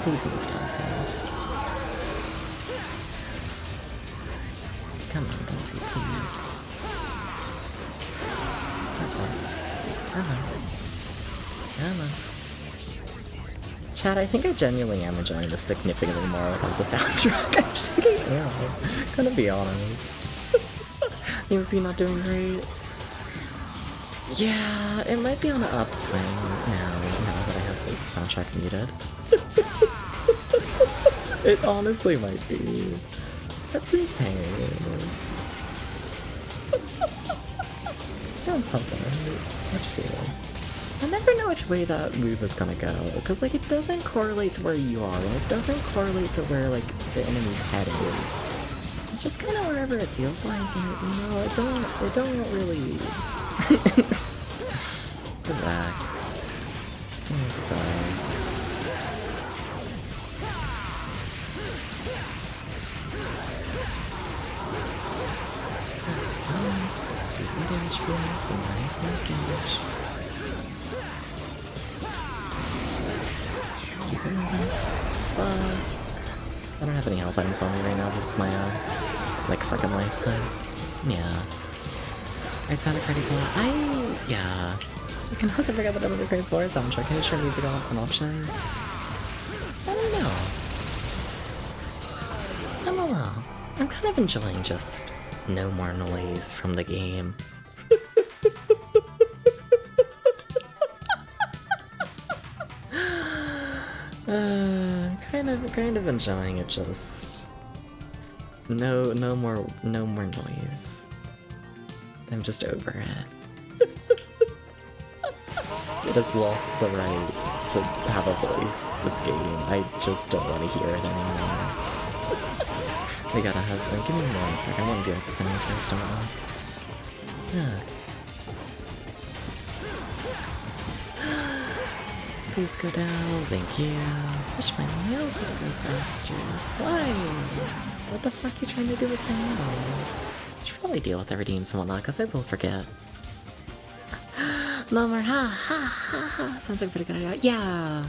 Please move, Dante. Come on, Dante, please. Come on. Chad, I think I genuinely am enjoying this significantly more without the soundtrack. I think I am. Gonna be honest. Is he not doing great? Yeah, it might be on an upswing now that I have the soundtrack muted. It honestly might be. That's insane. Doing something, right? What you doing? I never know which way that move is gonna go, because like it doesn't correlate to where you are, and it doesn't correlate to where like the enemy's head is. It's just kind of wherever it feels like, and you know, it don't really. Go back. I'm surprised. Do some damage for me, some nice damage. Keep it moving. I don't have any health items on me right now. This is my like second life thing. Yeah. I just found it pretty cool. Yeah. You can also forget that another great floor soundtrack. Can you turn music on options? I don't know. I'm kind of enjoying just no more noise from the game. Kind of enjoying it. Just no more noise. I'm just over it. It has lost the right to have a voice, this game. I just don't want to hear it anymore. We got a husband. Give me 1 sec. I want to do like the singing first, don't I? Yeah. Please go down. Thank you. Wish my nails would go faster. Why? What the fuck are you trying to do with my nails? You should probably deal with the redeems and whatnot, because I will forget. No more ha ha ha ha. Sounds like a pretty good idea. Yeah.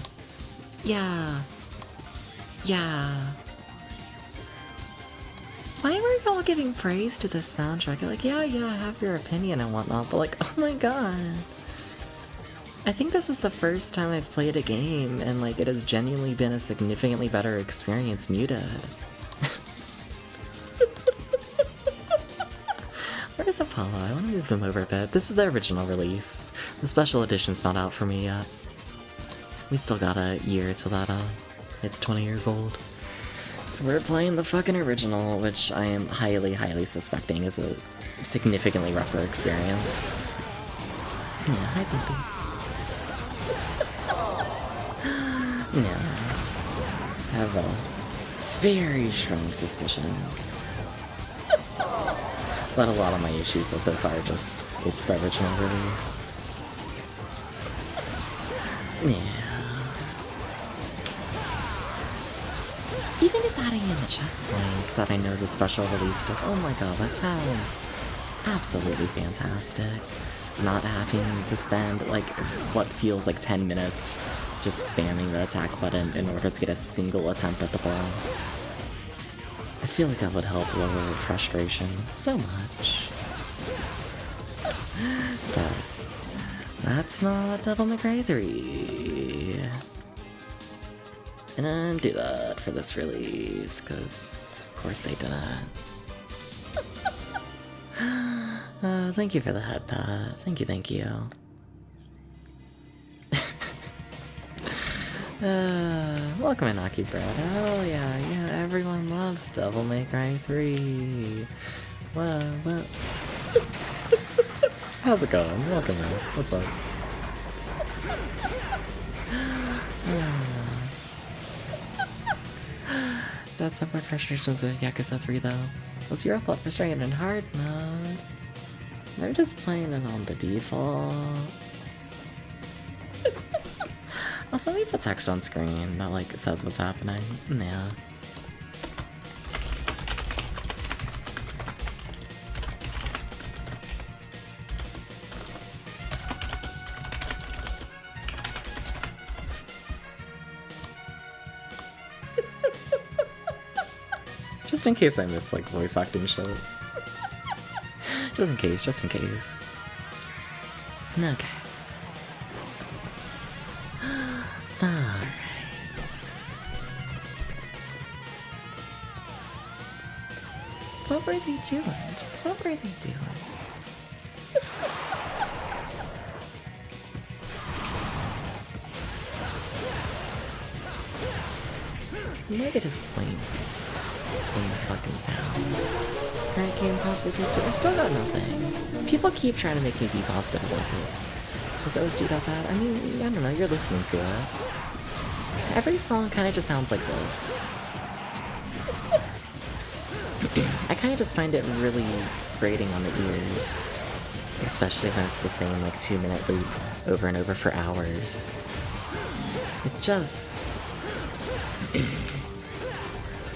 Yeah. Yeah. Why were y'all giving praise to this soundtrack? You're like, yeah, I have your opinion and whatnot, but like, oh my god. I think this is the first time I've played a game and like it has genuinely been a significantly better experience muted. Where's Apollo? I want to move him over a bit. This is the original release. The special edition's not out for me yet. We still got a year till that it's 20 years old. So we're playing the fucking original, which I am highly, highly suspecting is a significantly rougher experience. Yeah, hi baby. No. I have very strong suspicions. But a lot of my issues with this are just, it's the original release. Yeah. Even just adding in the checkpoints that I know the special release does, oh my god, that sounds absolutely fantastic. Not having to spend, like, what feels like 10 minutes just spamming the attack button in order to get a single attempt at the boss. I feel like that would help lower frustration so much. But that's not Devil May Cry 3. And I didn't do that for this release, because of course they didn't. Thank you for the head pat. Thank you, thank you. Welcome in, Aki Bread. Oh yeah, everyone loves Devil May Cry 3. Well. How's it going? Welcome in. What's up? Is that simpler frustrations with Yakuza 3 though? Was your fault frustrated in hard mode? They're just playing it on the default. Also, let me put text on screen that like says what's happening. Yeah. Just in case I miss like voice acting shit. Just in case. Okay. Alright. What were they doing? Just what were they doing? Negative points in the fucking sound. Right, game positive. I still got nothing. People keep trying to make me be positive about this. Was OSD that bad? I mean, I don't know, you're listening to it. Every song kind of just sounds like this. I kind of just find it really grating on the ears. Especially when it's the same, like, 2-minute loop over and over for hours. It just...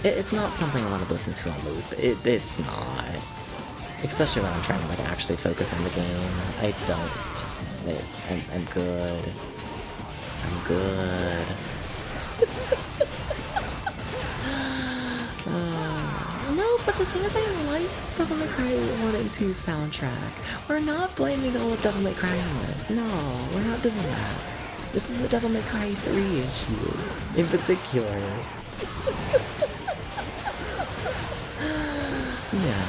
It's not something I want to listen to on loop. It's not. Especially when I'm trying to like actually focus on the game. I don't just... I'm good. I'm good. No, but the thing is I like Devil May Cry 1 and 2 soundtrack. We're not blaming all of Devil May Cry on this. No, we're not doing that. This is a Devil May Cry 3 issue, in particular. Yeah.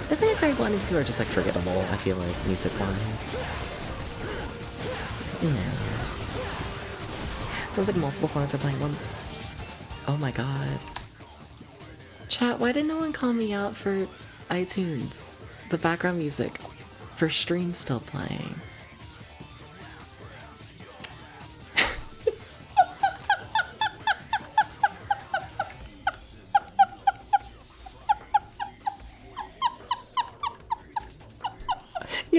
Devil May Cry 1 and 2 are just like forgettable, I feel like, music-wise. Yeah. Sounds like multiple songs are playing once. Oh my god. Chat, why did no one call me out for iTunes? The background music for stream still playing.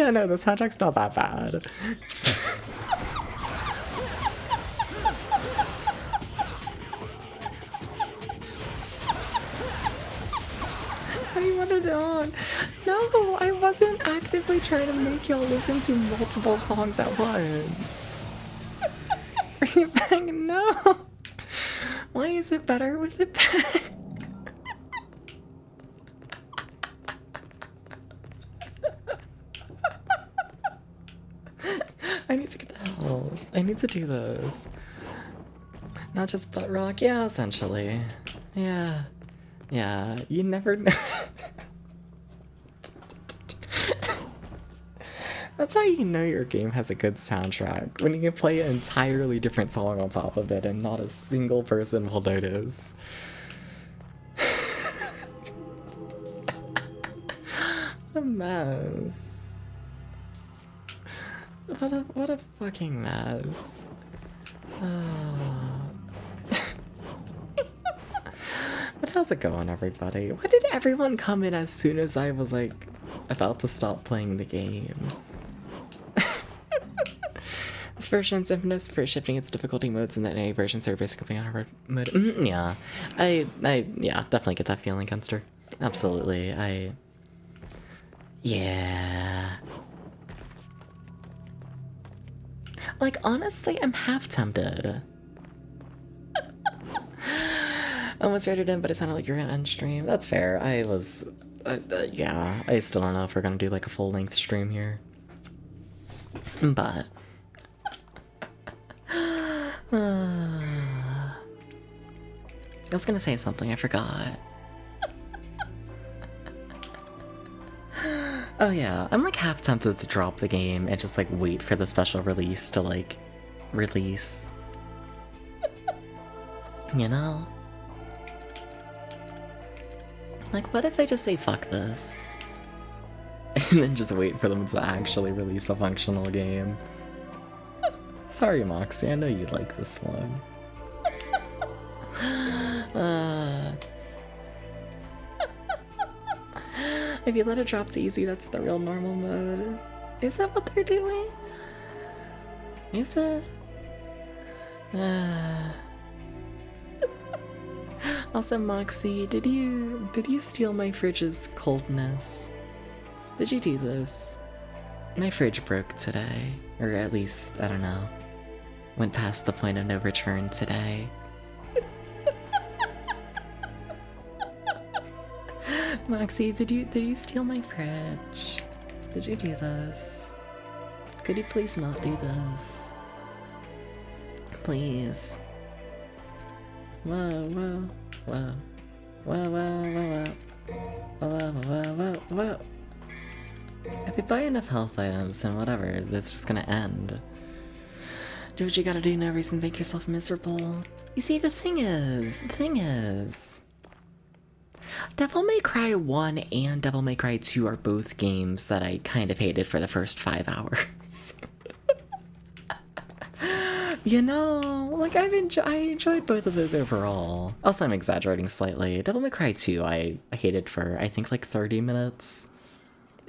Yeah, no, the soundtrack's not that bad. I wanted it on. No, I wasn't actively trying to make y'all listen to multiple songs at once. Bring it back, no. Why is it better with it back? I need to get the health. I need to do this. Not just butt rock, yeah, essentially. Yeah. Yeah, you never know. That's how you know your game has a good soundtrack, when you can play an entirely different song on top of it and not a single person will notice. What a mess. What a fucking mess. But how's it going, everybody? Why did everyone come in as soon as I was like about to stop playing the game? This version's infamous for shifting its difficulty modes, and that any versions are basically on hard mode. Yeah, I yeah, definitely get that feeling, Gunster. Absolutely, yeah. Like, honestly, I'm half tempted. Almost read it in, but it sounded like you're gonna end stream. That's fair. I was, yeah. I still don't know if we're gonna do like a full-length stream here, but I was gonna say something. I forgot. Oh yeah, I'm like half tempted to drop the game and just like wait for the special release to like release. You know? Like, what if I just say fuck this? And then just wait for them to actually release a functional game? Sorry, Moxie, I know you like this one. If you let it drop to easy, that's the real normal mode. Is that what they're doing? Is it? Also, Moxie, did you steal my fridge's coldness? Did you do this? My fridge broke today. Or at least, I don't know. Went past the point of no return today. Moxie, did you steal my fridge? Did you do this? Could you please not do this? Please. Whoa, whoa, whoa. Whoa, whoa, whoa, whoa. Whoa, whoa, whoa, whoa. If you buy enough health items, then whatever, it's just gonna end. Do what you gotta do, no reason to make yourself miserable. You see, the thing is... Devil May Cry 1 and Devil May Cry 2 are both games that I kind of hated for the first 5 hours. You know, like I enjoyed both of those overall. Also, I'm exaggerating slightly. Devil May Cry 2 I hated for, I think, like 30 minutes.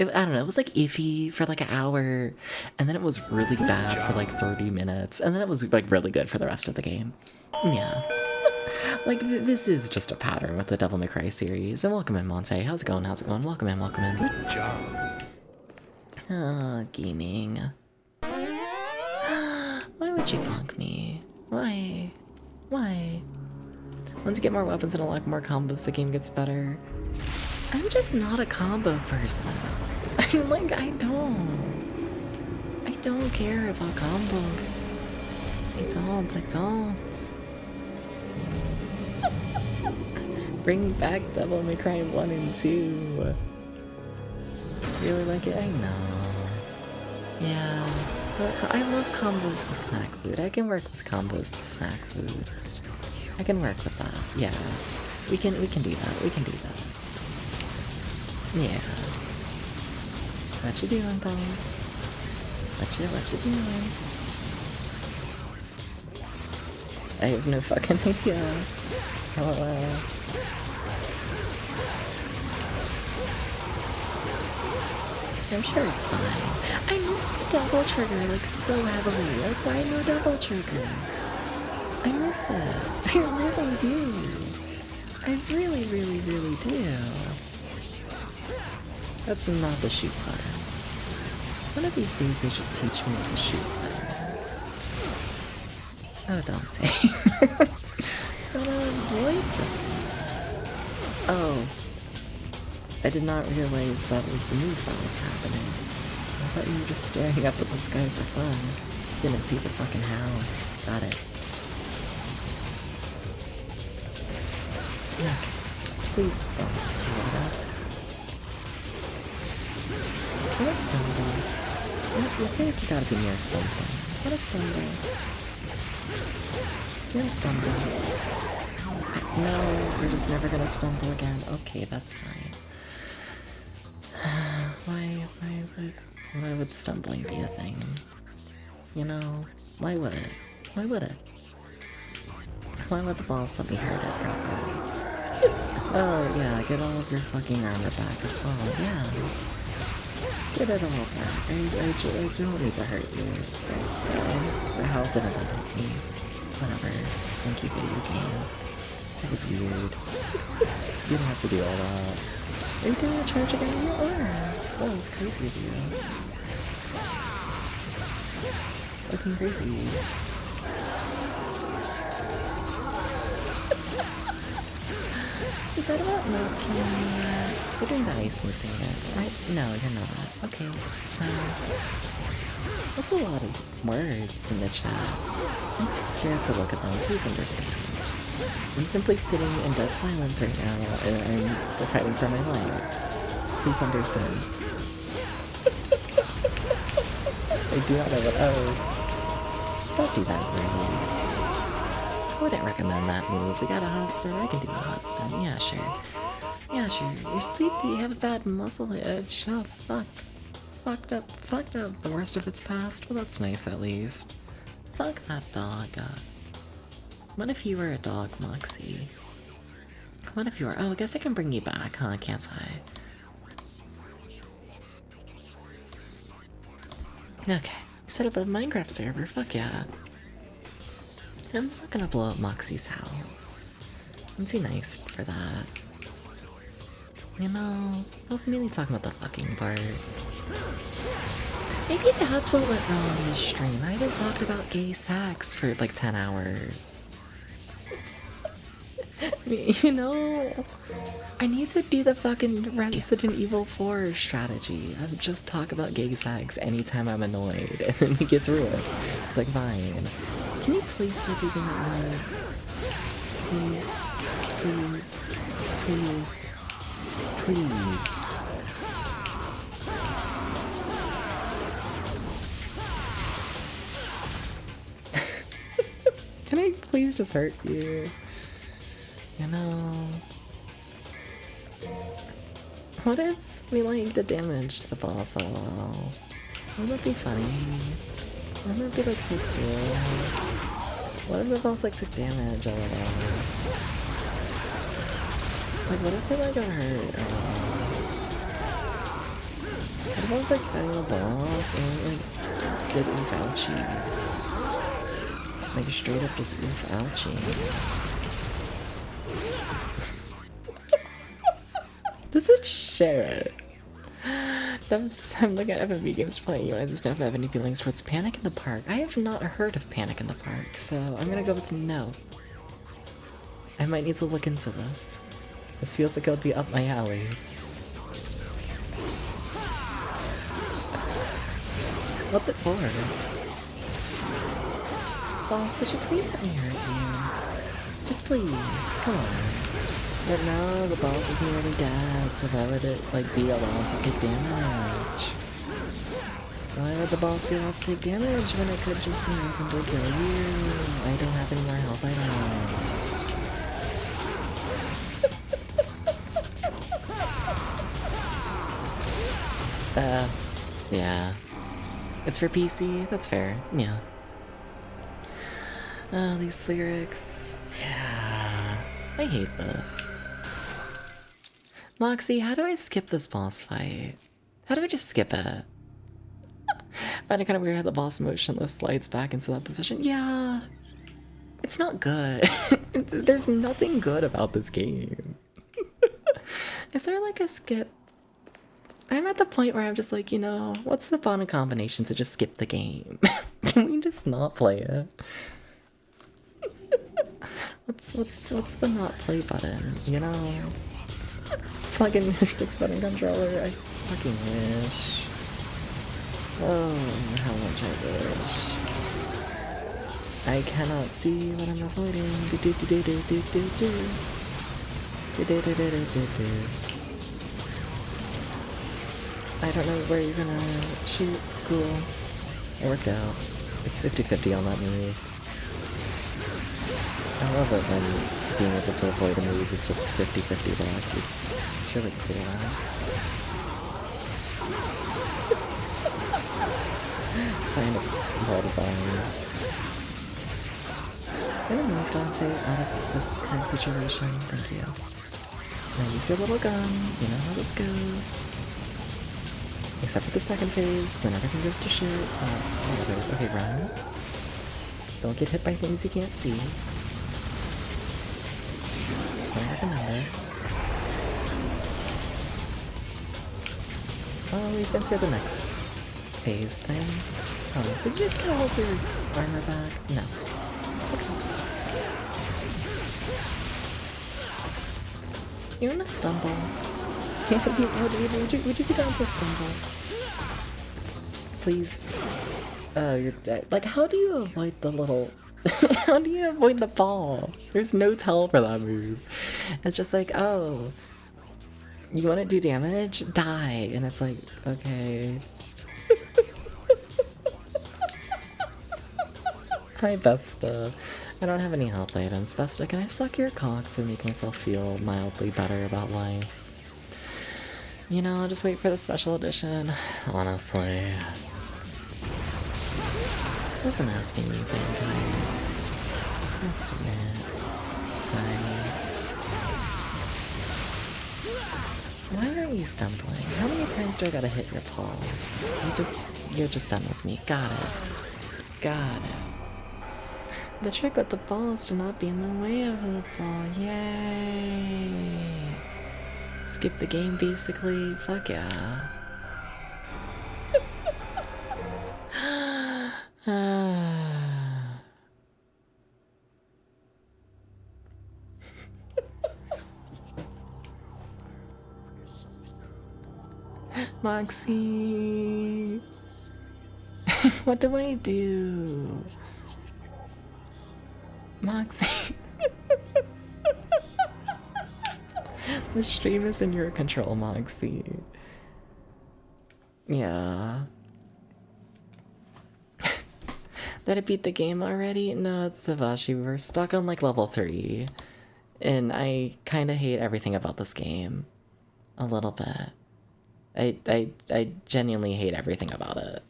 I don't know, it was like iffy for like an hour, and then it was really bad for like 30 minutes, and then it was like really good for the rest of the game. Yeah. Like, this is just a pattern with the Devil May Cry series. And welcome in, Monte. How's it going? How's it going? Welcome in, welcome in. Good job. Ah, gaming. Why would you punk me? Why? Why? Once you get more weapons and unlock more combos, the game gets better. I'm just not a combo person. I don't care about combos. I don't. Bring back Devil May Cry 1 and 2. Really like it? I know. Yeah. But I love combos to snack food. I can work with combos to snack food. I can work with that. Yeah. We can do that. We can do that. Yeah. What you doing, boss? What you doing? I have no fucking idea. LOL. I'm sure it's fine. I miss the double trigger like so heavily. Like, why no double trigger? I miss it. I really do. I really, really, really do. That's not the shoot button. One of these days they should teach me what the shoot button is. Oh, Dante. Gotta avoid them. Oh. I did not realize that was the move that was happening. I thought you were just staring up at the sky for fun. Didn't see the fucking how. Got it. Okay. Please don't do that. What a stumble. You think you gotta be near something. What a stumble. You're a stumble. No, we're just never gonna stumble again. Okay, that's fine. Why would stumbling be a thing? You know, why would it? Why would it? Why would the boss let me hurt it properly? Oh yeah, get all of your fucking armor back as well, yeah. Get it all back. I don't need to hurt you. The hell didn't hurt me. Whatever. Thank you, video game. That was weird. You don't have to do all that. Are you doing a charge again? You are! Oh, it's crazy of you. It's fucking crazy. You thought about not killing me yet? You're doing the ice move thing yet, right? No, you're not. Okay, smiles. That's a lot of words in the chat. I'm too scared to look at them, please understand. I'm simply sitting in dead silence right now, and I'm fighting for my life. Please understand. I do not know what- oh. Don't do that, really. I wouldn't recommend that move. We got a husband, I can do a husband. Yeah, sure. Yeah, sure. You're sleepy, you have a bad muscle itch. Oh, fuck. Fucked up. The worst of it's past? Well, that's nice at least. Fuck that dog. What if you were a dog, Moxie? What if you were- oh, I guess I can bring you back, huh? Can't I? Okay. Set up a Minecraft server, fuck yeah. I'm not gonna blow up Moxie's house. I'm too nice for that. You know, I was mainly talking about the fucking part. Maybe that's what went wrong in this stream. I haven't talked about gay sex for like 10 hours. You know, I need to do the fucking Resident Evil 4 strategy of just talk about gay sex anytime I'm annoyed, and then we get through it. It's like, fine. Can you please stop using that word? Please. Please. Please. Please. Can I please just hurt you? You know... What if we like to damage the boss a little? Wouldn't that be funny? Wouldn't that be like so cool? What if the boss like took damage a little? Like what if it like got hurt a little? What if I was like fighting the boss and like good oof ouchie? Like straight up just oof ouchie. This is shit. I'm looking at FMV games to play. You wanted to know if I have any feelings towards Panic in the Park. I have not heard of Panic in the Park, so I'm gonna go with no. I might need to look into this. This feels like it would be up my alley. What's it for? Boss, would you please let me hurt you? Just please, come on. But now the boss is nearly dead, so why would it like be allowed to take damage? Why would the boss be allowed to take damage when it could just, you know, simply kill you? I don't have any more health items. Yeah. It's for PC? That's fair. Yeah. Oh, these lyrics. Yeah. I hate this. Moxie, how do I skip this boss fight? How do we just skip it? I find it kind of weird how the boss motionless slides back into that position. Yeah, it's not good. There's nothing good about this game. Is there like a skip? I'm at the point where I'm just like, you know, what's the fun combination to just skip the game? Can we just not play it? What's the not play button? You know, plug in the 6-button controller. I fucking wish. Oh, how much I wish. I cannot see what I'm avoiding. Do do do do do do do do. Do do do do do do do. I don't know where you're gonna shoot. Cool. It worked out. It's 50-50 on that move. I love it when being able to avoid a move is just 50-50 luck. It's really cool. Sign of well design. I'm gonna move Dante out of this current situation. Thank you. Now use your little gun. You know how this goes. Except for the second phase, then everything goes to shit. Whatever. Okay, run. Don't get hit by things you can't see. I recommend it. Oh, we've entered the next phase thing. Oh, did you just kind of hold your armor back? No. Okay. You're gonna stumble. Would you be down to stumble? Please. Oh, you're like, how do you avoid the little? How do you avoid the ball? There's no tell for that move. It's just like, oh, you want to do damage? Die, and it's like, okay. Hi, Besta. I don't have any health items. Besta, can I suck your cock to make myself feel mildly better about life? You know, just wait for the special edition. Honestly. Wasn't asking you, vampire. Must admit. Sorry. Why aren't you stumbling? How many times do I gotta hit your paw? You're just done with me. Got it. Got it. The trick with the ball is to not be in the way of the ball. Yay! Skip the game, basically. Fuck yeah. Moxie! What do I do? Moxie! The stream is in your control, Moxie. Yeah. Did I beat the game already? No, it's Savashi. We're stuck on like level 3. And I kinda hate everything about this game. A little bit. I genuinely hate everything about it.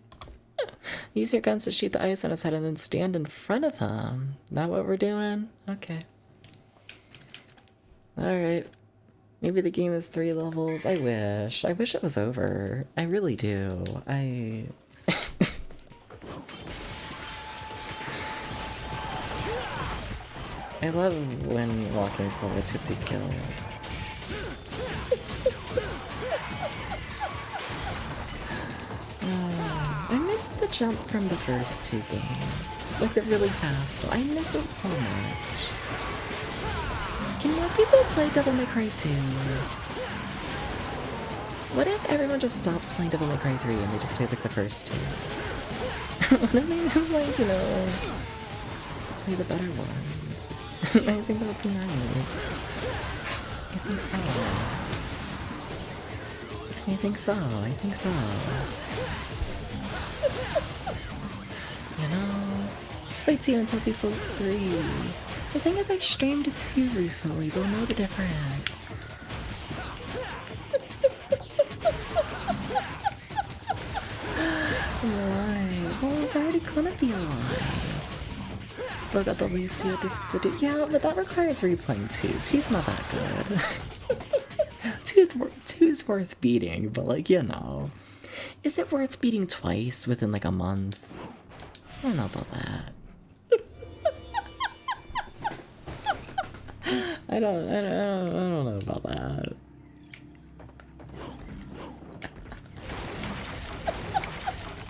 Use your guns to shoot the ice on his head and then stand in front of him. Not what we're doing? Okay. Alright. Maybe the game is 3 levels. I wish. I wish it was over. I really do. I love when walking forward gets you killed. I missed the jump from the first 2 games. Like the really fast one. I miss it so much. Can more people play Devil May Cry 2? What if everyone just stops playing Devil May Cry 3 and they just play like the first 2? What if they like, you know, play the better ones? I think that would be nice. I think so. I think so. I think so. You know, just play 2 until people it's 3. The thing is, I streamed 2 recently. They'll know the difference. Why? Well, it's already gonna be alive. Still got the Lucio disc to do. Yeah, but that requires replaying 2. 2's not that good. two's worth beating, but like, you know. Is it worth beating twice within like a month? I don't know about that. I don't know about that.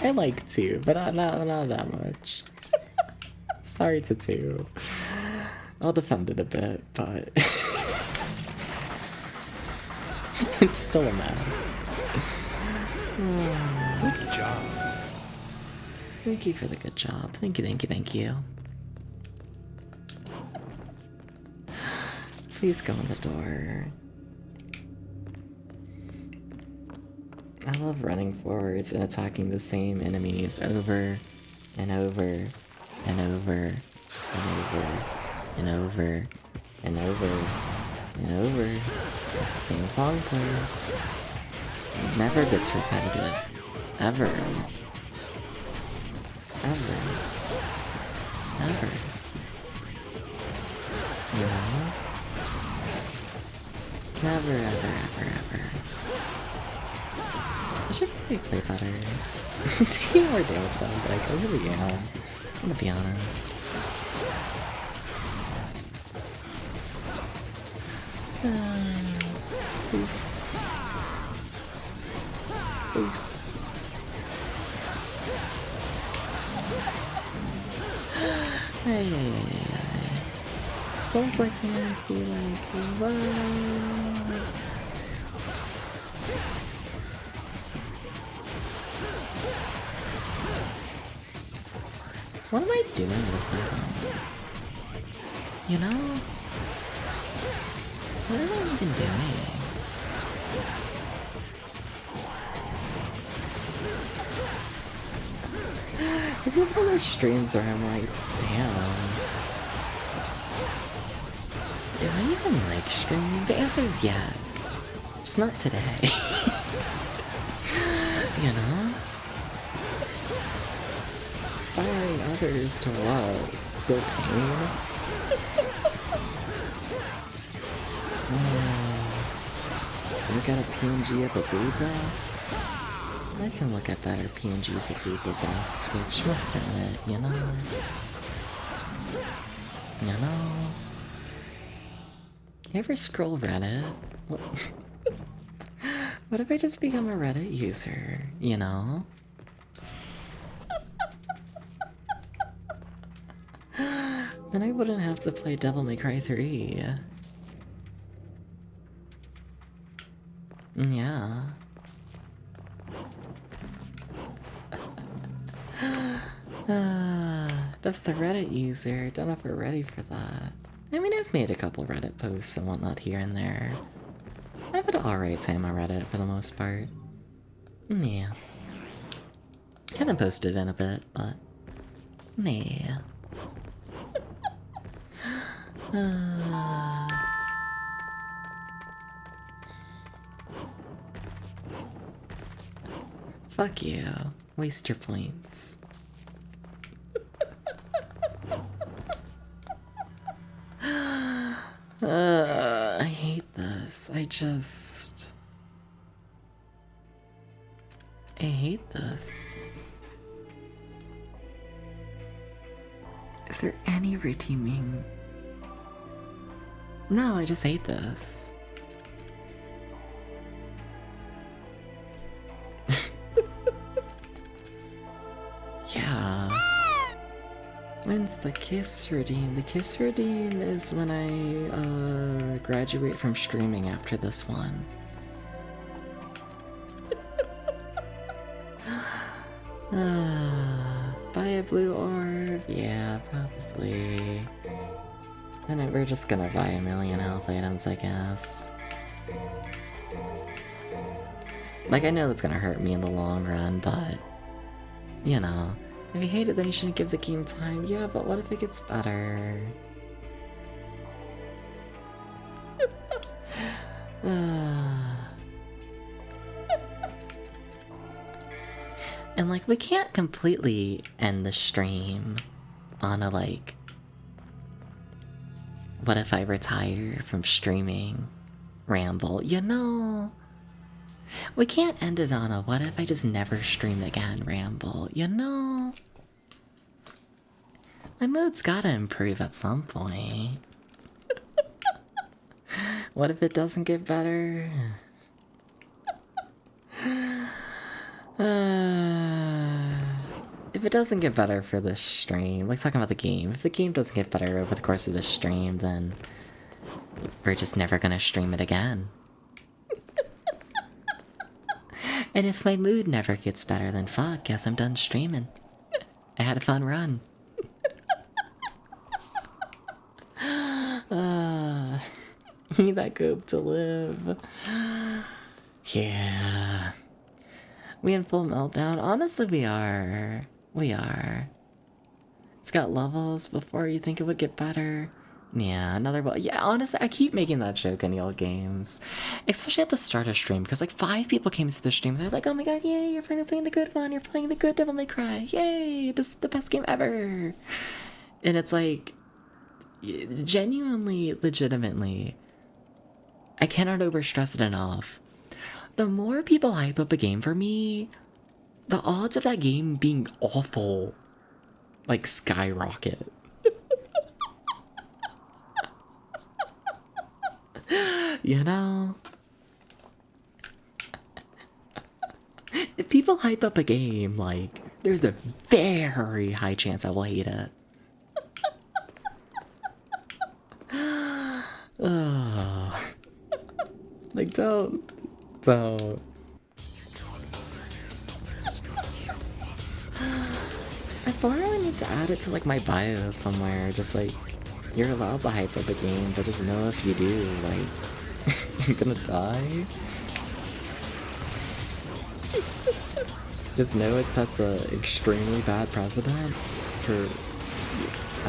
I like 2, but not that much. Sorry to 2. I'll defend it a bit, but it's still a mess. Good job. Thank you for the good job. Thank you, thank you, thank you. Please go in the door. I love running forwards and attacking the same enemies over and over and over and over and over and over and over. It's the same song plays. It never gets repetitive. Ever. Ever. Ever. You know? Never, ever, ever, ever. I should really play better. Taking more damage though, but like, I really am. I'm gonna be honest. Please. Please. Ay. Sounds like fans be like, what? What am I doing with them? You know? What am I even doing? Is it one of those streams where I'm like, damn. Do I even like streaming? The answer is yes. Just not today. You know? Inspiring others to what? Feel pain? Look at a PNG of a booba? I can look at better PNGs of boobas off Twitch, must admit, you know? You know? You ever scroll Reddit? What if I just become a Reddit user, you know? Then I wouldn't have to play Devil May Cry 3. Yeah. Dev's the Reddit user. Don't know if we're ready for that. I mean, I've made a couple Reddit posts and whatnot here and there. I have an alright time on Reddit for the most part. Yeah. Haven't posted in a bit, but... yeah. Fuck you. Waste your points. I hate this. I hate this. Is there any redeeming? No, I just hate this. Yeah. When's the kiss redeem? The kiss redeem is when I graduate from streaming after this one. Buy a blue orb? Yeah, probably. Then we're just gonna buy a million health items, I guess. Like, I know that's gonna hurt me in the long run, but... you know. If you hate it, then you shouldn't give the game time. Yeah, but what if it gets better? And like, we can't completely end the stream on a like, what if I retire from streaming Ramble, you know, we can't end it on a what if I just never stream again ramble, you know? My mood's gotta improve at some point. What if it doesn't get better? If it doesn't get better for this stream, like talking about the game, if the game doesn't get better over the course of this stream, then we're just never gonna stream it again. And if my mood never gets better, then fuck, guess I'm done streaming. I had a fun run. Need that goop to live. Yeah. We in full meltdown? Honestly, we are. We are. It's got levels before you think it would get better. Yeah, another one. Yeah, honestly, I keep making that joke in the old games. Especially at the start of stream, because like 5 people came to the stream. They're like, oh my god, yay, you're finally playing the good one. You're playing the good Devil May Cry. Yay, this is the best game ever. And it's like, genuinely, legitimately, I cannot overstress it enough. The more people hype up a game for me, the odds of that game being awful, like, skyrocket. You know? If people hype up a game, like, there's a very high chance I will hate it. Like, don't. I probably need to add it to like my bio somewhere, just like, you're allowed to hype up a game, but just know if you do, like, you're gonna die. Just know it sets a extremely bad precedent for, I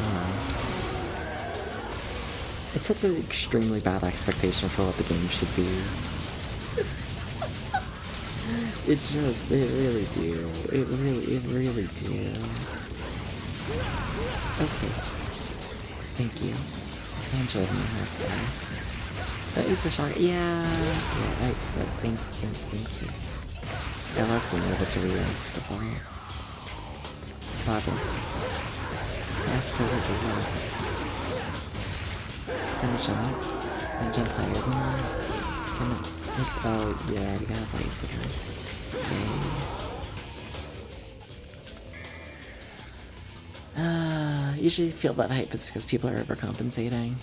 don't know. It sets an extremely bad expectation for what the game should be. It really do. It really do. Okay. Thank you. I enjoyed my haircut. That is the shot. Yeah, thank you. I love being able to react to the boss. Love it. Absolutely love it. Can I jump? Can I jump higher than that? Can I, like, oh yeah, you guys ice again. Okay. Usually feel that hype is because people are overcompensating.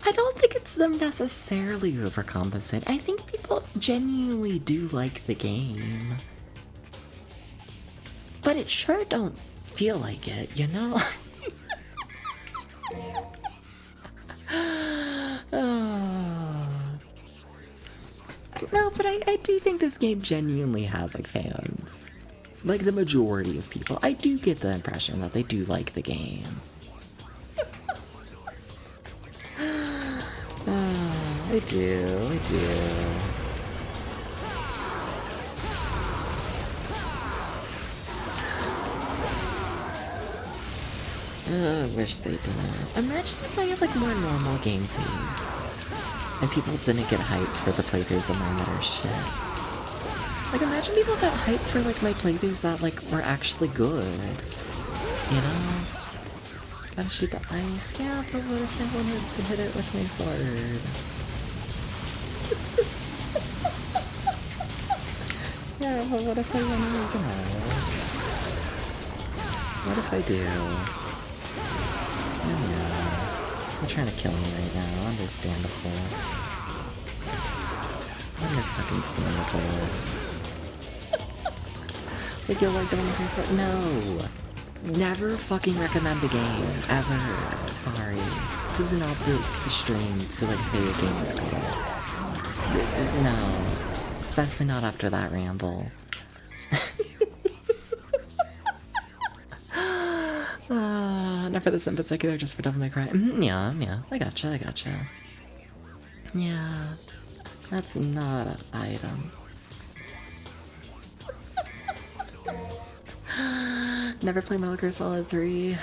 I don't think it's them necessarily overcompensating. I think people genuinely do like the game. But it sure don't feel like it, you know? No, but I do think this game genuinely has, like, fans. Like, the majority of people. I do get the impression that they do like the game. I do. I wish they didn't. Imagine if I had, like, more normal game taste. And people didn't get hyped for the playthroughs of mine that are shit. Like, imagine people got hyped for, like, my playthroughs that, like, were actually good. You know? Gotta shoot the ice. Yeah, but what if I wanted to hit it with my sword? Yeah, but what if I wanna, you know? What if I do? I know. You're trying to kill me right now, understandable. Underfucking-standable. Like, you'll like Devil May Cry 4? No! Never fucking recommend the game. Ever. Sorry. This is not the stream to, like, say a game is good. No. Especially not after that ramble. Not for this in particular, just for Devil May Cry. Yeah, I gotcha. Yeah, that's not an item. Never play Metal Gear Solid 3.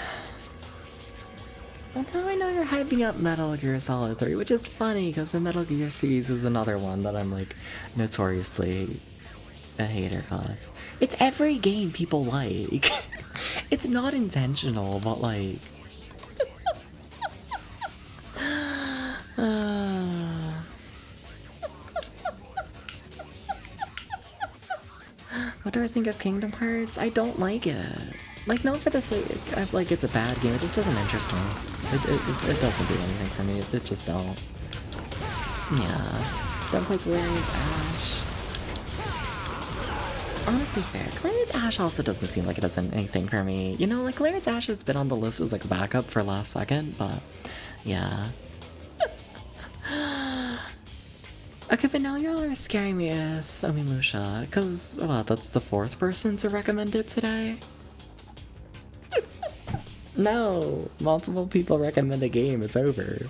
Well, now I know you're hyping up Metal Gear Solid 3, which is funny because the Metal Gear series is another one that I'm like notoriously a hater of. It's every game people like. It's not intentional, but like. What do I think of Kingdom Hearts? I don't like it. Like, not for the sake of, like, it's a bad game, it just doesn't interest me. It doesn't do anything for me, it just don't. Yeah. Don't play Galarian's Ash. Honestly fair, Galarian's Ash also doesn't seem like it does anything for me. You know, like, Galarian's Ash has been on the list as, like, a backup for last second, but, yeah. Okay, but now y'all are scaring me as, Lucia, because, well, that's the 4th person to recommend it today. No! Multiple people recommend a game, it's over.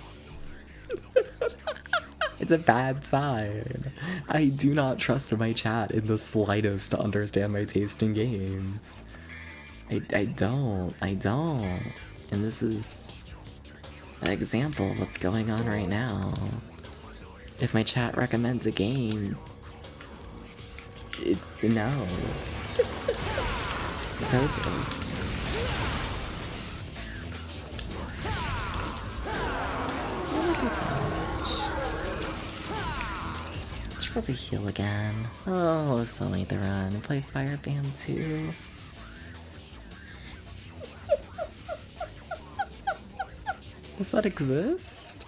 It's a bad sign. I do not trust my chat in the slightest to understand my taste in games. I don't. And this is an example of what's going on right now. If my chat recommends a game, no. It's hopeless. I should probably heal again. Oh, let's still make the run and play Fire Band 2. Does that exist?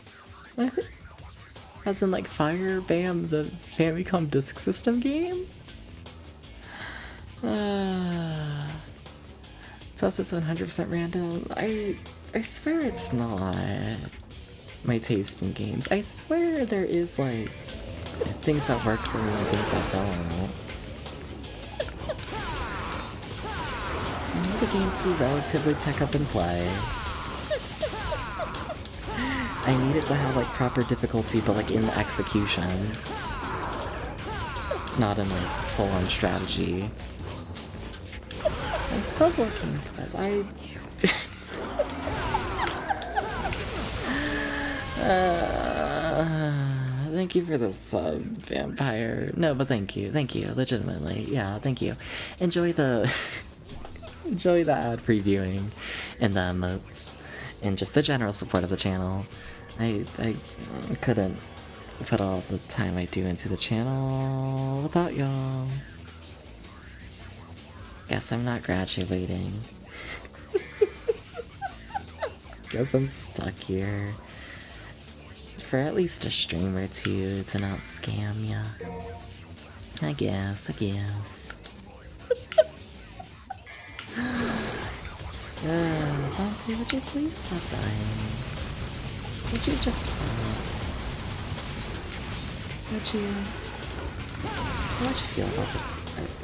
As in, like, Fire Bam, the Famicom Disk System game? Tell us it's 100% random. I swear it's not my taste in games. I swear there is, like, things that work for me and things that don't. I need the game to be relatively pick up and play. I need it to have, like, proper difficulty, but, like, in the execution. Not in, like, full-on strategy. It's puzzle games, but thank you for the sub, Vampire. No, but thank you, legitimately. Yeah, thank you. Enjoy the... enjoy the ad previewing and the emotes. And just the general support of the channel. I couldn't put all the time I do into the channel without y'all. Guess I'm not graduating. Guess I'm stuck here. For at least a stream or two to not scam ya. I guess. Dante, would you please stop dying? Would you just stop? Would you? How'd you feel about this?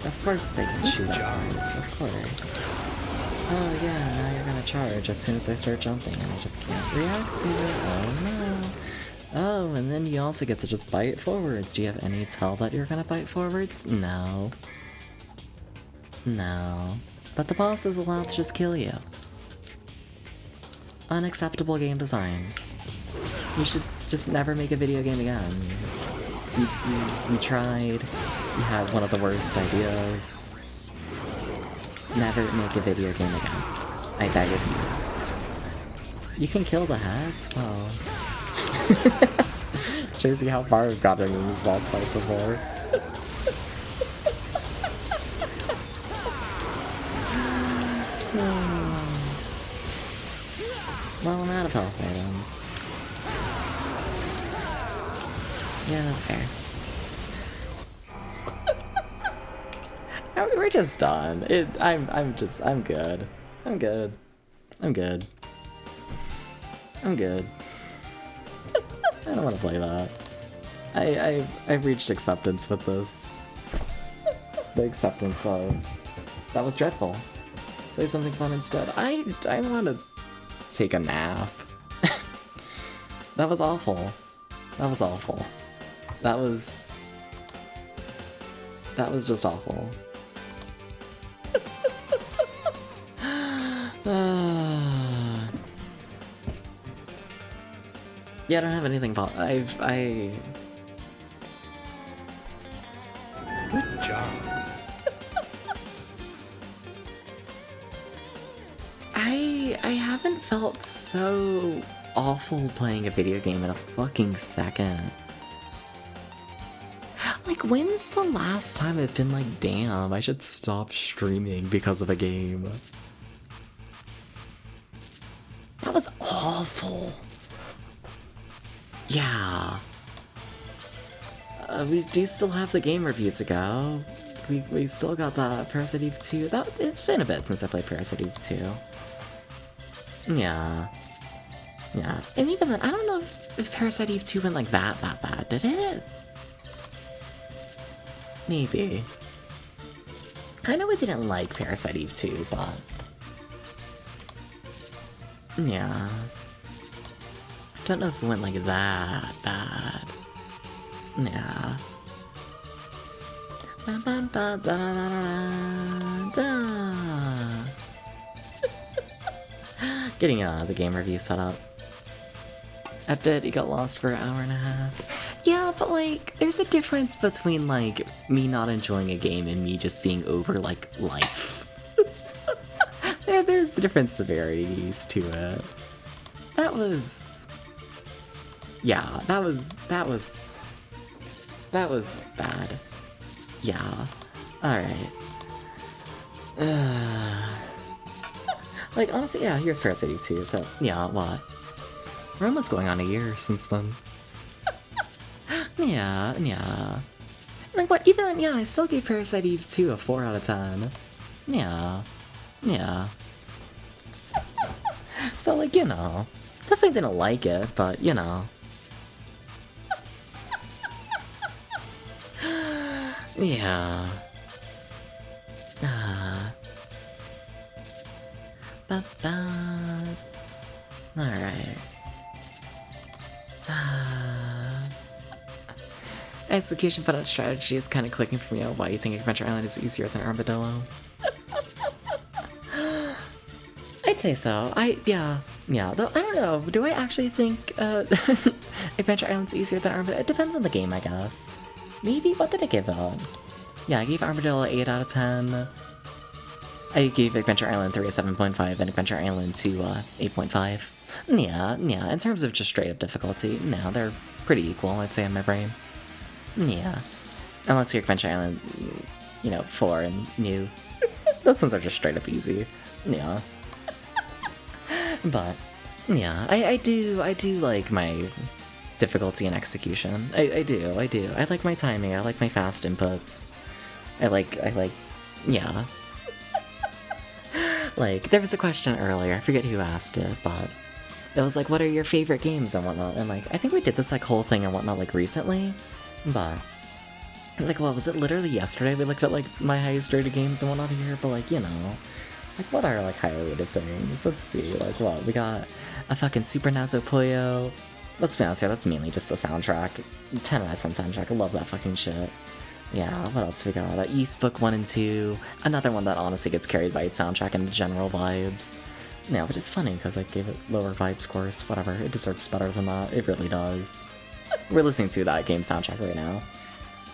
Of course they can shoot cards, of course. Oh yeah, now you're gonna charge as soon as I start jumping and I just can't react to it. Oh no. Oh, and then you also get to just bite forwards. Do you have any tell that you're gonna bite forwards? No. No. But the boss is allowed to just kill you. Unacceptable game design. You should just never make a video game again. You tried. You had one of the worst ideas. Never make a video game again. I beg of you. You can kill the heads? Well... shows you how far I've gotten in this boss fight before. Well, I'm out of health items. Yeah, that's fair. We're just done. I'm good. I'm good. I don't want to play that. I've reached acceptance with this. The acceptance of... that was dreadful. Play something fun instead. I want to take a nap. That was awful. That was just awful. Yeah, I don't have anything about. Good job. I haven't felt so awful playing a video game in a fucking second. Like, when's the last time I've been like, damn, I should stop streaming because of a game? That was awful. Yeah. We do still have the game review to go. We still got the Parasite Eve 2. It's been a bit since I played Parasite Eve 2. Yeah. Yeah. And even then, I don't know if Parasite Eve 2 went like that bad, did it? Maybe. I know I didn't like Parasite Eve 2, but... yeah. I don't know if it went like that bad. Yeah. Getting the game review set up. I bet he got lost for an hour and a half. Yeah, but like, there's a difference between like me not enjoying a game and me just being over like life. There's different severities to it. That was... yeah, that was bad. Yeah. Alright. Like, honestly, yeah, here's Parasite Eve 2, so, yeah, what? We're almost going on a year since then. Yeah. Like, what, even then, yeah, I still gave Parasite Eve 2 a 4 out of 10. Yeah. So, like, you know, definitely didn't like it, but, you know. Yeah. Ba-bas. Alright. Execution but strategy is kind of clicking for me out. Why you think Adventure Island is easier than Armadillo? I'd say so. Yeah. Though I don't know. Do I actually think Adventure Island's easier than Armadillo? It depends on the game, I guess. Maybe. What did I give it? Yeah, I gave Armadillo 8 out of 10. I gave Adventure Island 3 a 7.5 and Adventure Island 2 8.5. Yeah. In terms of just straight up difficulty, no, they're pretty equal. I'd say in my brain. Yeah. Unless you're Adventure Island, 4 and new. Those ones are just straight up easy. Yeah. But, yeah, I do like my difficulty and execution. I do. I like my timing, I like my fast inputs. I like, yeah. Like, there was a question earlier, I forget who asked it, but it was like, what are your favorite games and whatnot? And like, I think we did this like whole thing and whatnot like recently, but like, what was it, literally yesterday we looked at like my highest rated games and whatnot here, but like, like, what are, like, higher rated things? Let's see, like, what? We got a fucking Super Nazo Puyo. Let's be honest here, that's mainly just the soundtrack. 10 out of 10 soundtrack, I love that fucking shit. Yeah, what else we got? East Book 1 and 2. Another one that honestly gets carried by its soundtrack and the general vibes. Yeah, which is funny, because I gave it lower vibe scores. Whatever, it deserves better than that. It really does. We're listening to that game soundtrack right now.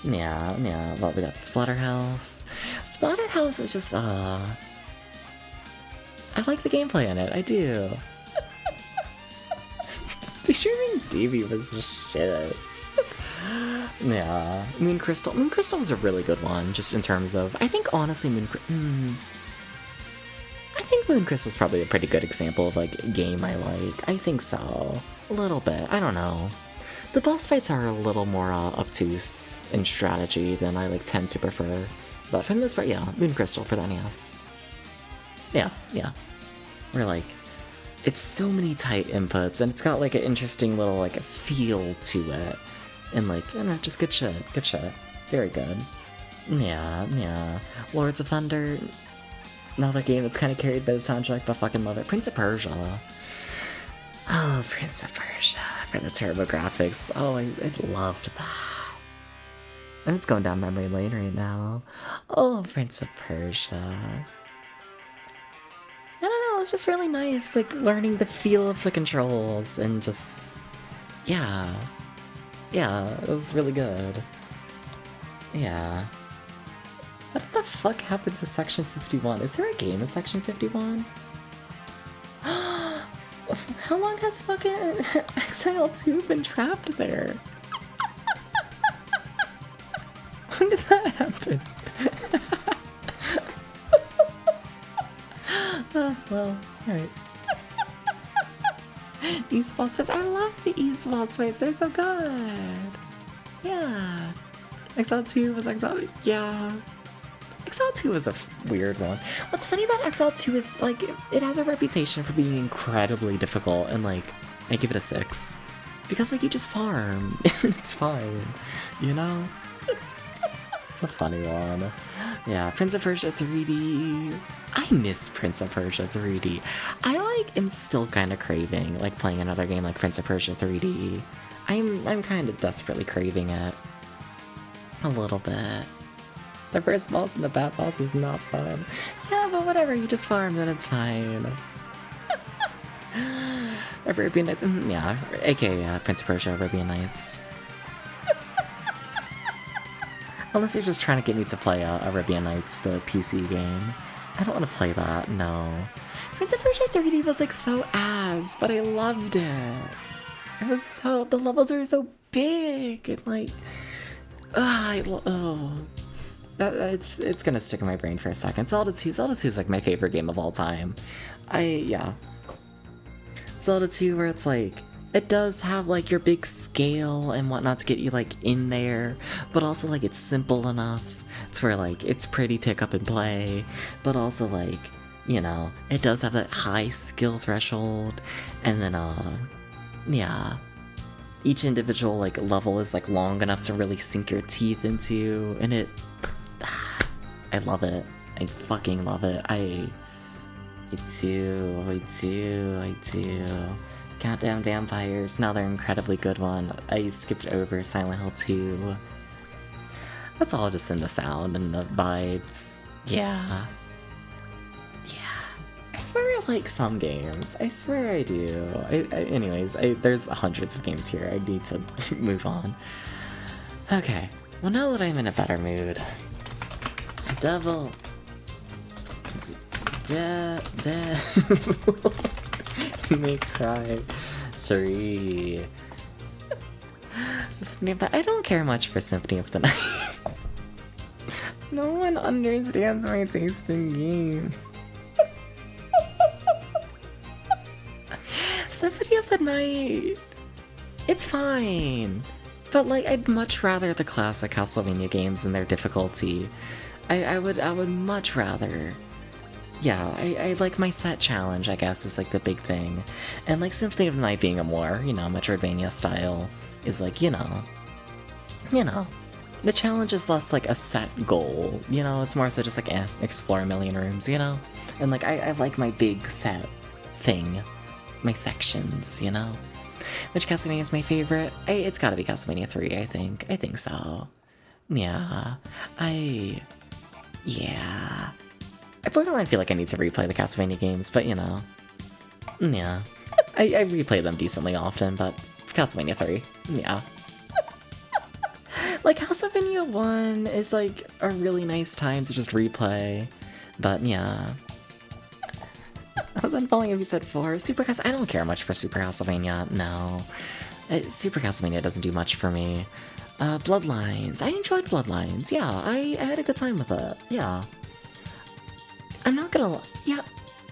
Yeah, well, we got Splatterhouse. Splatterhouse is just, I like the gameplay in it, I do. The Sharing Davy was just shit. Yeah, Moon Crystal was a really good one, just in terms of, I think honestly Moon Crystal's probably a pretty good example of like a game I like. I think so. A little bit, I don't know. The boss fights are a little more obtuse in strategy than I like tend to prefer. But for the most part, yeah, Moon Crystal for the NES. Yeah. Where like, it's so many tight inputs, and it's got like an interesting little like feel to it. And like, I don't know, just good shit. Very good. Yeah. Lords of Thunder, another game that's kind of carried by the soundtrack, but fucking love it. Prince of Persia. Oh, Prince of Persia, for the turbo graphics. Oh, I loved that. I'm just going down memory lane right now. Oh, Prince of Persia. I don't know, it's just really nice, like, learning the feel of the controls, and just... Yeah. Yeah, it was really good. Yeah. What the fuck happened to Section 51? Is there a game in Section 51? How long has fucking Exile 2 been trapped there? When did that happen? Well, alright. East boss fights. I love the East boss fights. They're so good. Yeah. Exile 2 was Exile. Yeah. Exile 2 is a weird one. What's funny about Exile 2 is, like, it has a reputation for being incredibly difficult, and, like, I give it a 6. Because, like, you just farm. It's fine. You know? It's a funny one. Yeah, Prince of Persia 3D. I miss Prince of Persia 3D. I, like, am still kind of craving, like, playing another game like Prince of Persia 3D. I'm kind of desperately craving it. A little bit. The first boss and the bat boss is not fun. Yeah, but whatever, you just farm, then it's fine. Arabian Nights, yeah, aka Prince of Persia, Arabian Nights. Unless you're just trying to get me to play Arabian Nights, the PC game. I don't want to play that, no. Prince of Persia 3D was like so ass, but I loved it. It was so, the levels are so big, and like, it's gonna stick in my brain for a second. Zelda 2 is like my favorite game of all time. Yeah. Zelda 2 where it's like, it does have like your big scale and whatnot to get you like in there, but also like it's simple enough. It's where like it's pretty pick up and play, but also like, you know, it does have that high skill threshold, and then yeah. Each individual like level is like long enough to really sink your teeth into, and I love it. I fucking love it. I do. Countdown Vampires, another incredibly good one. I skipped over Silent Hill 2. That's all just in the sound and the vibes. Yeah. I swear I like some games. I swear I do. Anyways, there's hundreds of games here. I need to move on. Okay. Well, now that I'm in a better mood, Devil May Cry 3. Symphony of the... I don't care much for Symphony of the Night. No one understands my taste in games. Symphony of the Night, it's fine. But like, I'd much rather the classic Castlevania games and their difficulty. I would much rather. Yeah, I like my set challenge, I guess, is like the big thing. And like Symphony of the Night being a more, you know, Metroidvania style is like, you know. The challenge is less like a set goal, you know, it's more so just like, explore a million rooms, you know? And like, I like my big set thing, my sections, you know? Which Castlevania is my favorite? It's gotta be Castlevania 3, I think. I think so. Yeah. Yeah. I borderline feel like I need to replay the Castlevania games, but you know. Yeah. I replay them decently often, but Castlevania 3, yeah. Like, Castlevania 1 is like a really nice time to just replay, but yeah. I was unfollowing episode 4. I don't care much for Super Castlevania, no. Super Castlevania doesn't do much for me. Bloodlines. I enjoyed Bloodlines, yeah. I had a good time with it, yeah. I'm not gonna yeah.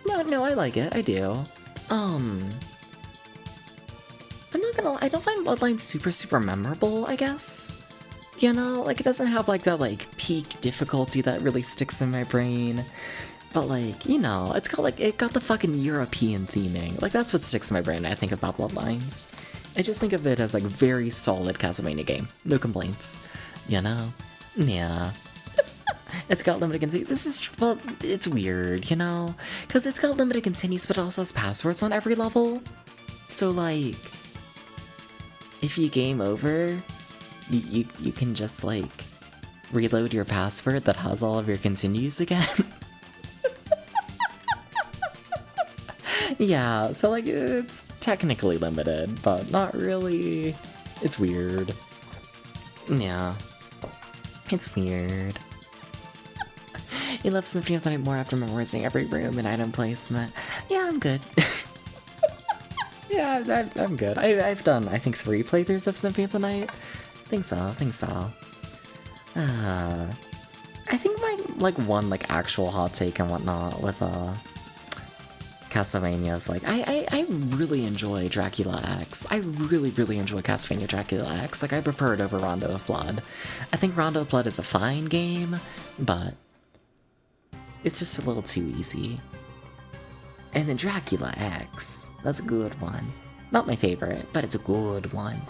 No, I like it, I do. I'm not gonna I don't find Bloodlines super memorable, I guess. You know, like, it doesn't have, like, that, like, peak difficulty that really sticks in my brain. But, like, you know, it got the fucking European theming. Like, that's what sticks in my brain when I think about Bloodlines. I just think of it as, like, very solid Castlevania game. No complaints. You know? Yeah. It's got limited continues. Well, it's weird, you know? Because it's got limited continues, but it also has passwords on every level. So, like, if you game over, you can just, like, reload your password that has all of your continues again. Yeah, so, like, it's technically limited, but not really. It's weird. Yeah. It's weird. You love Symphony of the Night more after memorizing every room and item placement. Yeah, I'm good. Yeah, I'm good. I've done, I think, 3 playthroughs of Symphony of the Night. Think so. I think my, one, actual hot take and whatnot with, Castlevania is, I really enjoy Dracula X. I really enjoy Castlevania Dracula X. I prefer it over Rondo of Blood. I think Rondo of Blood is a fine game, but it's just a little too easy. And then Dracula X, that's a good one. Not my favorite, but it's a good one.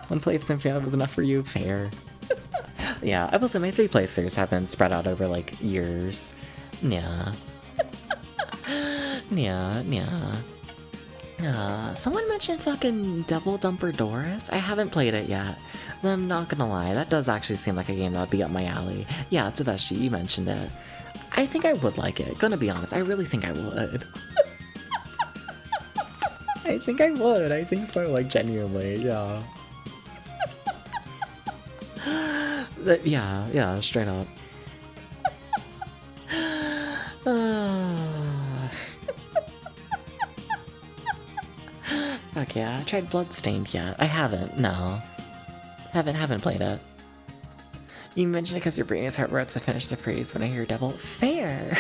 One play of Symphony was enough for you? Fair. Yeah, I will say my 3 playthroughs have been spread out over, years. Yeah. Yeah. Someone mentioned fucking Devil Dumper Doris? I haven't played it yet. I'm not gonna lie, that does actually seem like a game that would be up my alley. Yeah, Tsubeshi, you mentioned it. I think I would like it, gonna be honest, I really think I would. I think I would, I think so, genuinely, yeah. Yeah, straight up. Fuck yeah, I tried Bloodstained yet. I haven't, no. Haven't played it. You mentioned it because your brain is heart wrote to finish the phrase when I hear devil. Fair!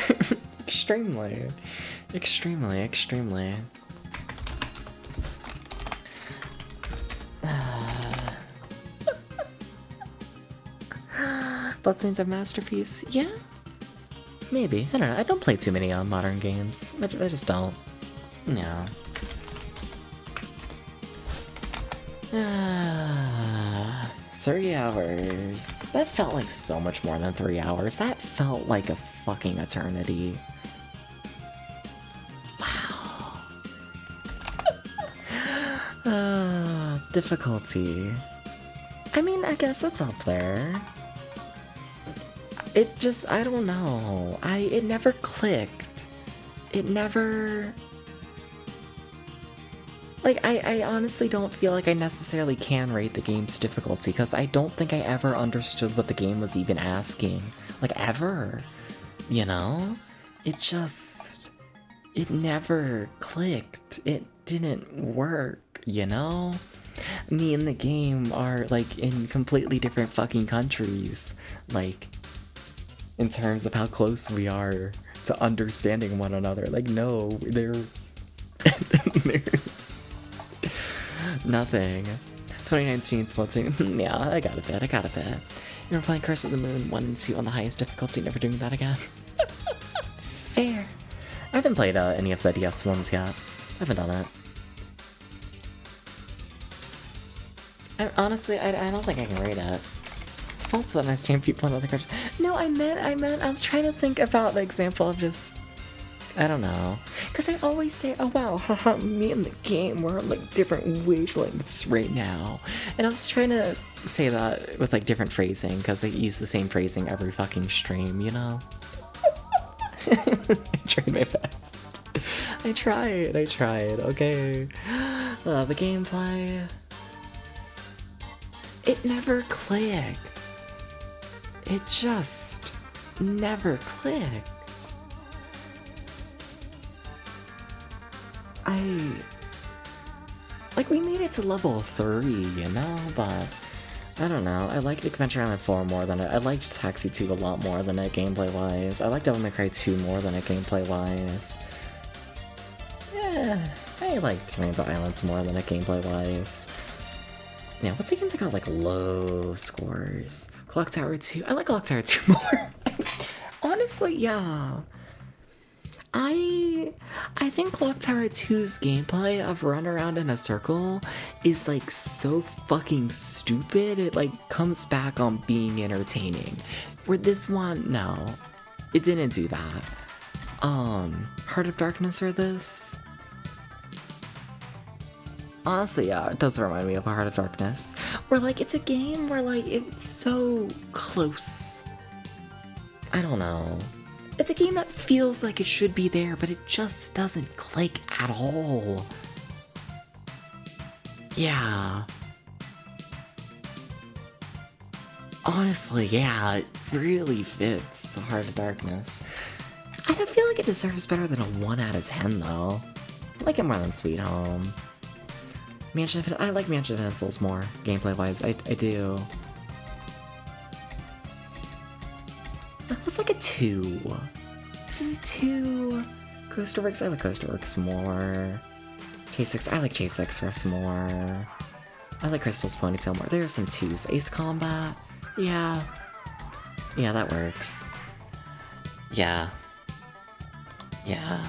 Extremely. Bloodstain's a masterpiece? Yeah? Maybe. I don't know. I don't play too many modern games. I just don't. No. 3 hours. That felt like so much more than 3 hours. That felt like a fucking eternity. Wow. Difficulty. I mean, I guess it's up there. It just, I don't know. It never clicked. It never... I honestly don't feel like I necessarily can rate the game's difficulty, because I don't think I ever understood what the game was even asking. Ever. You know? It just... It never clicked. It didn't work, you know? Me and the game are, in completely different fucking countries. In terms of how close we are to understanding one another. No, there's... there's... nothing. 2019 Splatoon. Yeah, I got a bit. You were playing Curse of the Moon 1 and 2 on the highest difficulty, never doing that again. Fair. I haven't played any of the DS ones yet. I haven't done it. Honestly, I don't think I can rate it. It's false to understand people in other countries. No, I meant, I was trying to think about the example of just... I don't know. Because I always say, oh wow, haha, me and the game, we're on different wavelengths right now. And I was trying to say that with different phrasing, because I use the same phrasing every fucking stream, you know? I tried my best. I tried, okay. The gameplay... It never clicked. It just never clicked. We made it to level 3, you know, but I don't know. I liked Adventure Island 4 more than it. I liked Taxi 2 a lot more than it gameplay-wise. I liked Devil May Cry 2 more than it gameplay-wise. Yeah, I liked Rainbow Islands more than it gameplay-wise. Yeah, what's a game that got, low scores? Clock Tower 2? I like Clock Tower 2 more. Honestly, yeah. I think Clock Tower 2's gameplay of run around in a circle is so fucking stupid, it comes back on being entertaining. Where this one, no, it didn't do that. Heart of Darkness or this? Honestly, yeah, it does remind me of a Heart of Darkness. Where it's a game where it's so close. I don't know. It's a game that feels like it should be there, but it just doesn't click at all. Yeah. Honestly, yeah, it really fits Heart of Darkness. I don't feel like it deserves better than a 1 out of 10, though. I like it more than Sweet Home. I like Mansion of Pencils more, gameplay-wise. I do. That's like a 2. This is a 2. Coasterworks, I like Coasterworks more. I like Chase Express more. I like Crystal's Ponytail more. There are some 2s. Ace Combat? Yeah. Yeah, that works. Yeah. Yeah.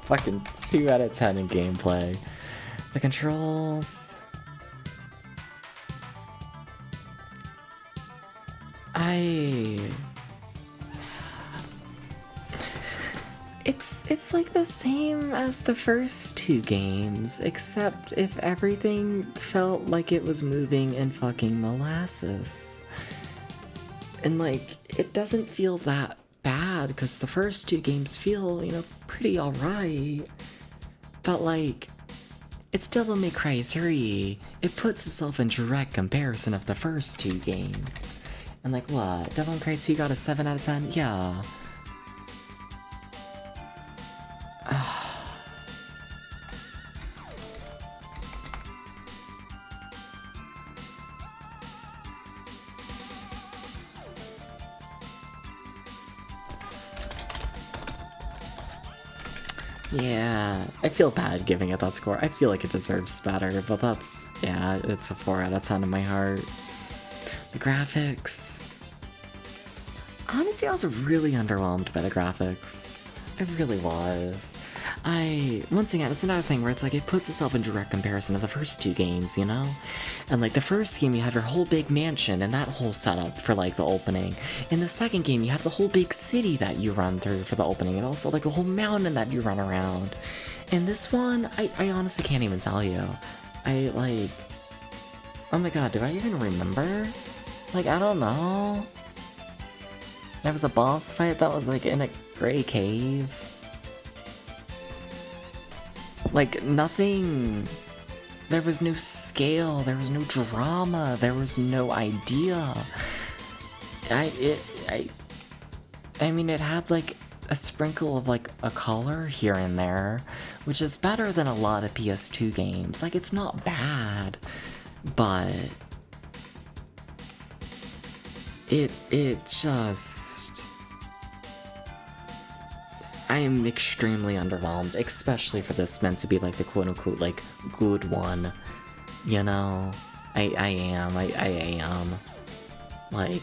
Fucking 2 out of 10 in gameplay. The controls... It's like the same as the first 2 games, except if everything felt like it was moving in fucking molasses. And like, it doesn't feel that bad, because the first 2 games feel, you know, pretty alright. But like, it's Devil May Cry 3. It puts itself in direct comparison of the first 2 games. And like, what? Devil May Cry 2 got a 7 out of 10? Yeah. Yeah, I feel bad giving it that score. I feel like it deserves better, but that's, yeah, it's a 4 out of 10 in my heart. The graphics... Honestly, I was really underwhelmed by the graphics. I really was. Once again, it's another thing where it's like it puts itself in direct comparison of the first 2 games, you know? And like the first game, you have your whole big mansion and that whole setup for like the opening. In the second game, you have the whole big city that you run through for the opening, and also like the whole mountain that you run around. In this one, I honestly can't even tell you. Oh my god, do I even remember? Like, I don't know. There was a boss fight that was like in a gray cave. Like, nothing... There was no scale, there was no drama, there was no idea. I mean, it had like a sprinkle of like a color here and there, which is better than a lot of PS2 games. Like, it's not bad, but... It just... I am extremely underwhelmed, especially for this meant to be like the quote-unquote like good one, you know? I am. Like,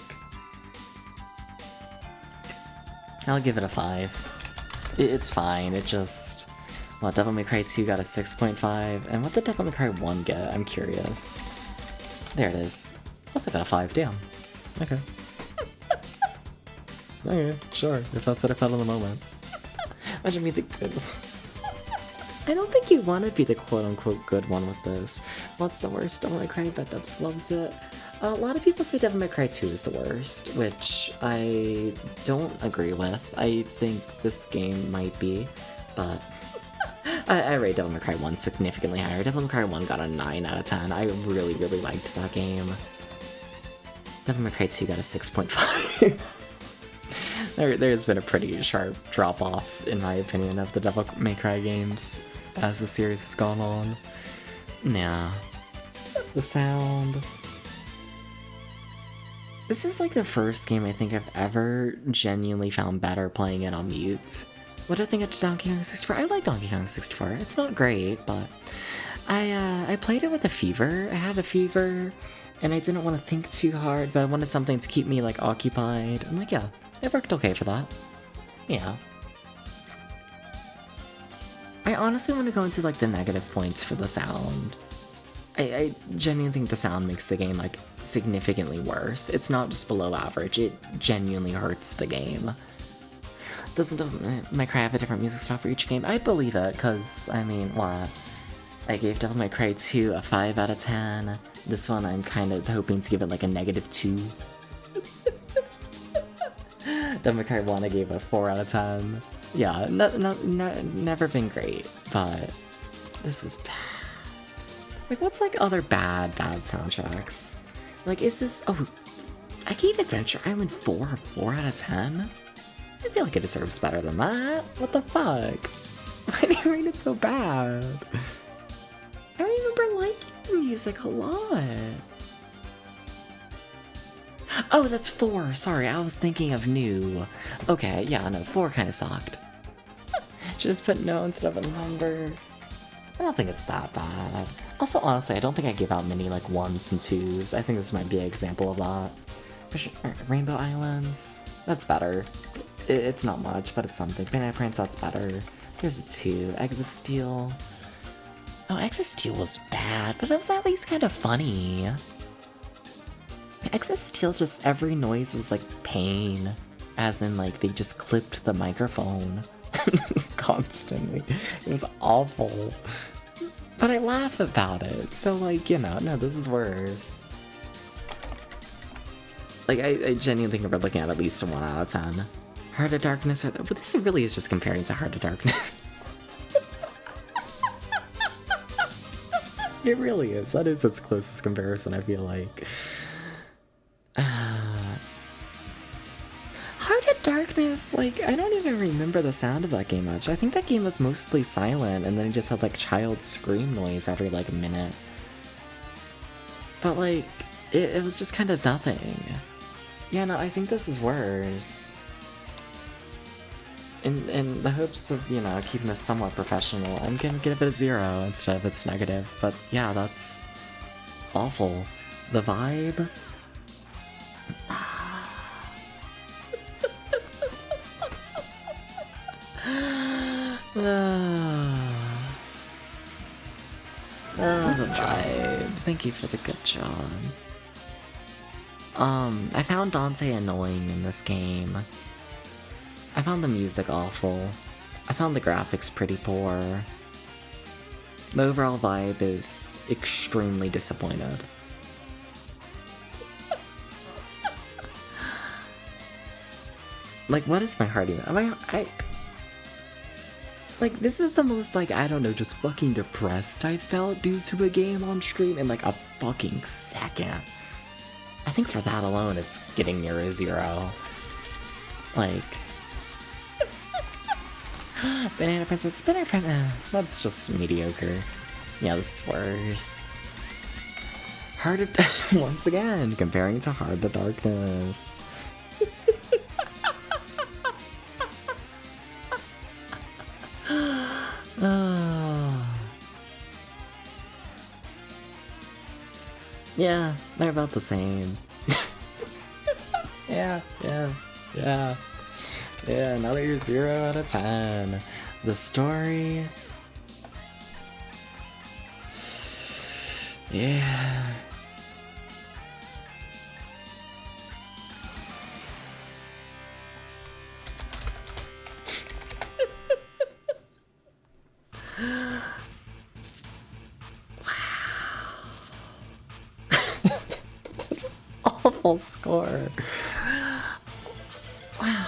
I'll give it a 5. It's fine, it just... Well, Devil May Cry 2 got a 6.5, and what did Devil May Cry 1 get? I'm curious. There it is. Also got a 5, damn. Okay. Okay, sure, if that's what I felt in the moment. Imagine me the good one. I don't think you want to be the quote-unquote good one with this. What's the worst Devil May Cry? Bet Dubs loves it. A lot of people say Devil May Cry 2 is the worst, which I don't agree with. I think this game might be, but... I rate Devil May Cry 1 significantly higher. Devil May Cry 1 got a 9 out of 10. I really, really liked that game. Devil May Cry 2 got a 6.5. There's been a pretty sharp drop-off, in my opinion, of the Devil May Cry games as the series has gone on. Nah. The sound... This is like the first game I think I've ever genuinely found better playing it on mute. What do I think of Donkey Kong 64? I like Donkey Kong 64. It's not great, but... I played it with a fever. I had a fever, and I didn't want to think too hard, but I wanted something to keep me, like, occupied. I'm like, yeah. It worked okay for that. Yeah. I honestly want to go into like the negative points for the sound. I genuinely think the sound makes the game like significantly worse. It's not just below average, it genuinely hurts the game. Doesn't Devil May Cry have a different music style for each game? I believe it, because, I mean, what? I gave Devil May Cry 2 a 5 out of 10. This one I'm kind of hoping to give it like a -2. Devil May Cry 1 I gave a 4 out of 10. Yeah, never been great, but This is bad. Like, what's like other bad soundtracks? Like, is this... Oh, I gave Adventure Island 4 a 4 out of 10? I feel like it deserves better than that. What the fuck? Why do you rate it so bad? I remember liking the music a lot. Oh, that's 4. Sorry, I was thinking of new. Okay, yeah, no, 4 kind of sucked. Just put no instead of a number. I don't think it's that bad. Also, honestly, I don't think I give out many, like, 1s and 2s. I think this might be an example of that. Rainbow Islands? That's better. It's not much, but it's something. Banana Prince, that's better. There's a 2. Eggs of Steel. Oh, Eggs of Steel was bad, but it was at least kind of funny. Eggs of Steel, just every noise was, like, pain. As in, like, they just clipped the microphone. Constantly. It was awful. But I laugh about it, so like, you know, no, this is worse. Like, I genuinely think we're looking at least a 1 out of 10. Heart of Darkness, but this really is just comparing to Heart of Darkness. It really is. That is its closest comparison, I feel like. Heart of Darkness, like, I don't even remember the sound of that game much. I think that game was mostly silent, and then it just had, like, child scream noise every, like, minute. But, like, it was just kind of nothing. Yeah, no, I think this is worse. In the hopes of, you know, keeping this somewhat professional, I'm gonna give it a 0 instead of its negative. But, yeah, that's awful. The vibe... the vibe. Thank you for the good job. I found Dante annoying in this game. I found the music awful. I found the graphics pretty poor. The overall vibe is extremely disappointed. Like, what is my heart even? Like, this is the most, like, I don't know, just fucking depressed I felt due to a game on stream in, like, a fucking second. I think for that alone, it's getting near a 0. Like... Banana Princess, Banana Princess, that's just mediocre. Yeah, this is worse. Heart of... Once again, comparing to Heart of Darkness. Yeah, they're about the same. Yeah, another 0 out of 10. The story... Yeah... Awful score. Wow.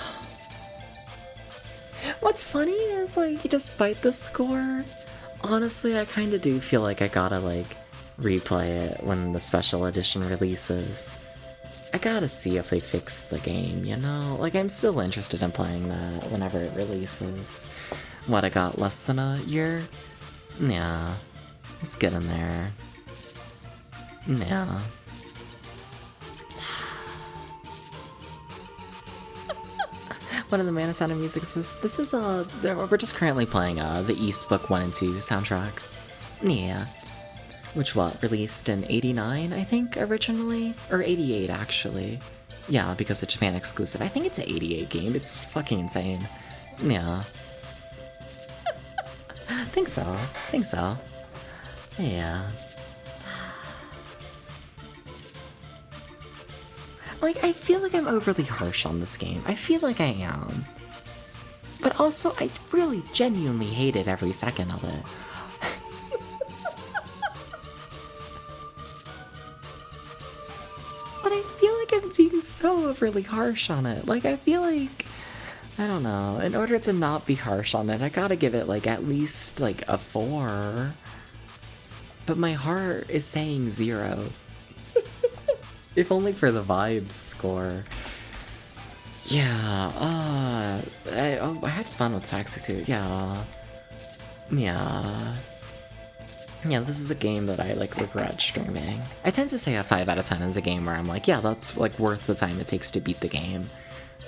What's funny is, like, despite the score, honestly, I kinda do feel like I gotta, like, replay it when the special edition releases. I gotta see if they fix the game, you know? Like, I'm still interested in playing that whenever it releases. What, I got less than a year? Yeah. Let's get in there. Yeah. One of the Mana Sound of Music is this is we're just currently playing the East Book 1 and 2 soundtrack. Yeah. Which released in 89, I think, originally? Or 88, actually. Yeah, because it's Japan exclusive. I think it's an 88 game. It's fucking insane. Yeah. Think so. Yeah. Like, I feel like I'm overly harsh on this game. I feel like I am. But also, I really genuinely hated every second of it. But I feel like I'm being so overly harsh on it. Like, I feel like... I don't know. In order to not be harsh on it, I gotta give it, like, at least, like, a 4. But my heart is saying 0. If only for the vibes score. Yeah, I had fun with Taxi too, yeah. Yeah. Yeah, this is a game that I, like, regret streaming. I tend to say a 5 out of 10 is a game where I'm like, yeah, that's, like, worth the time it takes to beat the game.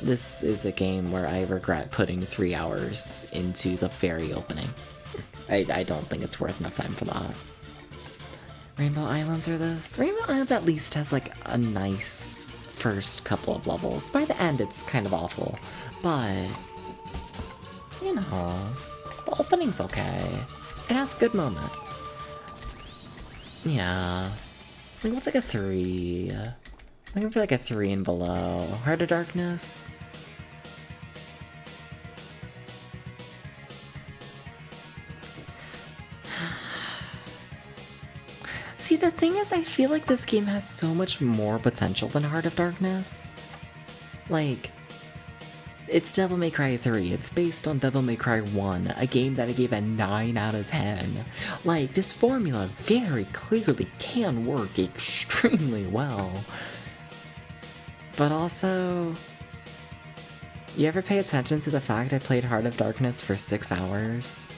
This is a game where I regret putting 3 hours into the very opening. I don't think it's worth enough time for that. Rainbow Islands or this? Rainbow Islands at least has, like, a nice first couple of levels. By the end, it's kind of awful. But, you know, the opening's okay. It has good moments. Yeah. I think it's like a 3. I'm looking for like a 3 and below. Heart of Darkness? See, the thing is, I feel like this game has so much more potential than Heart of Darkness. Like, it's Devil May Cry 3. It's based on Devil May Cry 1, a game that I gave a 9 out of 10. Like, this formula very clearly can work extremely well. But also, you ever pay attention to the fact I played Heart of Darkness for 6 hours?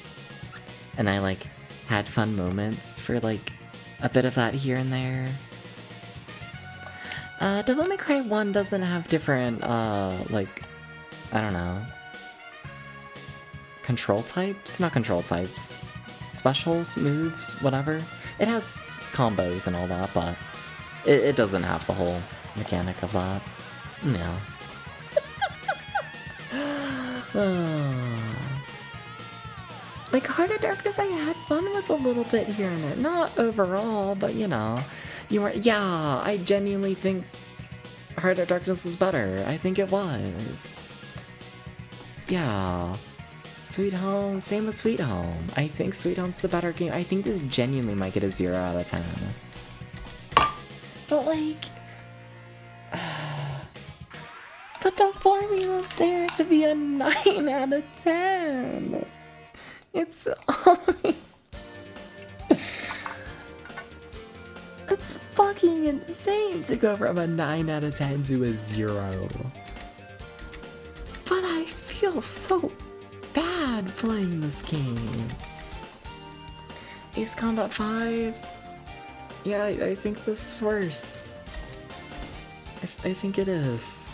And I, like, had fun moments for, like, a bit of that here and there. Devil May Cry 1 doesn't have different, like, I don't know. Control types? Not control types. Specials, moves, whatever. It has combos and all that, but it doesn't have the whole mechanic of that. No. Like, Heart of Darkness I had fun with a little bit here and there. Not overall, but you know. Yeah, I genuinely think Heart of Darkness is better. I think it was. Yeah. Sweet Home, same with Sweet Home. I think Sweet Home's the better game. I think this genuinely might get a 0 out of 10. But like... but the formula's there to be a 9 out of 10. It's... It's fucking insane to go from a 9 out of 10 to a 0. But I feel so bad playing this game. Ace Combat 5? Yeah, I think this is worse. I think it is.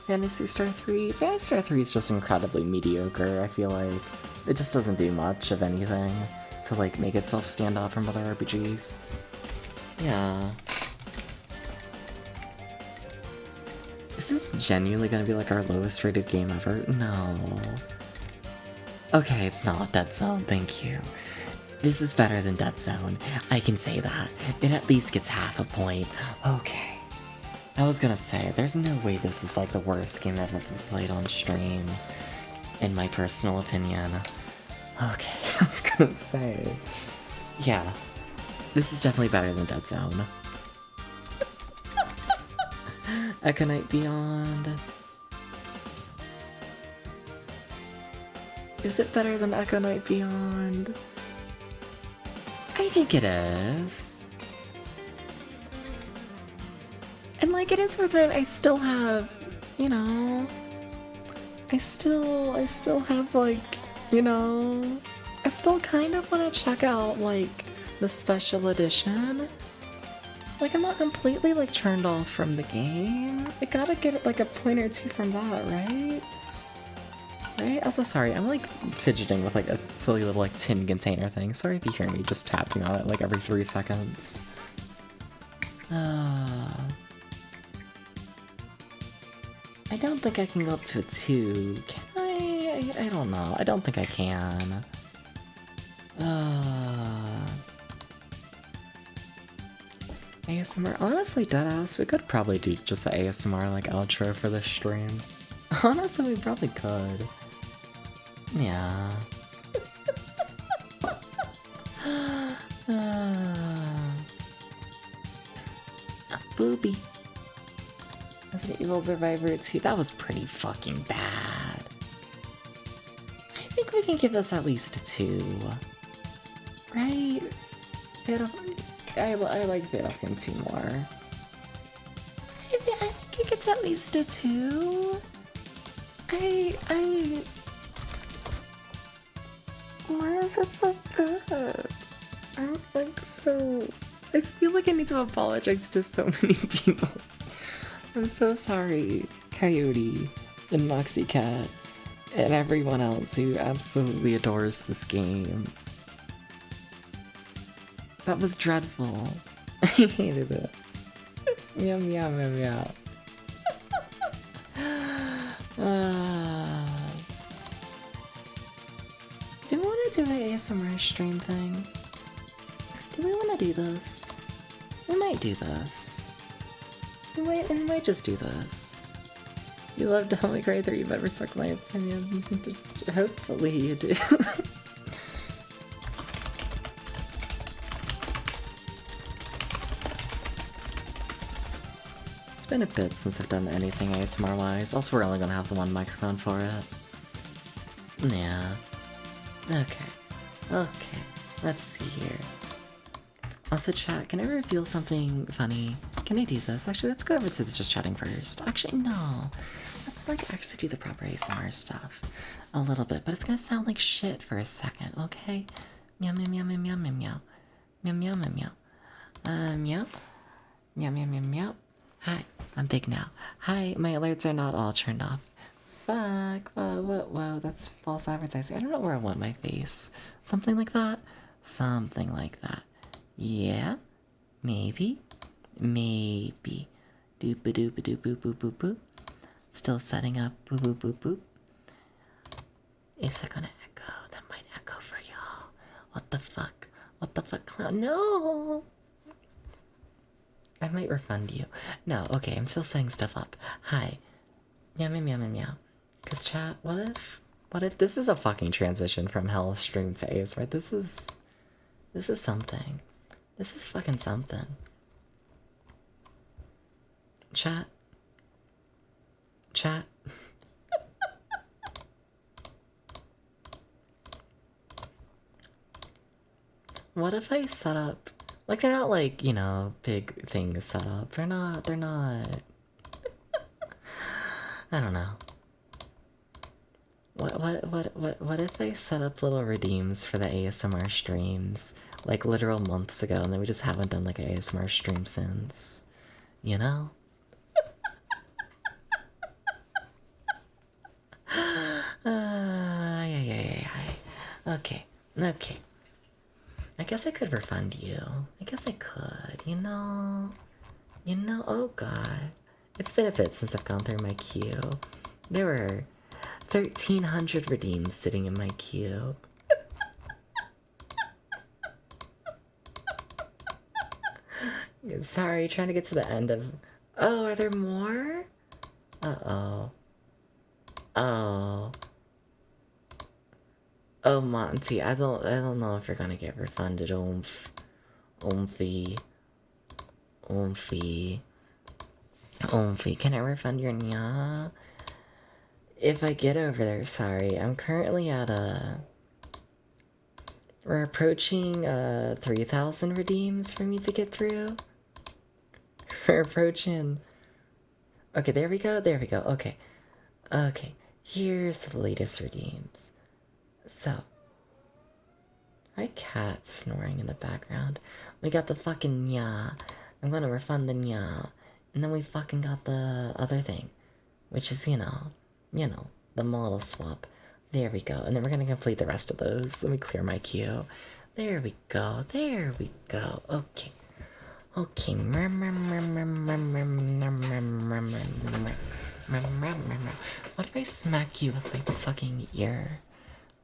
Phantasy Star 3? Phantasy Star 3 is just incredibly mediocre, I feel like. It just doesn't do much of anything to, like, make itself stand out from other RPGs. Yeah. Is this genuinely gonna be, like, our lowest rated game ever? No. Okay, it's not Dead Zone, thank you. This is better than Dead Zone. I can say that. It at least gets half a point. Okay. I was gonna say, there's no way this is like the worst game I've ever played on stream, in my personal opinion. Okay, I was gonna say. Yeah, this is definitely better than Dead Zone. Echo Night Beyond. Is it better than Echo Night Beyond? I think it is. And like, it is worth it. I still have, you know, I still have, like, you know, I still kind of want to check out, like, the special edition. Like, I'm not completely, like, turned off from the game. I gotta get, like, a point or two from that, right? Right? Also, sorry, I'm, like, fidgeting with, like, a silly little, like, tin container thing. Sorry if you hear me just tapping on it, like, every 3 seconds. I don't think I can go up to a 2. Can I? I don't know. I don't think I can. ASMR? Honestly, deadass, we could probably do just an ASMR, like, outro for this stream. Honestly, we probably could. Yeah. Booby. Resident Evil Survivor 2, that was pretty fucking bad. I think we can give this at least a 2. Right? I like Fatal Frame 2 more. I think it gets at least a 2. Why is it so good? I'm like so... I feel like I need to apologize to so many people. I'm so sorry, Coyote and Moxie Cat and everyone else who absolutely adores this game. That was dreadful. I hated it. Meow meow meow meow. Do we want to do the ASMR stream thing? Do we want to do this? We might do this. We might just do this. You love Devil May Cry 3, but respect my opinion. Hopefully you do. It's been a bit since I've done anything ASMR-wise. Also, we're only gonna have the one microphone for it. Yeah. Okay. Okay. Let's see here. Also, chat, can I reveal something funny? Can I do this? Actually, let's go over to the just chatting first. Actually, no. Let's, like, actually do the proper ASMR stuff. A little bit, but it's gonna sound like shit for a second, okay? Meow, meow, meow, meow, meow, meow, meow. Meow, meow, meow, meow. Meow. Meow, meow, meow, meow. Hi, I'm big now. Hi, my alerts are not all turned off. Fuck. Whoa, that's false advertising. I don't know where I want my face. Something like that? Something like that. Yeah? Maybe? Maybe. Doop a doop a doop boop boop boop boop. Still setting up boop boop boop boop. Is that gonna echo? That might echo for y'all. What the fuck? What the fuck, clown? No! I might refund you. No, okay, I'm still setting stuff up. Hi. Meow meow meow meow meow. Cause chat, what if this is a fucking transition from Hell stream to ASMR? This is something. This is fucking something. Chat. Chat. What if I set up, like, they're not like, you know, big things set up. They're not I don't know. What if I set up little redeems for the ASMR streams, like literal months ago, and then we just haven't done like an ASMR stream since, you know? Yeah. Okay. I guess I could refund you. I guess I could, you know? Oh god. It's been a bit since I've gone through my queue. There were 1,300 redeems sitting in my queue. Sorry, trying to get to the end of... Oh, are there more? Uh-oh. Oh. Oh, Monty, I don't know if you're gonna get refunded. Oomphy. Can I refund your nya? If I get over there, sorry. I'm currently at we're approaching 3,000 redeems for me to get through. We're approaching... Okay, there we go. Okay, here's the latest redeems. So, my cat's snoring in the background. We got the fucking nya. I'm gonna refund the nya. And then we fucking got the other thing, which is, you know, the model swap. There we go. And then we're gonna complete the rest of those. Let me clear my queue. There we go. Okay. What if I smack you with my fucking ear?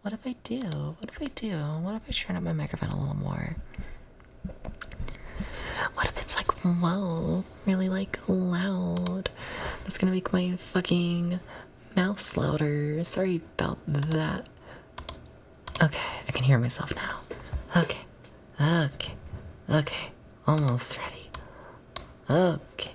What if I do? What if I turn up my microphone a little more? What if it's like, whoa, really like loud? That's gonna make my fucking mouse louder. Sorry about that. Okay, I can hear myself now. Okay. Almost ready. Okay.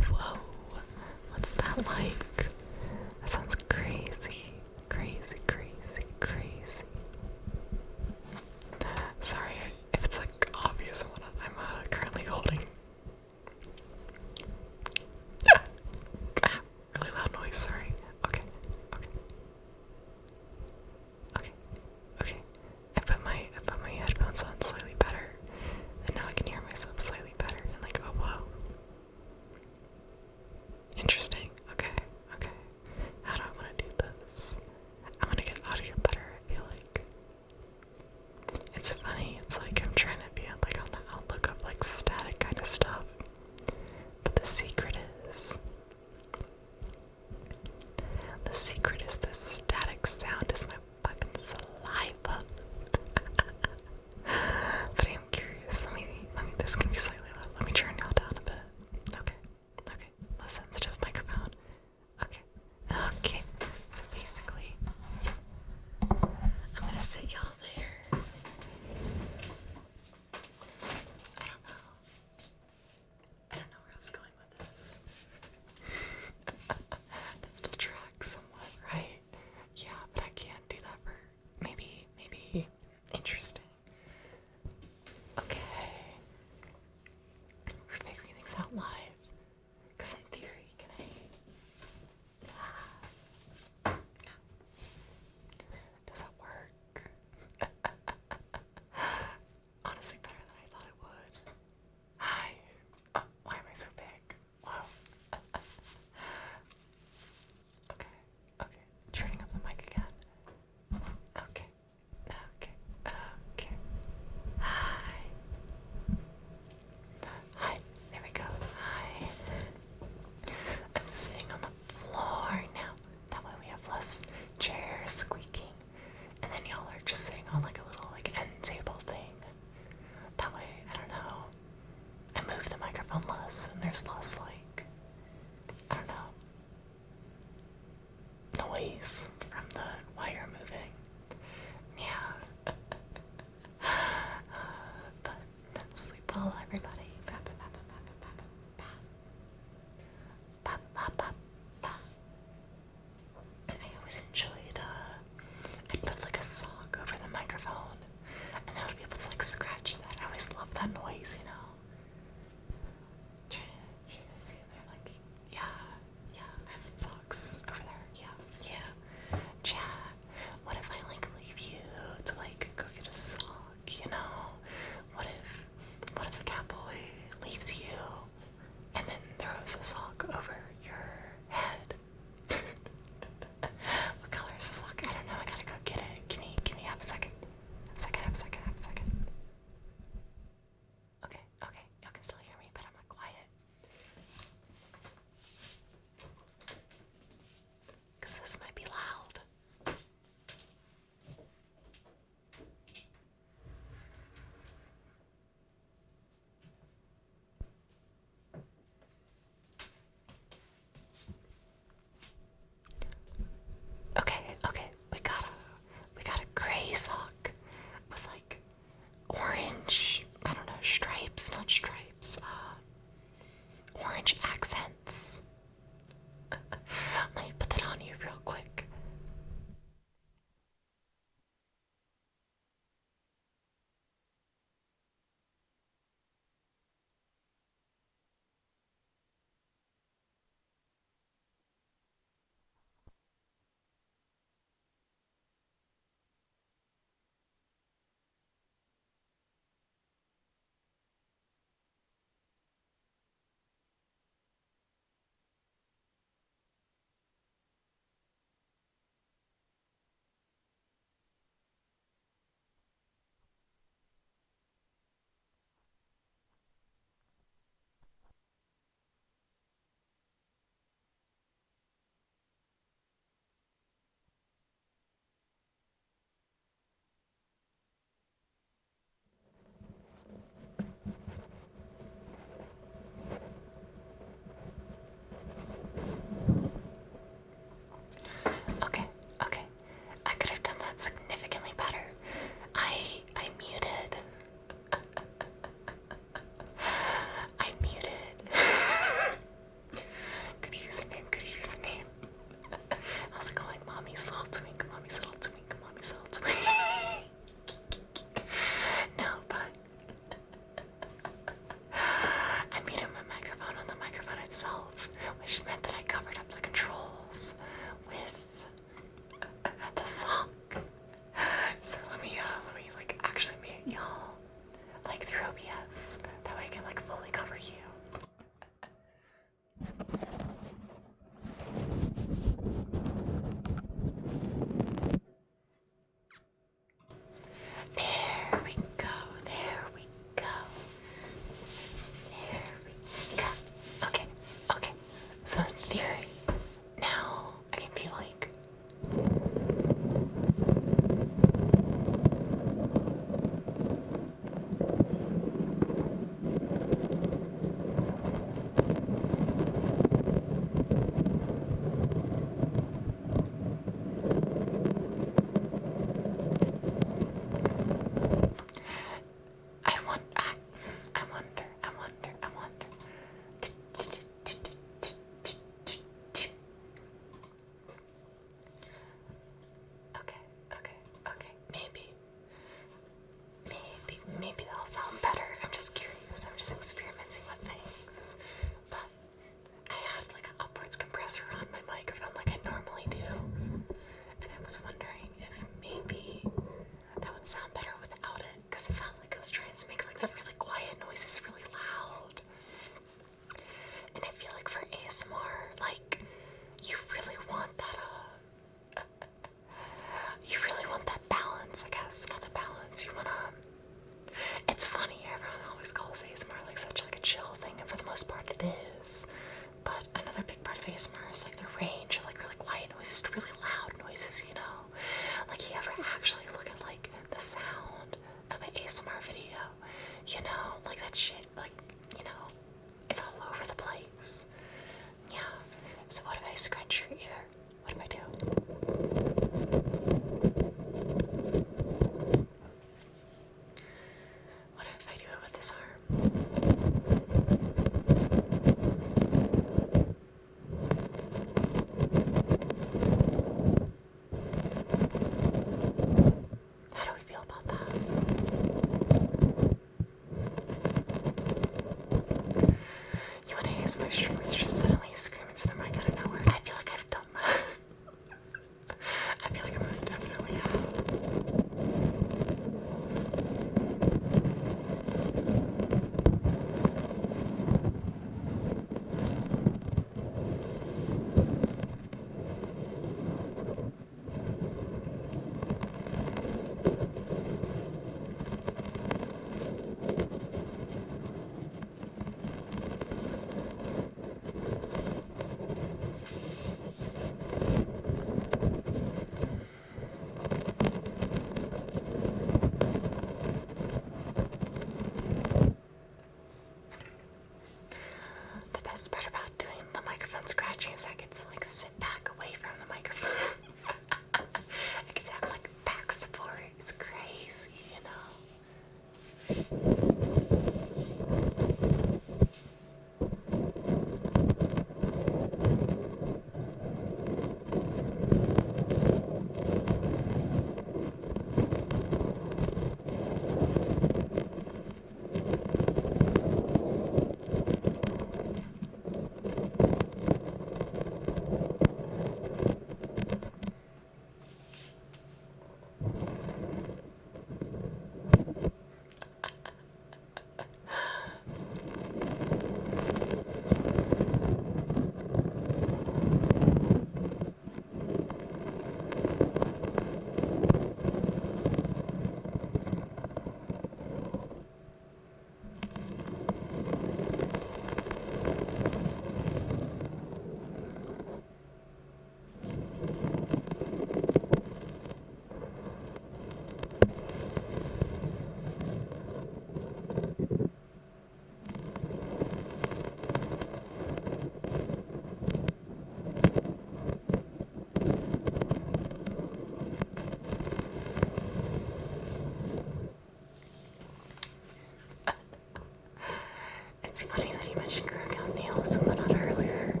It's funny that you mentioned growing out nails and whatnot earlier,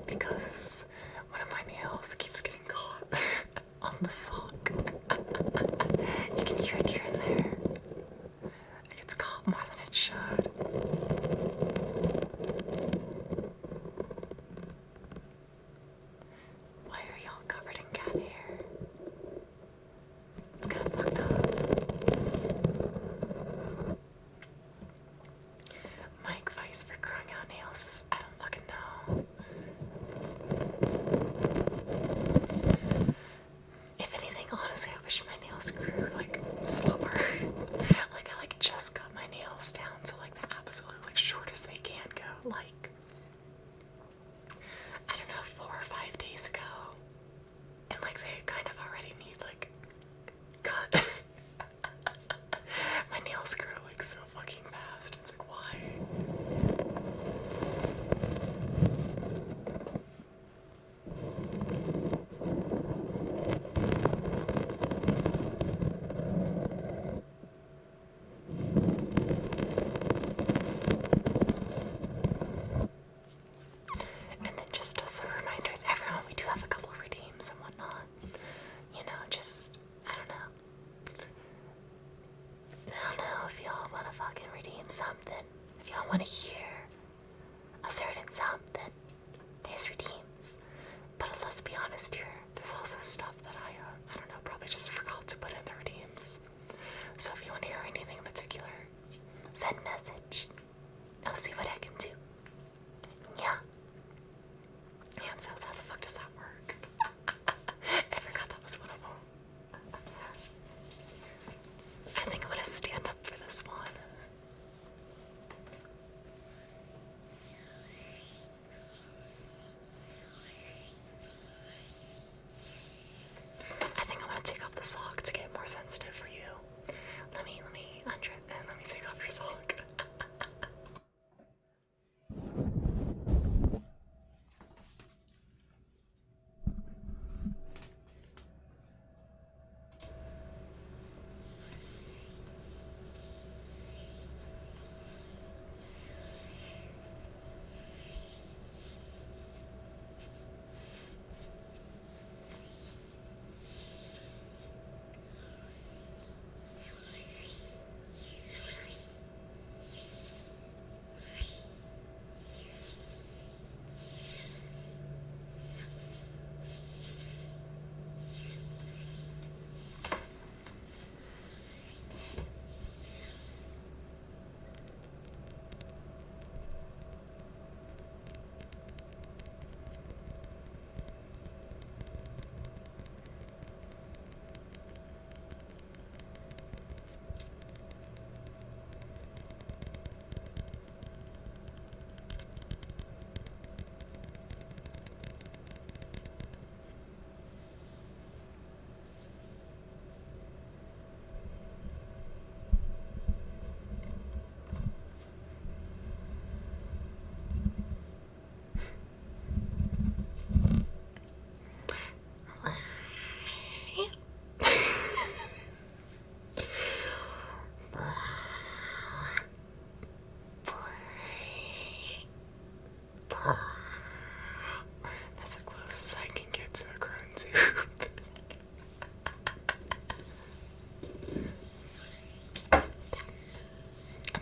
because one of my nails keeps getting caught on the sock. You can hear it here and there. It gets caught more than it should. Why are y'all covered in cat hair? It's kind of fucked up. My advice for growing out nails is I don't fucking know. If anything, honestly, I wish my nails grew like slower. Like I just cut my nails down to like the absolute like shortest they can go. Like I don't know, 4 or 5 days ago, and like they kind of already need like cut. My nails grew like so fucking fast. It's like why? And then just as a reminder to everyone, we do have a couple redeems and whatnot. You know, just, I don't know. I don't know if y'all want to fucking redeem something. If y'all want to hear a certain something, there's redeems. But let's be honest here, there's also stuff that I don't know, probably just forgot to put in the redeems. So if you want to hear anything in particular, send a message. I'll see what I can do. Yeah. Hand sounds, how the fuck does that work? I forgot that was one of them. I think I'm gonna stand up for this one. I think I'm gonna take off the sock to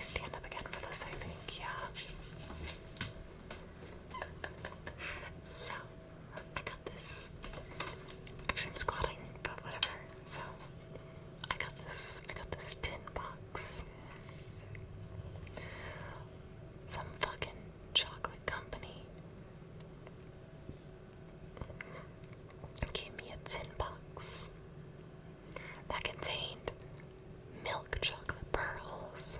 me stand up again for this, I think, yeah. So, I got this. Actually, I'm squatting, but whatever. So, I got this tin box. Some fucking chocolate company gave me a tin box that contained milk chocolate pearls.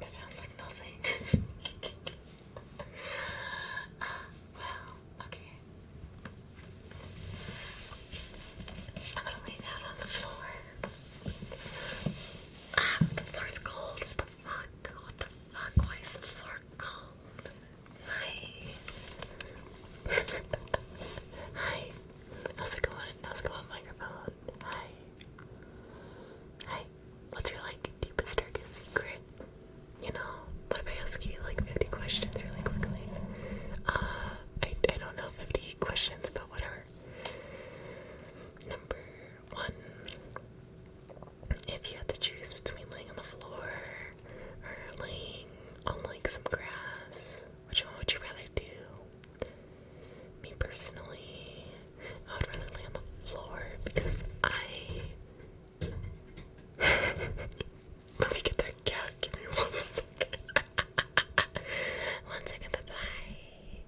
That sounds like nothing. Well, okay. I'm gonna lay down on the floor. The floor's cold. What the fuck? What the fuck? Why is the floor cold? Hi. Hi. How's it going? How's it going, microphone? Hi. Hi. What's your, like, deepest, darkest secret? You know, what if I ask you, like, 50 questions really quickly? I don't know 50 questions, but whatever. Number 1. If you had to choose between laying on the floor or laying on, like, some grass, which one would you rather do? Me personally, I would rather lay on the floor because let me get that cat. Give me 1 second. 1 second, bye-bye.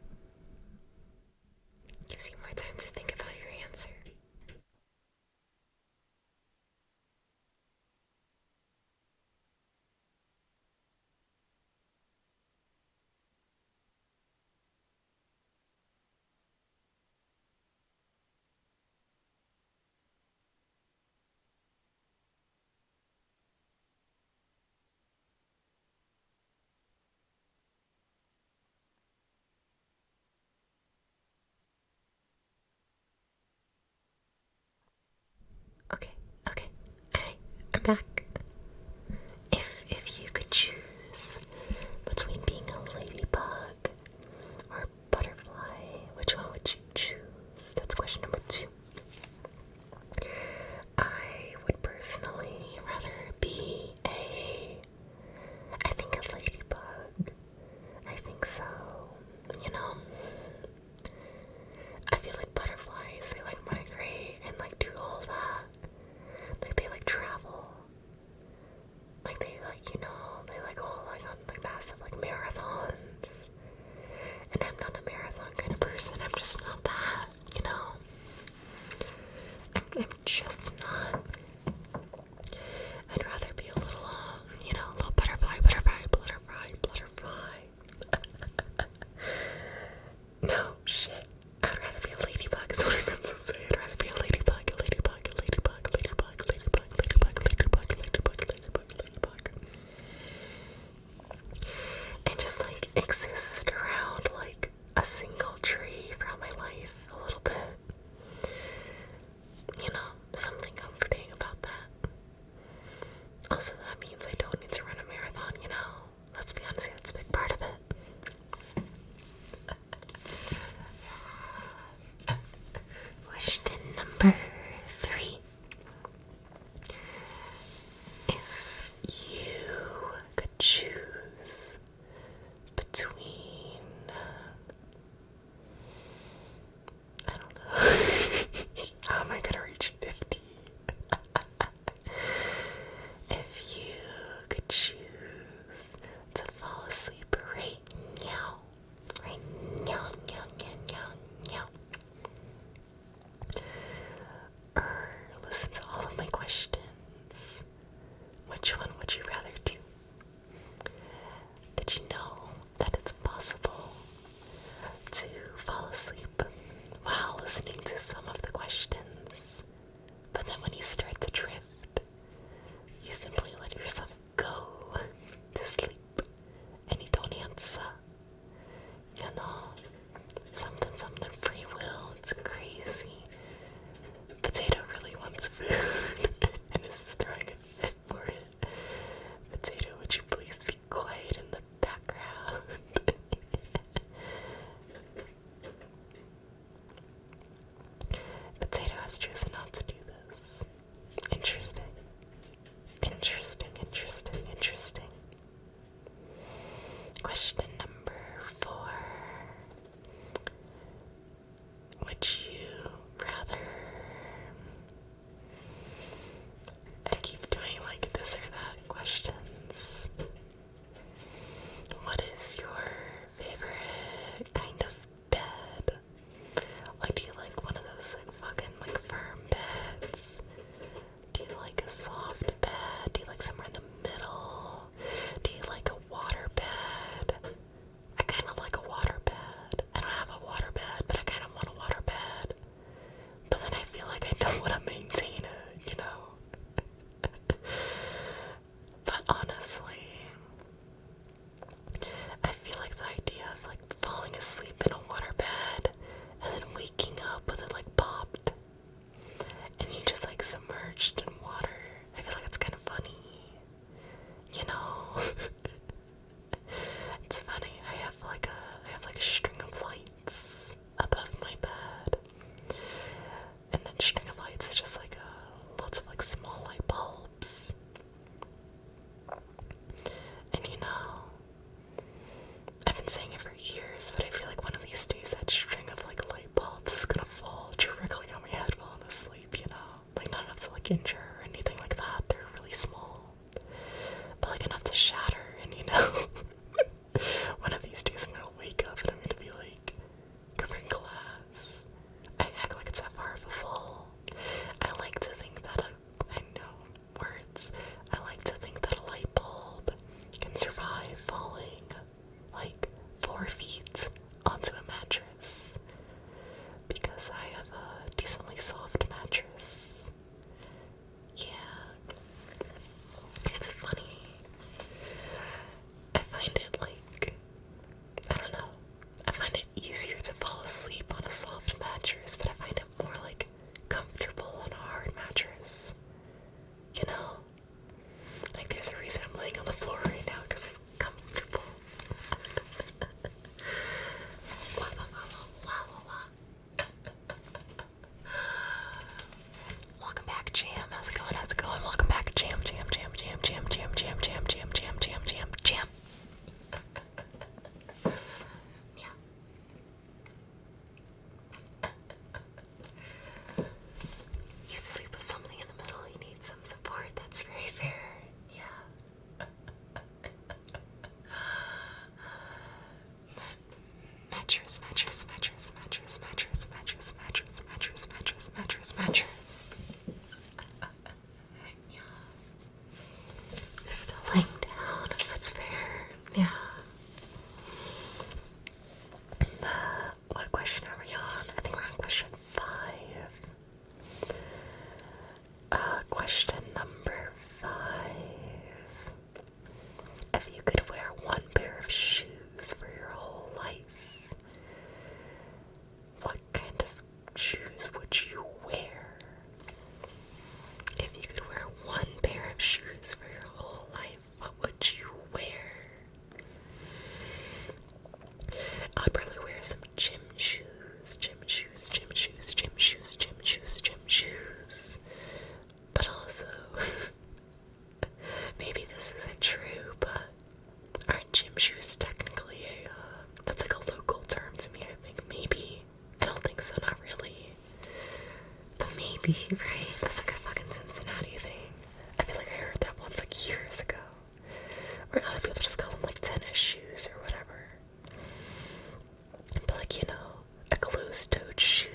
Gives you more time to think about your answer. Okay, okay. I'm back. If you could choose between being a ladybug or a butterfly, which one would you choose? That's question number 2. I would personally rather be I think a ladybug. I think so. You know, I feel like butterflies, they like migrate and like do all that. Like they like travel. Like they like, you know, they like go like on like massive like marathons. And I'm not a marathon kind of person. I'm just not that, you know. I'm just not. I'd rather be a little, you know, a little butterfly. No, shit. I'd rather be a ladybug, is what I meant to say. I'd rather be a ladybug. And just, like, exist around, like, a single tree throughout my life a little bit. You know, something comforting about that. Also, that means I don't need to run a marathon, you know? Let's be honest, that's a big part of it. Question number 3. If you could choose between, I don't know, how am I gonna reach 50? If you could choose to fall asleep right now, or listen to all of my questions, which one would you rather do? Did you know that it's possible to fall asleep while listening to some of the questions? But then when you start to drift, you simply let yourself go to sleep and you don't answer. You know, something free will, it's crazy. Potato really wants food and is throwing a fit for it. Potato, would you please be quiet in the background? Potato has chosen not to do this. Interesting. Question number 4. Would you rather... I keep doing like this or that questions. What is your favorite kind of bed? Like, do you like one of those like fucking like firm beds? Do you like a soft bed? Do you like somewhere in the middle? Do you like a It's funny. I have like a string of lights above my bed, and then string of lights is just like lots of like small light bulbs. And you know, I've been saying it for years, but I feel like one of these days that string of like light bulbs is gonna fall directly on my head while I'm asleep. You know, like not enough to like injure or anything like that. They're really small, but like enough to shatter. And you know, one of these days I'm gonna wake up and I'm gonna be like covered in glass. I act like it's that far of a fall. I like to think that I know words. I like to think that a light bulb can survive falling like 4 feet onto a mattress because I have a decently soft mattress. Yeah, it's funny. I find it like, I don't know, I find it easier to fall asleep on a soft mattress, but I find it more like comfortable on a hard mattress. You know? Like there's a reason I'm laying on the floor right now, because it's comfortable. Wah, wah, wah, wah, wah, wah. Welcome back, Jam. How's it going? How's it going? Welcome back, Jam, Jam, Jam, Jam, Jam, Jam, Jam, Jam, Jam, Jam, Jam, Jam, Jam. Yeah. You'd sleep with something in the middle, you need some support, that's very fair. Yeah. Mattress, mattress, mattress, mattress, mattress, mattress, mattress, mattress, mattress, mattress, mattress. Yeah. You're still laying down, that's fair. Yeah. What question are we on? I think we're on question 5. Question number 5. If you could wear one pair of shoes for your whole life, what kind of shoes would you wear? If you could wear one pair of shoes for your whole life, what would you wear? I'd probably wear some gym shoes, gym shoes, gym shoes, gym shoes, gym shoes, gym shoes. But also, maybe this isn't true, but aren't gym shoes technically that's like a local term to me, I think. Maybe. I don't think so, not really. But maybe, right? That's like a fucking Cincinnati thing. I feel like I heard that once like years ago. Or other people just call them like tennis shoes or whatever. But like, you know, a closed-toed shoe.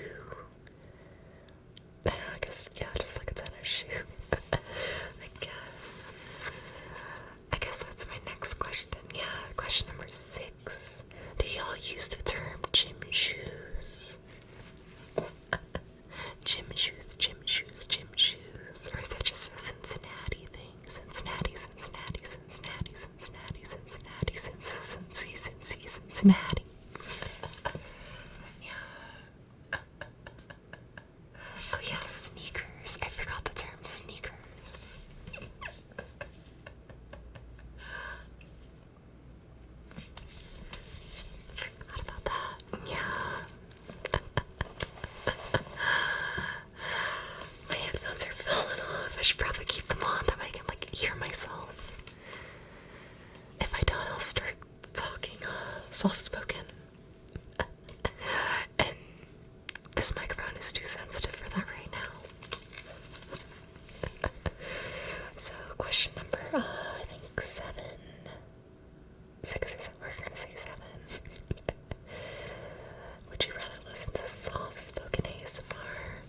I don't know, I guess, yeah, just like a tennis shoe. I guess that's my next question. Yeah, question number 6. Do y'all use the term gym shoes? Gym shoes, gym shoes, gym shoes. Or is that just a Cincinnati thing? Cincinnati, Cincinnati, Cincinnati, Cincinnati, Cincinnati, Cincinnati, Cincinnati, Cincinnati. Yeah. Oh yeah, sneakers. I forgot the term sneakers. Forgot about that. Yeah. My headphones are falling off. I should probably keep them on, that way I can like hear myself. If I don't, I'll start talking soft-spoken. And this microphone is too sensitive for that right now. So, question number, I think 7. 6 or 7, we're gonna say 7. Would you rather listen to soft-spoken ASMR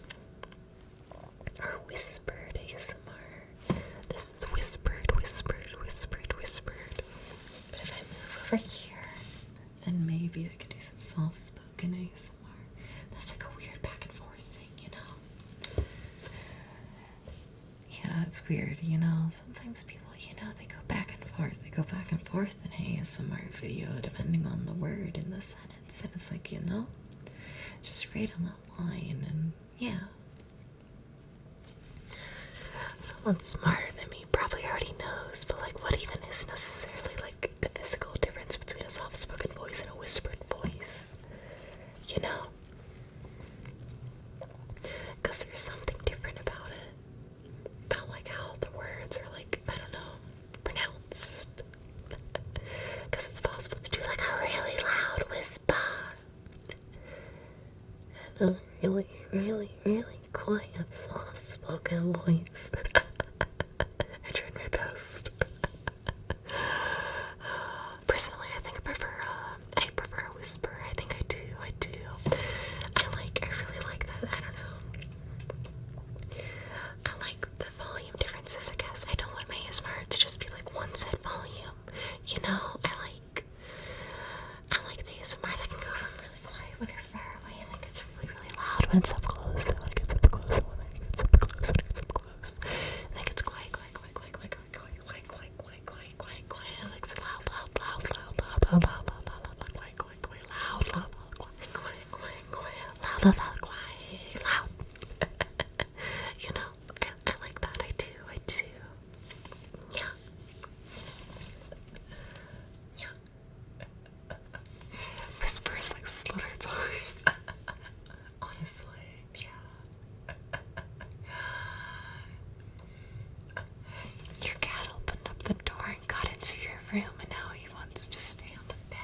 or whispered ASMR? This is whispered, whispered, whispered, whispered. But if I move over here, then maybe I could do some soft-spoken ASMR. That's like a weird back and forth thing, you know? Yeah, it's weird, you know? Sometimes people, you know, they go back and forth. They go back and forth in ASMR video depending on the word in the sentence. And it's like, you know, just right on that line. And yeah. Someone smarter than me probably already knows, but like, what even is necessarily like the physical difference between a soft in a really, really, really quiet, soft-spoken voice. I tried my best. Personally, I think I prefer a whisper. I think I do. I really like that. I don't know. I like the volume differences, I guess. I don't want my ASMR to just be like one set volume. You know, I like the ASMR that can go from really quiet when you're far away, and then gets really, really loud when it's up close, and when it gets up close, and when it gets up close, when it gets up close, and then it gets quiet, like it's loud, quiet, loud. You know, I like that. I do. Yeah. Whispers like slither time. Honestly, yeah. Your cat opened up the door and got into your room, and now he wants to stay on the bed.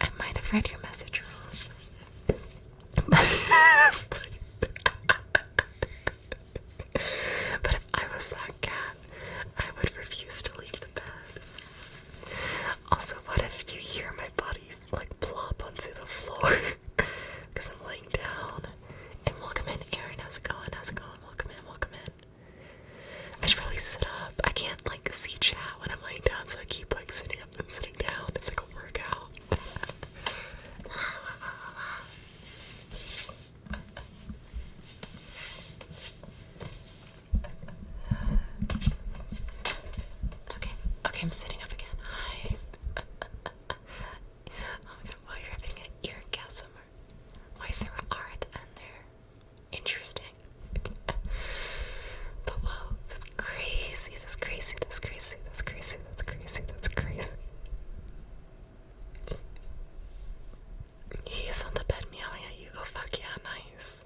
I might have read your message wrong. But if I was that cat, I would refuse to leave the bed. Also, what if you hear my body like plop onto the floor because I'm laying down? And welcome in, Aaron. How's it going? Welcome in. I should probably sit up. I can't like see chat when I'm laying down, so I keep like sitting up and sitting down. It's like a workout. Okay, I'm sitting up again. Hi. Oh my god, while you're having an orgasm, why is there an R at the end there? Interesting. But whoa, that's crazy. He is on the bed meowing at you. Oh fuck yeah, nice.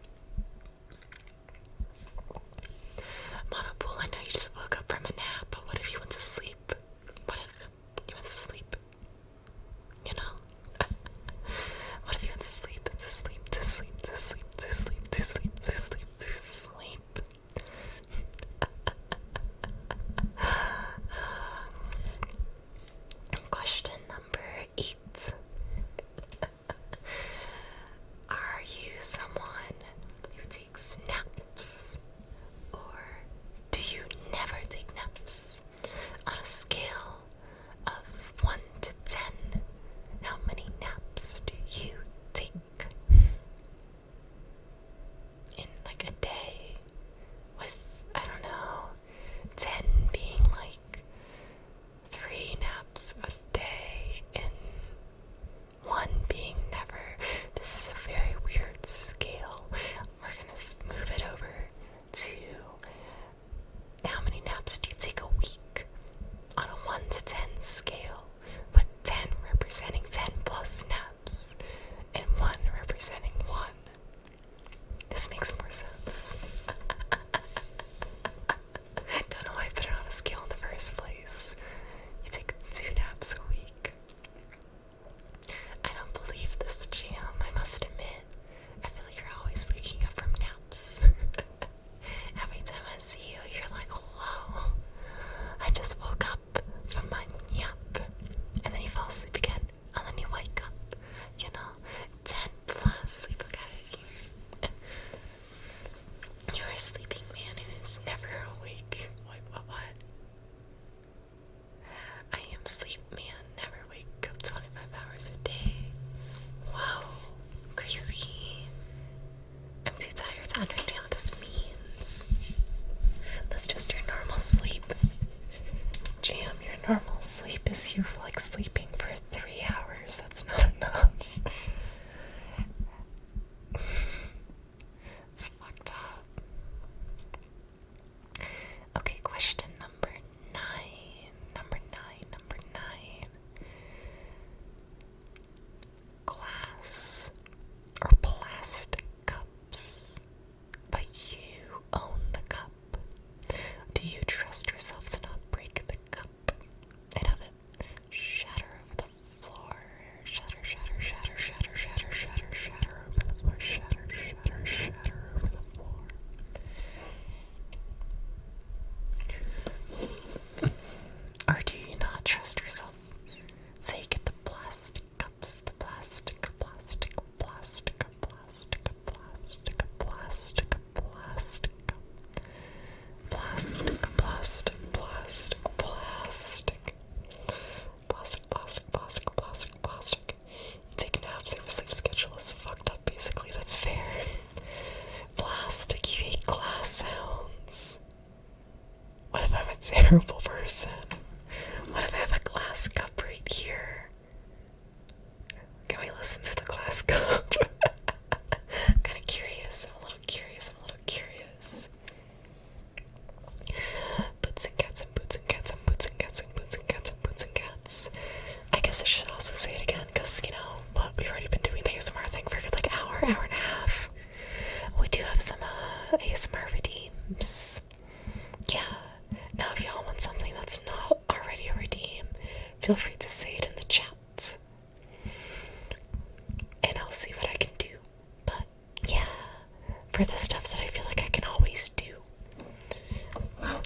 Monopool, I know you just woke up from a nap, but what if he went to sleep? What if he went to sleep? You know? What if he went to sleep? Question number 8. Are you someone who takes naps? Or do you never take naps? On a scale of 1 to 10, how many naps do you take? In like a day, with, I don't know, 10 being like 3 naps a day and 1 being never. This is a very weird scale. We're gonna move it over to how many naps do you take a week on a 1 to 10 scale, with 10 representing 10 plus naps and 1 representing 1. This makes more sense. Don't know why I put it on a scale in the first place. You take 2 naps a week. I don't believe this, Jam. I must admit. I feel like you're always waking up from naps. Every time I see you, you're like, whoa. I just woke up from my nap. And then you fall asleep again. And then you wake up. You know, 10 plus sleep, okay? You're a sleeping man who's never awake. What? I am sleep man, never wake up 25 hours a day. Whoa, crazy. I'm too tired to understand what this means. That's just your normal sleep. Jam, your normal sleep is you like sleeping for 3 hours. That's not enough. It's fucked up. Okay, question number 9. Number 9. Glass or plastic cups, but you own the cup. Do you trust yourself to not break the cup and have it person. What if I have a glass cup right here? Can we listen to the glass cup? I'm kind of curious. I'm a little curious. Boots and cats and boots and cats and boots and cats and boots and cats and boots and cats. I guess I should also say it again because, you know, what, we've already been doing the ASMR thing for a good like hour and a half. We do have some ASMR redeems. Yeah. Now, if y'all want something that's not already a redeem, feel free to say it in the chat. And I'll see what I can do. But, yeah. For the stuff that I feel like I can always do,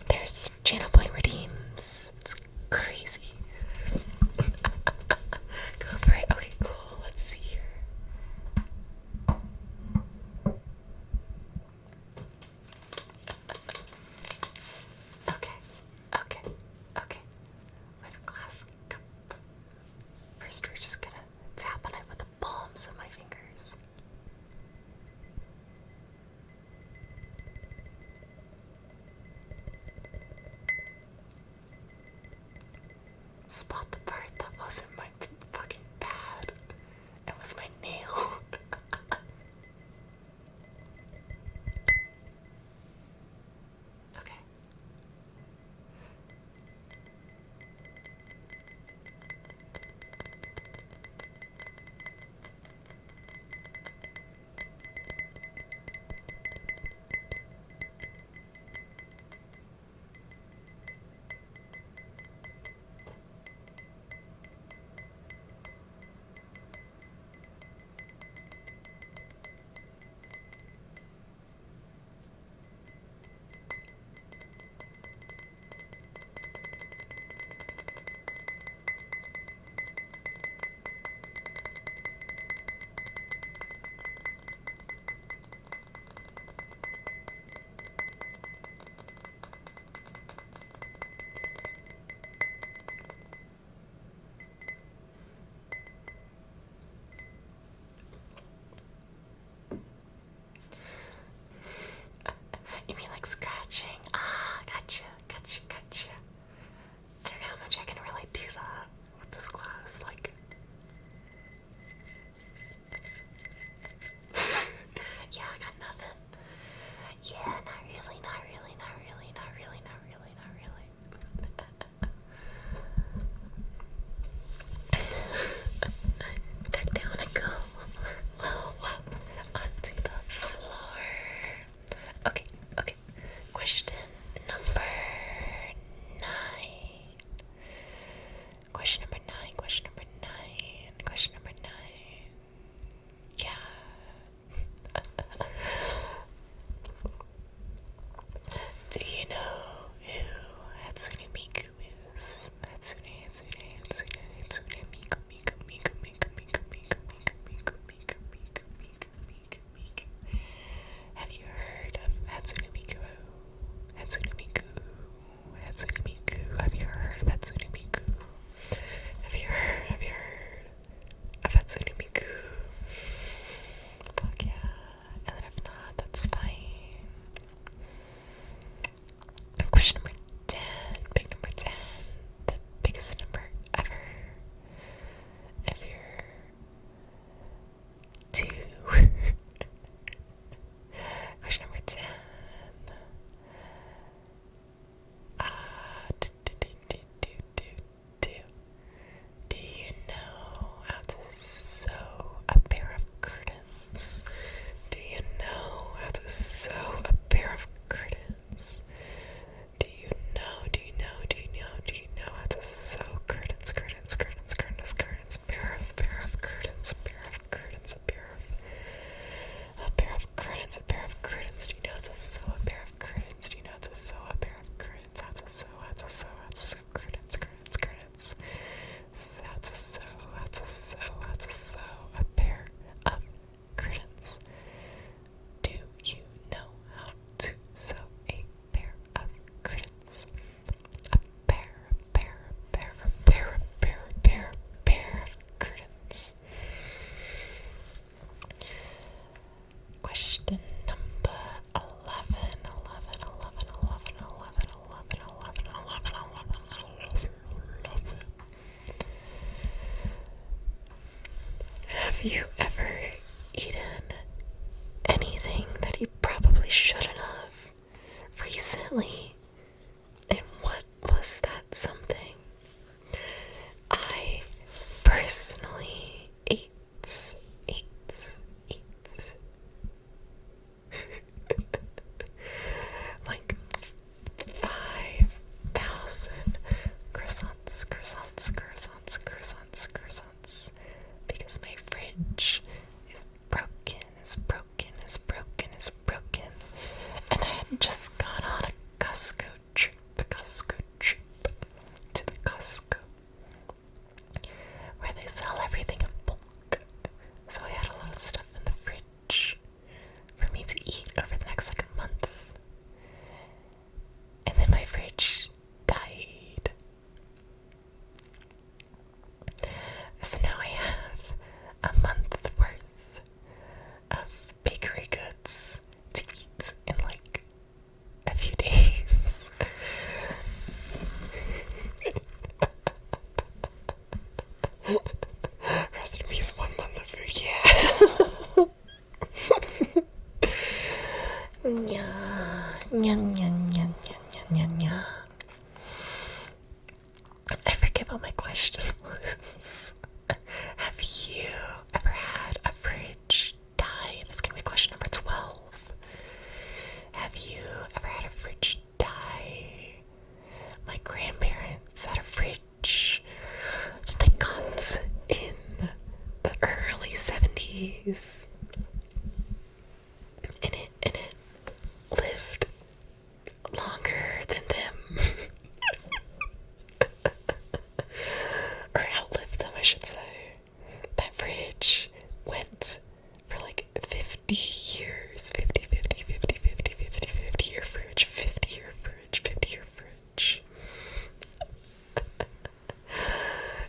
there's channel point redeems. It's crazy. Go for it. Okay, cool. Let's see here. Okay. We have a glass cup. First, we're just gonna tap on it with the palms of my fingers. Spot the part that wasn't my fucking pad. It was my nail. Okay. Have you ever eaten anything that you probably shouldn't have recently? And what was that something? I personally ate like 5,000 croissants, because my fridge is broken, and I had just gone on a Costco trip to the Costco, where they sell everything in bulk. So I had a lot of stuff in the fridge for me to eat over the next like a month. And then my fridge died. So now I have a month worth of bakery goods to eat in like a few days. Rest in peace, 1 month of food, yeah. Nya. I forget what my question was. Have you ever had a fridge die? That's gonna be question number 12. Have you ever had a fridge die? My grandparents had a fridge that they got in the early 70s. And it lived longer than them. Or outlived them, I should say. That fridge went for like 50 years. 50 year fridge. 50-year fridge.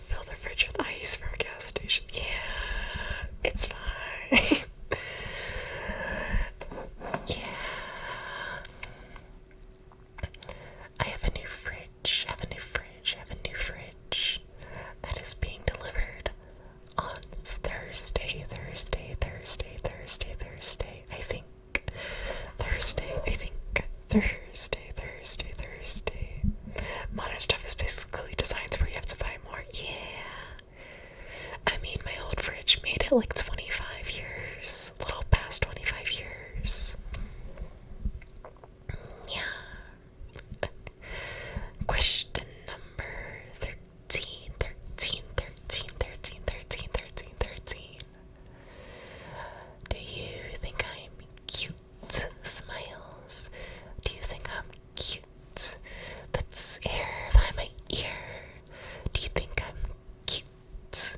Fill the fridge with ice from a gas station. Yeah, it's fine. Yeah. I have a new fridge. That is being delivered on Thursday. I think. Thursday. Modern stuff is basically designs where you have to buy more. Yeah. I mean, my old fridge made it like 25 years. A little past 25 years. Yeah. Question number 13. Do you think I'm cute? Smiles. Do you think I'm cute? Puts hair behind my ear. Do you think I'm cute?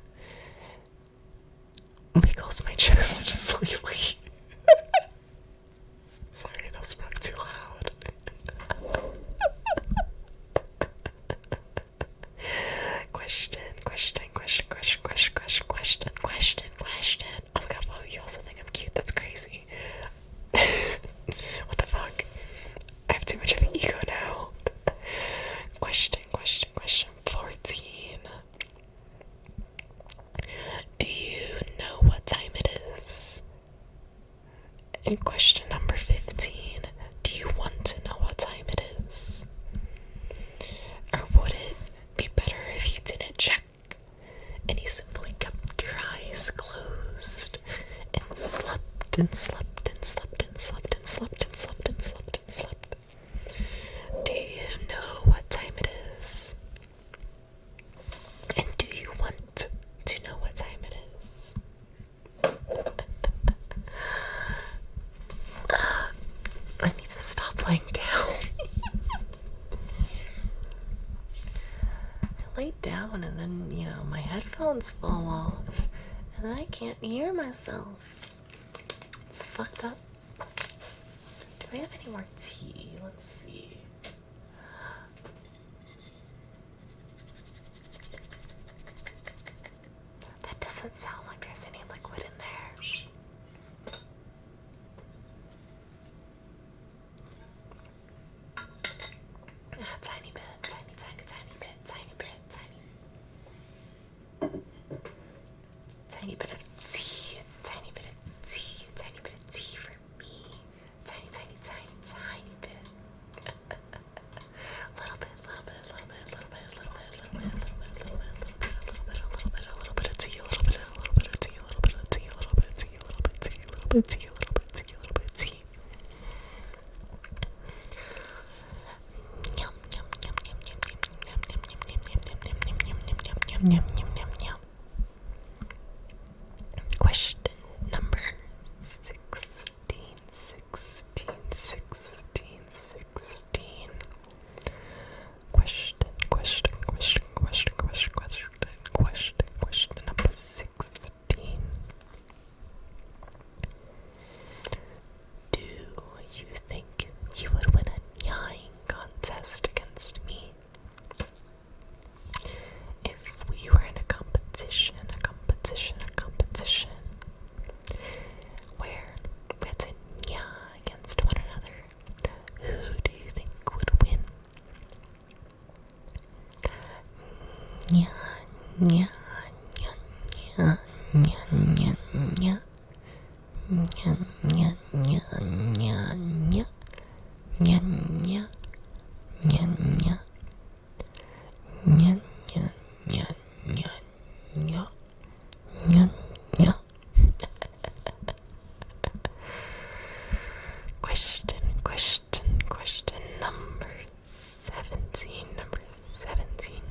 Wiggles my chest slightly. Sorry, that spoke too loud. Question. Oh my god, well, you also think I'm cute? That's crazy. What the fuck? I have too much of an ego now. Question 14. Do you know what time it is? And question number 15. Do you want to know what time it is? Or would it be better if you didn't check and you simply kept your eyes closed and slept? Do you know what time it is? And do you want to know what time it is? I need to stop laying down. I lay down and then, my headphones fall off. And then I can't hear myself. It's fucked up. Do I have any more tea? Let's see. That doesn't sound like there's any liquid in there. A tiny bit. Tiny bit of tea. bitsy, a little bitsy, a little bitsy. Yum, yum, yum, yum, yum, yum, yum, yum, yum, yum, yum, yum, yum, yum, yum, yum, yum, yum, yum. Question number 16. Question number 16. Do you think you would win a yawing contest against me? If we were in a competition, where we had to yaw against one another, who do you think would win? Nya, nya, nya, nya, nya, nya, nya. Nya, nya, nya, nya, nya. Nya, nya. Nya, nya. Nya, nya, nya, nya, nya. Nya, nya. Question number 17. Number 17.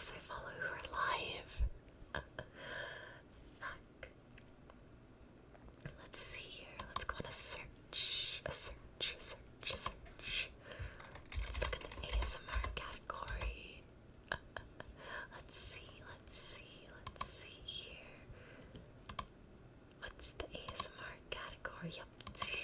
guess I follow who are live. Fuck. Let's see here. Let's go on a search. A search. Let's look at the ASMR category. Let's see here. What's the ASMR category up to?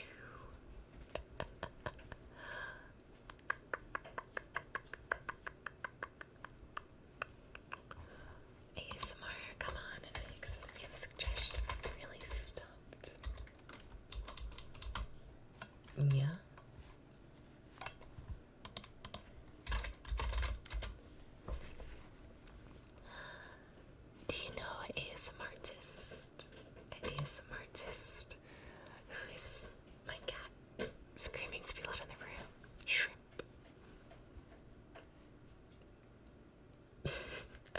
ASMR, come on, and let's give a suggestion. I'm really stumped. Yeah. Do you know an ASMR artist? An ASMR artist who is my cat screaming to be let in the room. Shrimp.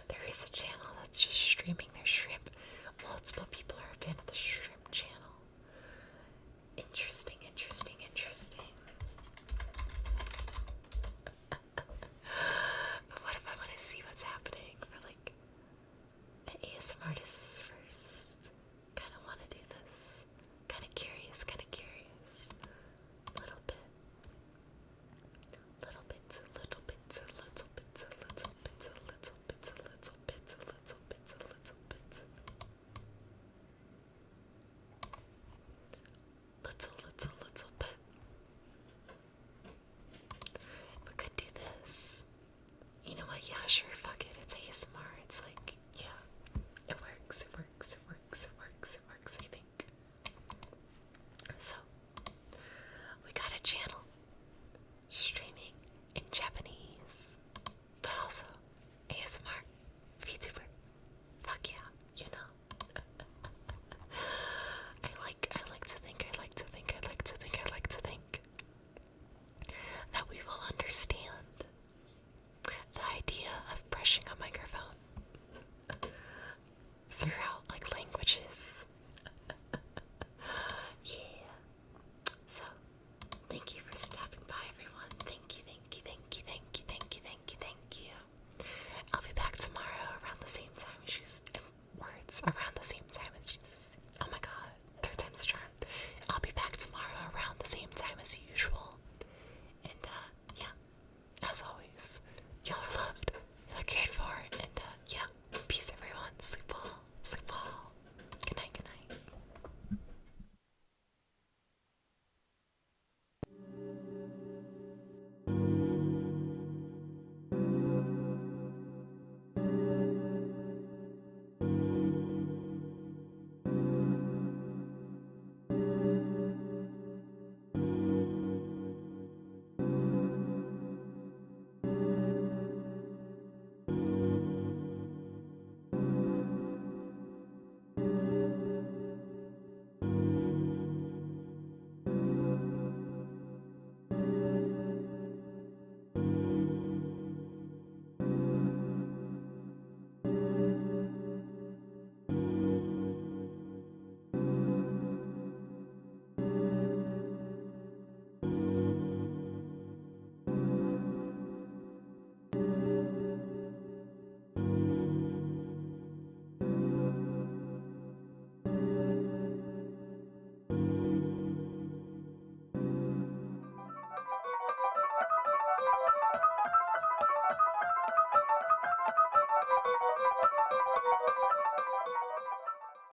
There is a channel that's just streaming their shrimp. Multiple people are a fan of the shrimp channel. Interesting. But what if I want to see what's happening for like the ASMR artists first? Kind of want to do this. Kind of curious. Little bit. Little bit. We could do this. You know what? Yeah, sure, fuck it. It's ASMR. It's like, yeah, it works, I think. So, we got a channel streaming in Japanese, but also ASMR, VTuber. Fuck yeah, you know. I like to think that we will understand the idea of brushing a microphone throughout like languages. Yeah. So, thank you for stopping by, everyone. Thank you. I'll be back tomorrow around the same time. Around the same time as she's. Oh my god, third time's the charm. I'll be back tomorrow around the same time as usual. And yeah, as always, y'all are